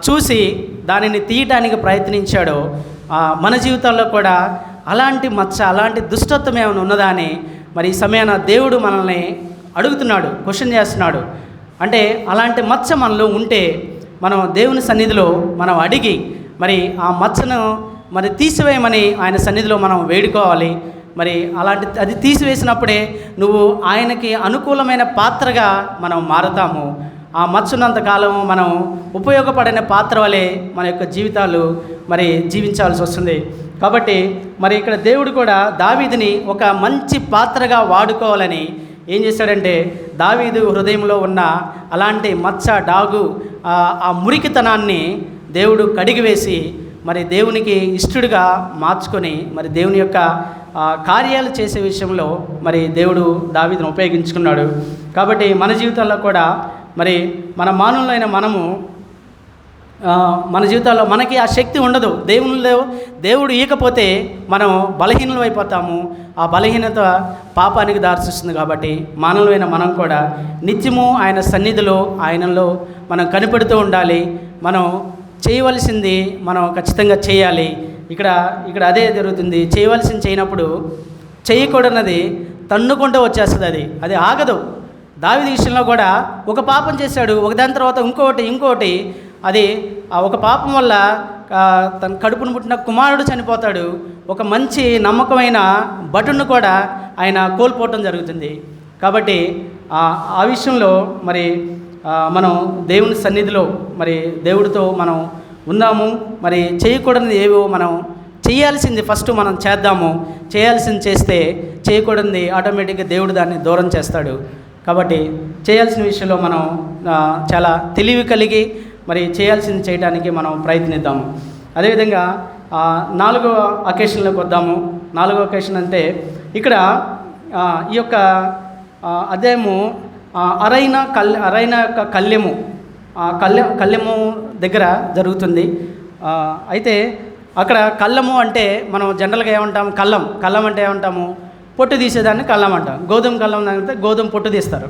చూసి దానిని తీయటానికి ప్రయత్నించాడో, మన జీవితాల్లో కూడా అలాంటి మచ్చ, అలాంటి దుష్టత్వం ఏమైనా ఉన్నదా అని మరి ఈ సమయాన దేవుడు మనల్ని అడుగుతున్నాడు, క్వశ్చన్ చేస్తున్నాడు. అంటే అలాంటి మచ్చ మనలో ఉంటే మనం దేవుని సన్నిధిలో మనం అడిగి మరి ఆ మచ్చను మరి తీసివేయమని ఆయన సన్నిధిలో మనం వేడుకోవాలి. మరి అది తీసివేసినప్పుడే నువ్వు ఆయనకి అనుకూలమైన పాత్రగా మనం మారుతాము. ఆ మచ్చున్నంతకాలం మనం ఉపయోగపడిన పాత్ర వలె మన యొక్క జీవితాలు మరి జీవించాల్సి వస్తుంది. కాబట్టి మరి ఇక్కడ దేవుడు కూడా దావీదుని ఒక మంచి పాత్రగా వాడుకోవాలని ఏం చేశాడంటే, దావీదు హృదయంలో ఉన్న అలాంటి మచ్చ, డాగు, ఆ మురికితనాన్ని దేవుడు కడిగివేసి మరి దేవునికి ఇష్టడుగా మార్చుకొని మరి దేవుని యొక్క కార్యాలు చేసే విషయంలో మరి దేవుడు దావీదును ఉపయోగించుకున్నాడు. కాబట్టి మన జీవితాల్లో కూడా మరి మన మానవులైన మన జీవితాల్లో మనకి ఆ శక్తి ఉండదు. దేవుడు ఇయకపోతే మనం బలహీనలు అయిపోతాము. ఆ బలహీనత పాపానికి దారితీస్తుంది. కాబట్టి మానవులైన మనం కూడా నిత్యము ఆయన సన్నిధిలో ఆయనలో మనం కనిపెడుతూ ఉండాలి. మనం చేయవలసింది మనం ఖచ్చితంగా చేయాలి. ఇక్కడ అదే జరుగుతుంది. చేయవలసింది చేయనప్పుడు చేయకూడనది తన్నుకుంటూ వచ్చేస్తుంది, అది ఆగదు. దావీదు విషయంలో కూడా ఒక పాపం చేశాడు, ఒకదాని తర్వాత ఇంకోటి. అది ఒక పాపం వల్ల తన కడుపును పుట్టిన కుమారుడు చనిపోతాడు. ఒక మంచి నమ్మకమైన భటును కూడా ఆయన కోల్పోవటం జరుగుతుంది. కాబట్టి ఆ విషయంలో మరి మనం దేవుని సన్నిధిలో మరి దేవుడితో మనం ఉందాము. మరి చేయకూడనిది ఏవో మనం చేయాల్సింది ఫస్ట్ మనం చేద్దాము, చేయాల్సింది చేస్తే చేయకూడదు ఆటోమేటిక్గా దేవుడు దాన్ని దూరం చేస్తాడు. కాబట్టి చేయాల్సిన విషయంలో మనం చాలా తెలివి కలిగి మరి చేయాల్సింది చేయడానికి మనం ప్రయత్నిద్దాము. అదేవిధంగా 4వ అకేషన్లోకి వద్దాము. 4వ అకేషన్ అంటే ఇక్కడ ఈ యొక్క అదేమో అరైన యొక్క కళ్ళెము దగ్గర జరుగుతుంది. అయితే అక్కడ కళ్ళము అంటే మనం జనరల్గా ఏమంటాము, కళ్ళం అంటే ఏమంటాము, పొట్టు తీసేదాన్ని కళ్ళం అంటాం. గోధుమ కళ్ళం అంటే గోధుమ పొట్టు తీస్తారు.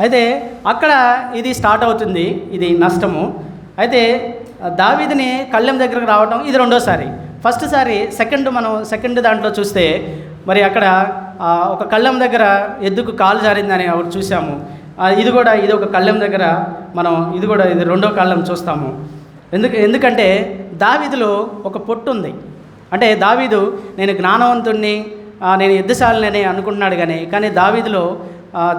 అయితే అక్కడ ఇది స్టార్ట్ అవుతుంది, ఇది నష్టము. అయితే దావీదుని కళ్ళెం దగ్గరకు రావటం ఇది రెండోసారి. ఫస్ట్ సారి సెకండ్ దాంట్లో చూస్తే మరి అక్కడ ఒక కళ్ళెం దగ్గర ఎద్దుకు కాలు జారిందని ఒకటి చూసాము. ఇది ఒక కళ్ళెం దగ్గర మనం ఇది రెండో కళ్ళెం చూస్తాము. ఎందుకంటే దావీదులో ఒక పొట్టు ఉంది. అంటే దావీదు నేను జ్ఞానవంతుణ్ణి, నేను యుద్ధశాలిని అనుకుంటున్నాడు కానీ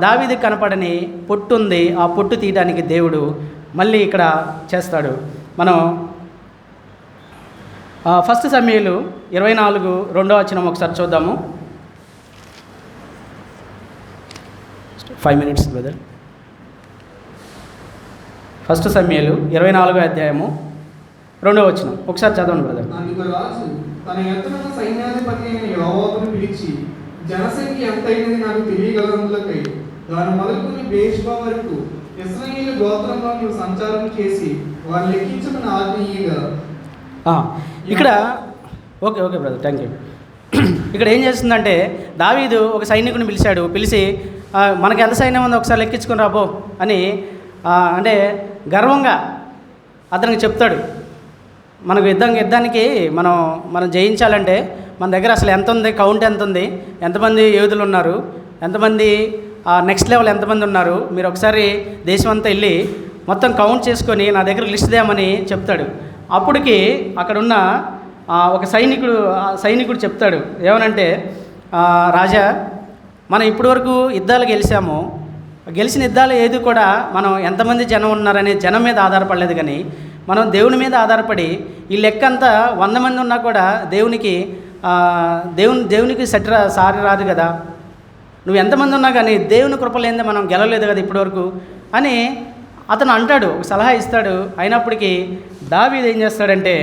దావీదుకి కనపడని పొట్టు ఉంది. ఆ పొట్టు తీయడానికి దేవుడు మళ్ళీ ఇక్కడ చేస్తాడు. మనం 1 సమూయేలు 24:2 ఒకసారి చూద్దాము. 5 minutes బ్రదర్. 1 సమూయేలు 24:2 ఒకసారి చదవండి బ్రదర్. అందుకు రాజు తన ఎత్తున సైన్యాధిపతి అయిన యోవాబును పిలిచి, జనసంఖ్య ఎంతైనది నాకు తెలియగలందులకై దాని మొదలుకొని బేర్షెబా వరకు ఇశ్రాయేలు గోత్రంలో నీవు సంచారం చేసి వారు లెక్కించమని ఆజ్ఞ. ఇక్కడ ఓకే బ్రదర్, థ్యాంక్ యూ. ఇక్కడ ఏం చేస్తుందంటే దావీదు ఒక సైనికుని పిలిచి మనకి ఎంత సైన్యం ఉందో ఒకసారి లెక్కించుకొని రాబో అని అంటే గర్వంగా అతనికి చెప్తాడు. మనకు యుద్ధానికి మనం జయించాలంటే మన దగ్గర అసలు ఎంత ఉంది, కౌంట్ ఎంత ఉంది, ఎంతమంది యోధులు ఉన్నారు, ఎంతమంది నెక్స్ట్ లెవెల్ ఎంతమంది ఉన్నారు, మీరు ఒకసారి దేశం అంతా వెళ్ళి మొత్తం కౌంట్ చేసుకొని నా దగ్గర లిస్ట్ దేమని చెప్తాడు. అప్పటికి అక్కడున్న ఒక సైనికుడు చెప్తాడు ఏమనంటే, రాజా మనం ఇప్పటివరకు యుద్ధాలు గెలిచిన యుద్ధాలు ఏది కూడా మనం ఎంతమంది జనం ఉన్నారనే జనం మీద ఆధారపడలేదు, కానీ మనం దేవుని మీద ఆధారపడి ఈ లెక్క అంతా 100 మంది ఉన్నా కూడా దేవునికి సారి రాదు కదా, నువ్వు ఎంతమంది ఉన్నా కానీ దేవుని కృప లేనిదే మనం గెలవలేదు కదా ఇప్పటివరకు అని అతను అంటాడు, ఒక సలహా ఇస్తాడు. అయినప్పటికీ దావీదు ఏం చేస్తాడంటే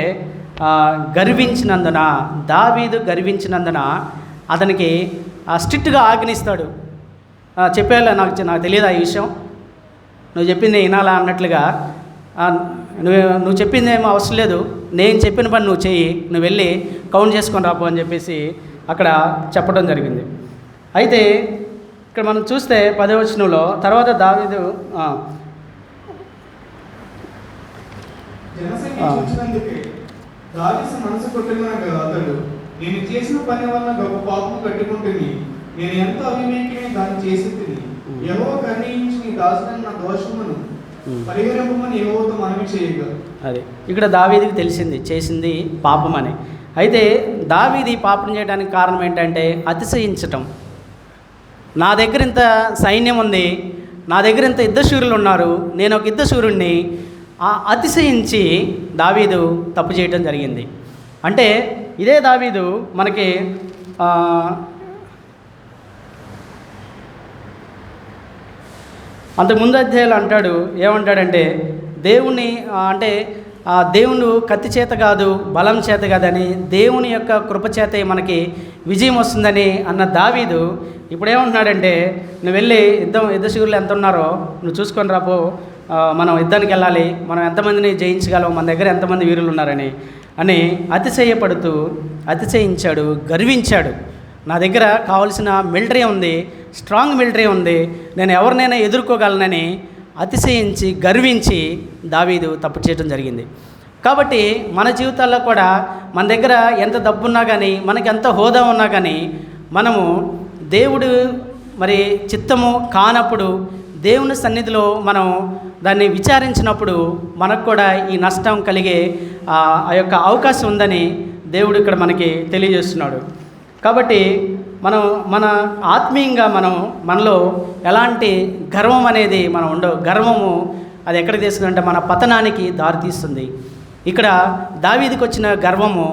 దావీదు గర్వించినందున అతనికి స్ట్రిక్ట్గా ఆజ్ఞిస్తాడు. చెప్పేలా నాకు తెలియదు ఆ విషయం, నువ్వు చెప్పింది వినాలా అన్నట్లుగా, నువ్వు చెప్పింది ఏమో అవసరం లేదు, నేను చెప్పిన పని నువ్వు చెయ్యి, నువ్వు వెళ్ళి కౌంట్ చేసుకొని రాపో అని చెప్పేసి అక్కడ చెప్పడం జరిగింది. అయితే ఇక్కడ మనం చూస్తే 10వ వచనంలో తర్వాత దావీదు మనసు కొట్టుకున్నాక అతడు, నేను చేసిన పని వల్ల గొప్ప పాపం కట్టుకుంటుంది, నేను ఎంత అవివేకిని దాన్ని చేసి యెహోవా కరుణించి నీ దాసుడైన నా దోషమును పరిహరింపమని యెహోవాతో మనవి చేయగా. అది ఇక్కడ దావీదుకి తెలిసింది చేసింది పాపం అని. అయితే దావీదు పాపం చేయడానికి కారణం ఏంటంటే అతిశయించటం. నా దగ్గర ఇంత సైన్యం ఉంది, నా దగ్గర ఇంత యుద్ధశూరులు ఉన్నారు, నేను ఒక యుద్ధశూరుణ్ణి అతిశయించి దావీదు తప్పు చేయడం జరిగింది. అంటే ఇదే దావీదు మనకి అంతకుముందు అధ్యాయులు అంటాడు, ఏమంటాడంటే దేవుడు కత్తి చేత కాదు బలం చేత కాదని దేవుని యొక్క కృపచేతే మనకి విజయం వస్తుందని అన్న దావీదు ఇప్పుడు ఏమంటున్నాడంటే, నువ్వు వెళ్ళి యుద్ధశూరులు ఎంత ఉన్నారో నువ్వు చూసుకొని రాపో, మనం యుద్ధానికి వెళ్ళాలి, మనం ఎంతమందిని జయించగలం, మన దగ్గర ఎంతమంది వీరులు ఉన్నారని అతిశయించాడు, గర్వించాడు. నా దగ్గర కావాల్సిన మిలిటరీ ఉంది, స్ట్రాంగ్ మిలిటరీ ఉంది, నేను ఎవరినైనా ఎదుర్కోగలనని అతిశయించి గర్వించి దావీదు తప్పు చేయడం జరిగింది. కాబట్టి మన జీవితాల్లో కూడా మన దగ్గర ఎంత డబ్బున్నా కానీ, మనకి ఎంత హోదా ఉన్నా కానీ, మనము దేవుడు మరి చిత్తము కానప్పుడు దేవుని సన్నిధిలో మనం దాన్ని విచారించినప్పుడు మనకు కూడా ఈ నష్టం కలిగే ఆ యొక్క అవకాశం ఉందని దేవుడు ఇక్కడ మనకి తెలియజేస్తున్నాడు. కాబట్టి మన ఆత్మీయంగా మనలో ఎలాంటి గర్వం అనేది ఉండవు. గర్వము అది ఎక్కడికి తీసుకుంటే మన పతనానికి దారితీస్తుంది. ఇక్కడ దావీదుకి వచ్చిన గర్వము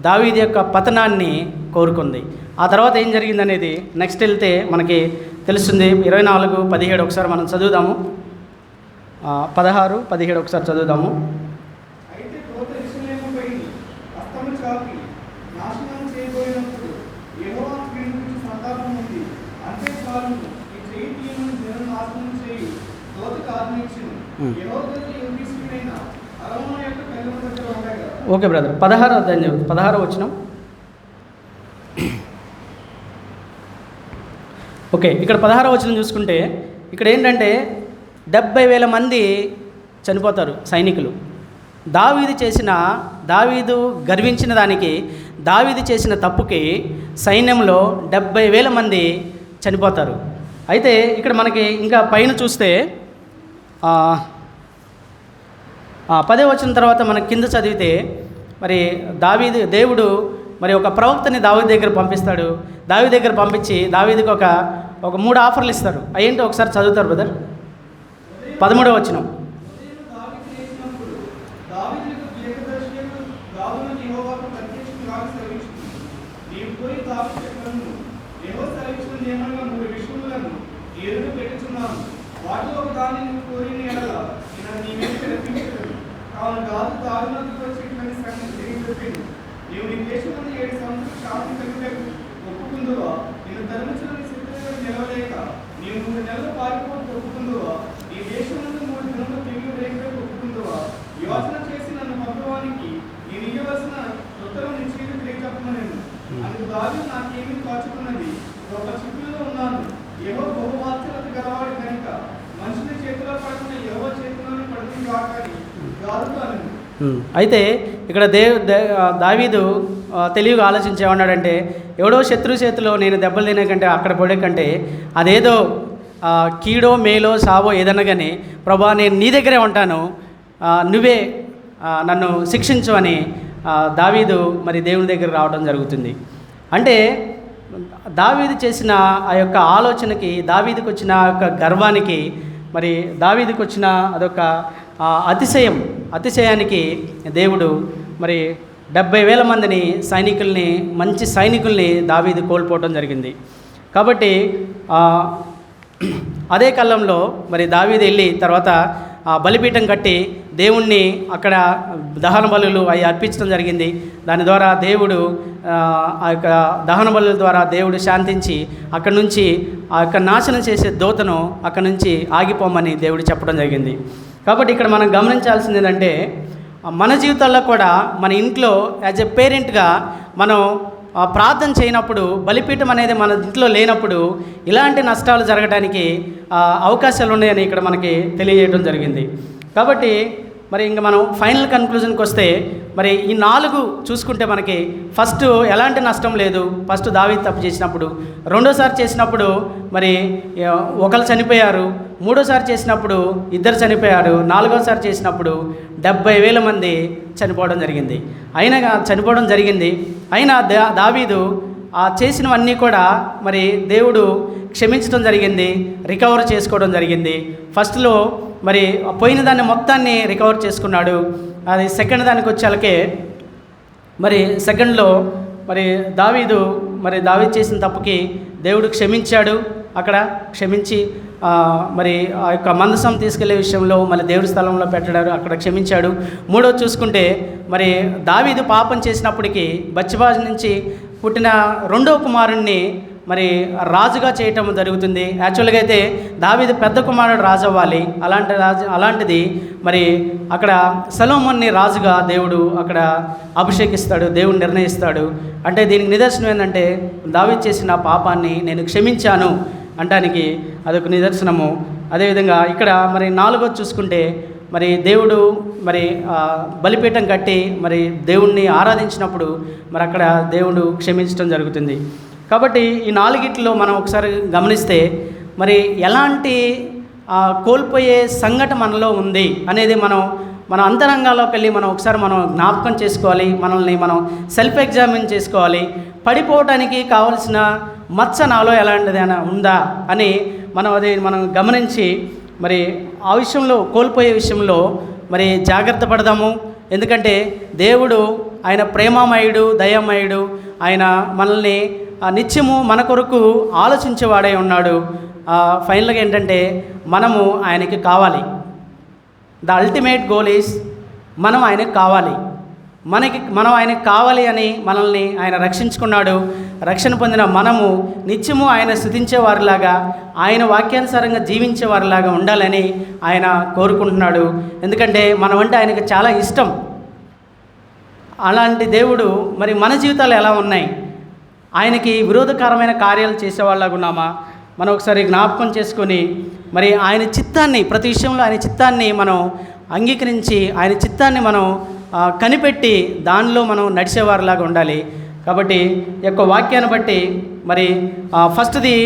దావీదు యొక్క పతనాన్ని కోరుకుంది. ఆ తర్వాత ఏం జరిగిందనేది నెక్స్ట్ వెళ్తే మనకి తెలుస్తుంది. 24:17 ఒకసారి మనం చదువుదాము. 16-17 ఒకసారి చదువుదాము. అయితే దూత యెరూషలేముపై హస్తము చాపి నాశనం చేయబోయినప్పుడు యెహోవా క్రింద నుంచి సంతాపం ఉంది. అంతే చాలును, ఈ చేయి తీయమని జనం నాశనం చేయి దూతకు ఆజ్ఞించును. యెహోవా యువకుడైన అరమోను యొక్క కళ్ళం దగ్గర ఉండగా. ఓకే బ్రదర్, 16 వచనం. ఓకే, ఇక్కడ 16 వచనం చూసుకుంటే ఇక్కడ ఏంటంటే 70,000 మంది చనిపోతారు సైనికులు. దావీదు గర్వించిన దానికి, దావీదు చేసిన తప్పుకి సైన్యంలో 70,000 మంది చనిపోతారు. అయితే ఇక్కడ మనకి ఇంకా పైన చూస్తే 10వ వచనం తర్వాత మనకి కింద చదివితే మరి దేవుడు మరి ఒక ప్రవక్తని దావీదు దగ్గర పంపిస్తాడు. దావీదు దగ్గర పంపించి దావీదుకి ఒక 3 ఆఫర్లు ఇస్తారు. అయ్యేంటో ఒకసారి చదువుతారు బ్రదర్. 13వ వచనం. నీవు నీ దేశంలో 7 సంవత్సరాలు శాంతి కలుగుటకు ఒప్పుకుందువా? నేను ధర్మచరణ సిద్ధంగా నిలవలేక నీవు 3 నెలలు పారిపోవడానికి ఒప్పుకుందువా? ఈ దేశంలో 3 దినములు తెగులు రేగటకు ఒప్పుకుందువా? యోచన చేసి నన్ను పంపడానికి నేను ఇవ్వవలసిన ఉత్తరం నిశ్చయంగా తెలియజెప్పమనేను. అందుకు దావీదు నాకేమీ కాచుకున్నది, ఒక చిక్కులో ఉన్నాను. యెహోవా బహువాత్సల్యత గలవాడు కనుక మనుషుని చేతిలో పడకుండా యెహోవా చేతిలోనే పడుతుంది కాకని గాదుతో అనెను. అయితే ఇక్కడ దావీదు తెలివిగా ఆలోచించేమన్నాడంటే, ఎవడో శత్రు చేతిలో నేను దెబ్బలు తినే కంటే అక్కడ పడే కంటే అదేదో కీడో మేలో సావో ఏదన్నా కానీ ప్రభా నేను నీ దగ్గరే ఉంటాను, నువ్వే నన్ను శిక్షించు అని దావీదు మరి దేవుని దగ్గర రావడం జరుగుతుంది. అంటే దావీదు చేసిన ఆ యొక్క ఆలోచనకి, దావీదుకు వచ్చిన యొక్క గర్వానికి, మరి దావీదుకు వచ్చిన అదొక అతిశయానికి దేవుడు మరి 70,000 మందిని సైనికుల్ని, మంచి సైనికుల్ని దావీదు కోల్పోవడం జరిగింది. కాబట్టి అదే కాలంలో మరి దావీదు వెళ్ళి తర్వాత బలిపీఠం కట్టి దేవుణ్ణి అక్కడ దహన బలులు అవి అర్పించడం జరిగింది. దాని ద్వారా దేవుడు ఆ యొక్క దహన బలుల ద్వారా దేవుడు శాంతించి అక్కడి నుంచి ఆ యొక్క నాశనం చేసే దూతను అక్కడి నుంచి ఆగిపోమని దేవుడు చెప్పడం జరిగింది. కాబట్టి ఇక్కడ మనం గమనించాల్సింది ఏంటంటే, మన జీవితాల్లో కూడా మన ఇంట్లో యాజ్ ఎ పేరెంట్గా మనం ప్రార్థన చేయనప్పుడు, బలిపీఠం అనేది మన ఇంట్లో లేనప్పుడు ఇలాంటి నష్టాలు జరగడానికి అవకాశాలు ఉన్నాయని ఇక్కడ మనకి తెలియజేయడం జరిగింది. కాబట్టి మరి ఇంకా మనం ఫైనల్ కన్క్లూజన్కి వస్తే మరి ఈ 4 చూసుకుంటే మనకి ఫస్ట్ ఎలాంటి నష్టం లేదు. ఫస్ట్ దావీదు తప్పు చేసినప్పుడు, రెండోసారి చేసినప్పుడు మరి ఒకరు చనిపోయారు, మూడోసారి చేసినప్పుడు 2 చనిపోయారు, 4వసారి చేసినప్పుడు 70,000 మంది చనిపోవడం జరిగింది. అయినా దావీదు చేసినవన్నీ కూడా మరి దేవుడు క్షమించడం జరిగింది, రికవర్ చేసుకోవడం జరిగింది. ఫస్ట్లో మరి పోయిన దాన్ని మొత్తాన్ని రికవర్ చేసుకున్నాడు. అది సెకండ్ దానికి వచ్చేలకే మరి సెకండ్లో మరి దావీదు చేసిన తప్పుకి దేవుడు క్షమించాడు. అక్కడ క్షమించి మరి ఆ యొక్క మందసం తీసుకెళ్లే విషయంలో మళ్ళీ దేవుడి స్థలంలో పెట్టాడు, అక్కడ క్షమించాడు. మూడోది చూసుకుంటే మరి దావీదు పాపం చేసినప్పటికీ బత్షెబా నుంచి పుట్టిన 2వ కుమారుణ్ణి మరి రాజుగా చేయటం జరుగుతుంది. యాక్చువల్గా అయితే దావీదు పెద్ద కుమారుడు రాజు అవ్వాలి. అలాంటిది మరి అక్కడ సొలొమోన్ని రాజుగా దేవుడు అక్కడ అభిషేకిస్తాడు, దేవుడు నిర్ణయిస్తాడు. అంటే దీనికి నిదర్శనం ఏంటంటే, దావీదు చేసిన పాపాన్ని నేను క్షమించాను అంటానికి అదొక నిదర్శనము. అదేవిధంగా ఇక్కడ మరి 4వది చూసుకుంటే మరి దేవుడు మరి బలిపీఠం కట్టి మరి దేవుణ్ణి ఆరాధించినప్పుడు మరి అక్కడ దేవుడు క్షమించడం జరుగుతుంది. కాబట్టి ఈ 4 మనం ఒకసారి గమనిస్తే మరి ఎలాంటి కోల్పోయే సంఘటన మనలో ఉంది అనేది మన అంతరంగాల్లోకి వెళ్ళి ఒకసారి జ్ఞాపకం చేసుకోవాలి. మనల్ని మనం సెల్ఫ్ ఎగ్జామిన్ చేసుకోవాలి. పడిపోవటానికి కావలసిన మచ్చ నాలో ఎలాంటిదైనా ఉందా అని మనం గమనించి మరి ఆ విషయంలో, కోల్పోయే విషయంలో మరి జాగ్రత్త పడదాము. ఎందుకంటే దేవుడు ఆయన ప్రేమమయుడు, దయామయుడు. ఆయన మనల్ని నిత్యము మన కొరకు ఆలోచించేవాడై ఉన్నాడు. ఫైనల్గా ఏంటంటే మనము ఆయనకి కావాలి. ద అల్టిమేట్ గోల్ ఈజ్ మనం ఆయనకు కావాలి. మనం ఆయనకు కావాలి అని మనల్ని ఆయన రక్షించుకున్నాడు. రక్షణ పొందిన మనము నిత్యము ఆయన స్తుతించే వారిలాగా, ఆయన వాక్యానుసారంగా జీవించే వారిలాగా ఉండాలని ఆయన కోరుకుంటున్నాడు. ఎందుకంటే మనం అంటే ఆయనకు చాలా ఇష్టం. అలాంటి దేవుడు మరి మన జీవితాలు ఎలా ఉన్నాయి? ఆయనకి విరోధకరమైన కార్యాలు చేసేవాళ్ళగా ఉన్నామా? మనం ఒకసారి జ్ఞాపకం చేసుకొని మరి ఆయన చిత్తాన్ని, ప్రతి విషయంలో ఆయన చిత్తాన్ని మనం అంగీకరించి ఆయన చిత్తాన్ని మనం కనిపెట్టి దానిలో మనం నడిచేవారిలాగా ఉండాలి. కాబట్టి ఈ యొక్క వాక్యాన్ని బట్టి మరి ఫస్ట్ది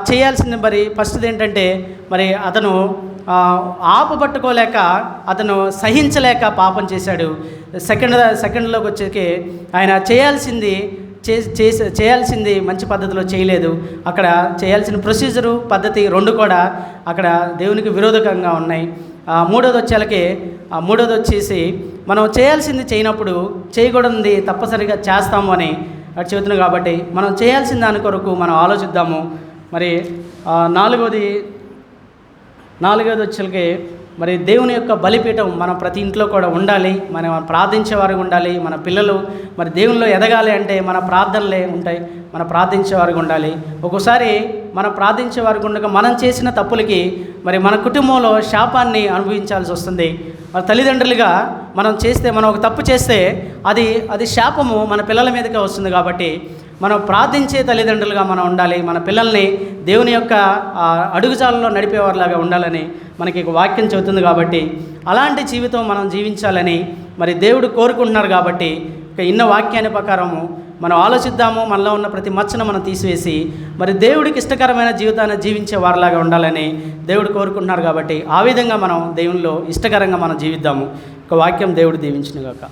చేయాల్సింది, ఫస్ట్ది ఏంటంటే మరి అతను ఆపబట్టుకోలేక, అతను సహించలేక పాపం చేశాడు. సెకండ్లోకి వచ్చేకి ఆయన చేయాల్సింది మంచి పద్ధతిలో చేయలేదు. అక్కడ చేయాల్సిన ప్రొసీజరు, పద్ధతి రెండు కూడా అక్కడ దేవునికి విరోధకంగా ఉన్నాయి. మూడోది వచ్చేసి మనం చేయాల్సింది చేయనప్పుడు చేయకూడనిది తప్పనిసరిగా చేస్తాము అని అటు చెబుతున్నాం. కాబట్టి మనం చేయాల్సిన దాని కొరకు మనం ఆలోచిద్దాము. మరి నాలుగోది వచ్చేసరికి మరి దేవుని యొక్క బలిపీఠం మన ప్రతి ఇంట్లో కూడా ఉండాలి. మనం ప్రార్థించేవారుగా ఉండాలి. మన పిల్లలు మరి దేవునిలో ఎదగాలి అంటే మన ప్రార్థనలే ఉంటాయి. మనం ప్రార్థించేవారుగా ఉండాలి. ఒక్కోసారి మనం ప్రార్థించేవారుగా ఉండగా మనం చేసిన తప్పులకి మరి మన కుటుంబంలో శాపాన్ని అనుభవించాల్సి వస్తుంది. మన తల్లిదండ్రులుగా మనం ఒక తప్పు చేస్తే అది శాపము మన పిల్లల మీదకే వస్తుంది. కాబట్టి మనం ప్రార్థించే తల్లిదండ్రులుగా మనం ఉండాలి. మన పిల్లల్ని దేవుని యొక్క అడుగుజాలలో నడిపేవారిలాగా ఉండాలని మనకి వాక్యం చెబుతుంది. కాబట్టి అలాంటి జీవితం మనం జీవించాలని మరి దేవుడు కోరుకుంటున్నారు. కాబట్టి ఇన్న వాక్యాన్ని ప్రకారము మనం ఆలోచిద్దాము. మనలో ఉన్న ప్రతి మచ్చను మనం తీసివేసి మరి దేవుడికి ఇష్టకరమైన జీవితాన్ని జీవించే వారిలాగా ఉండాలని దేవుడు కోరుకుంటున్నారు. కాబట్టి ఆ విధంగా మనం దేవునిలో ఇష్టకరంగా మనం జీవిద్దాము. ఒక వాక్యం దేవుడు దీవించును గాక.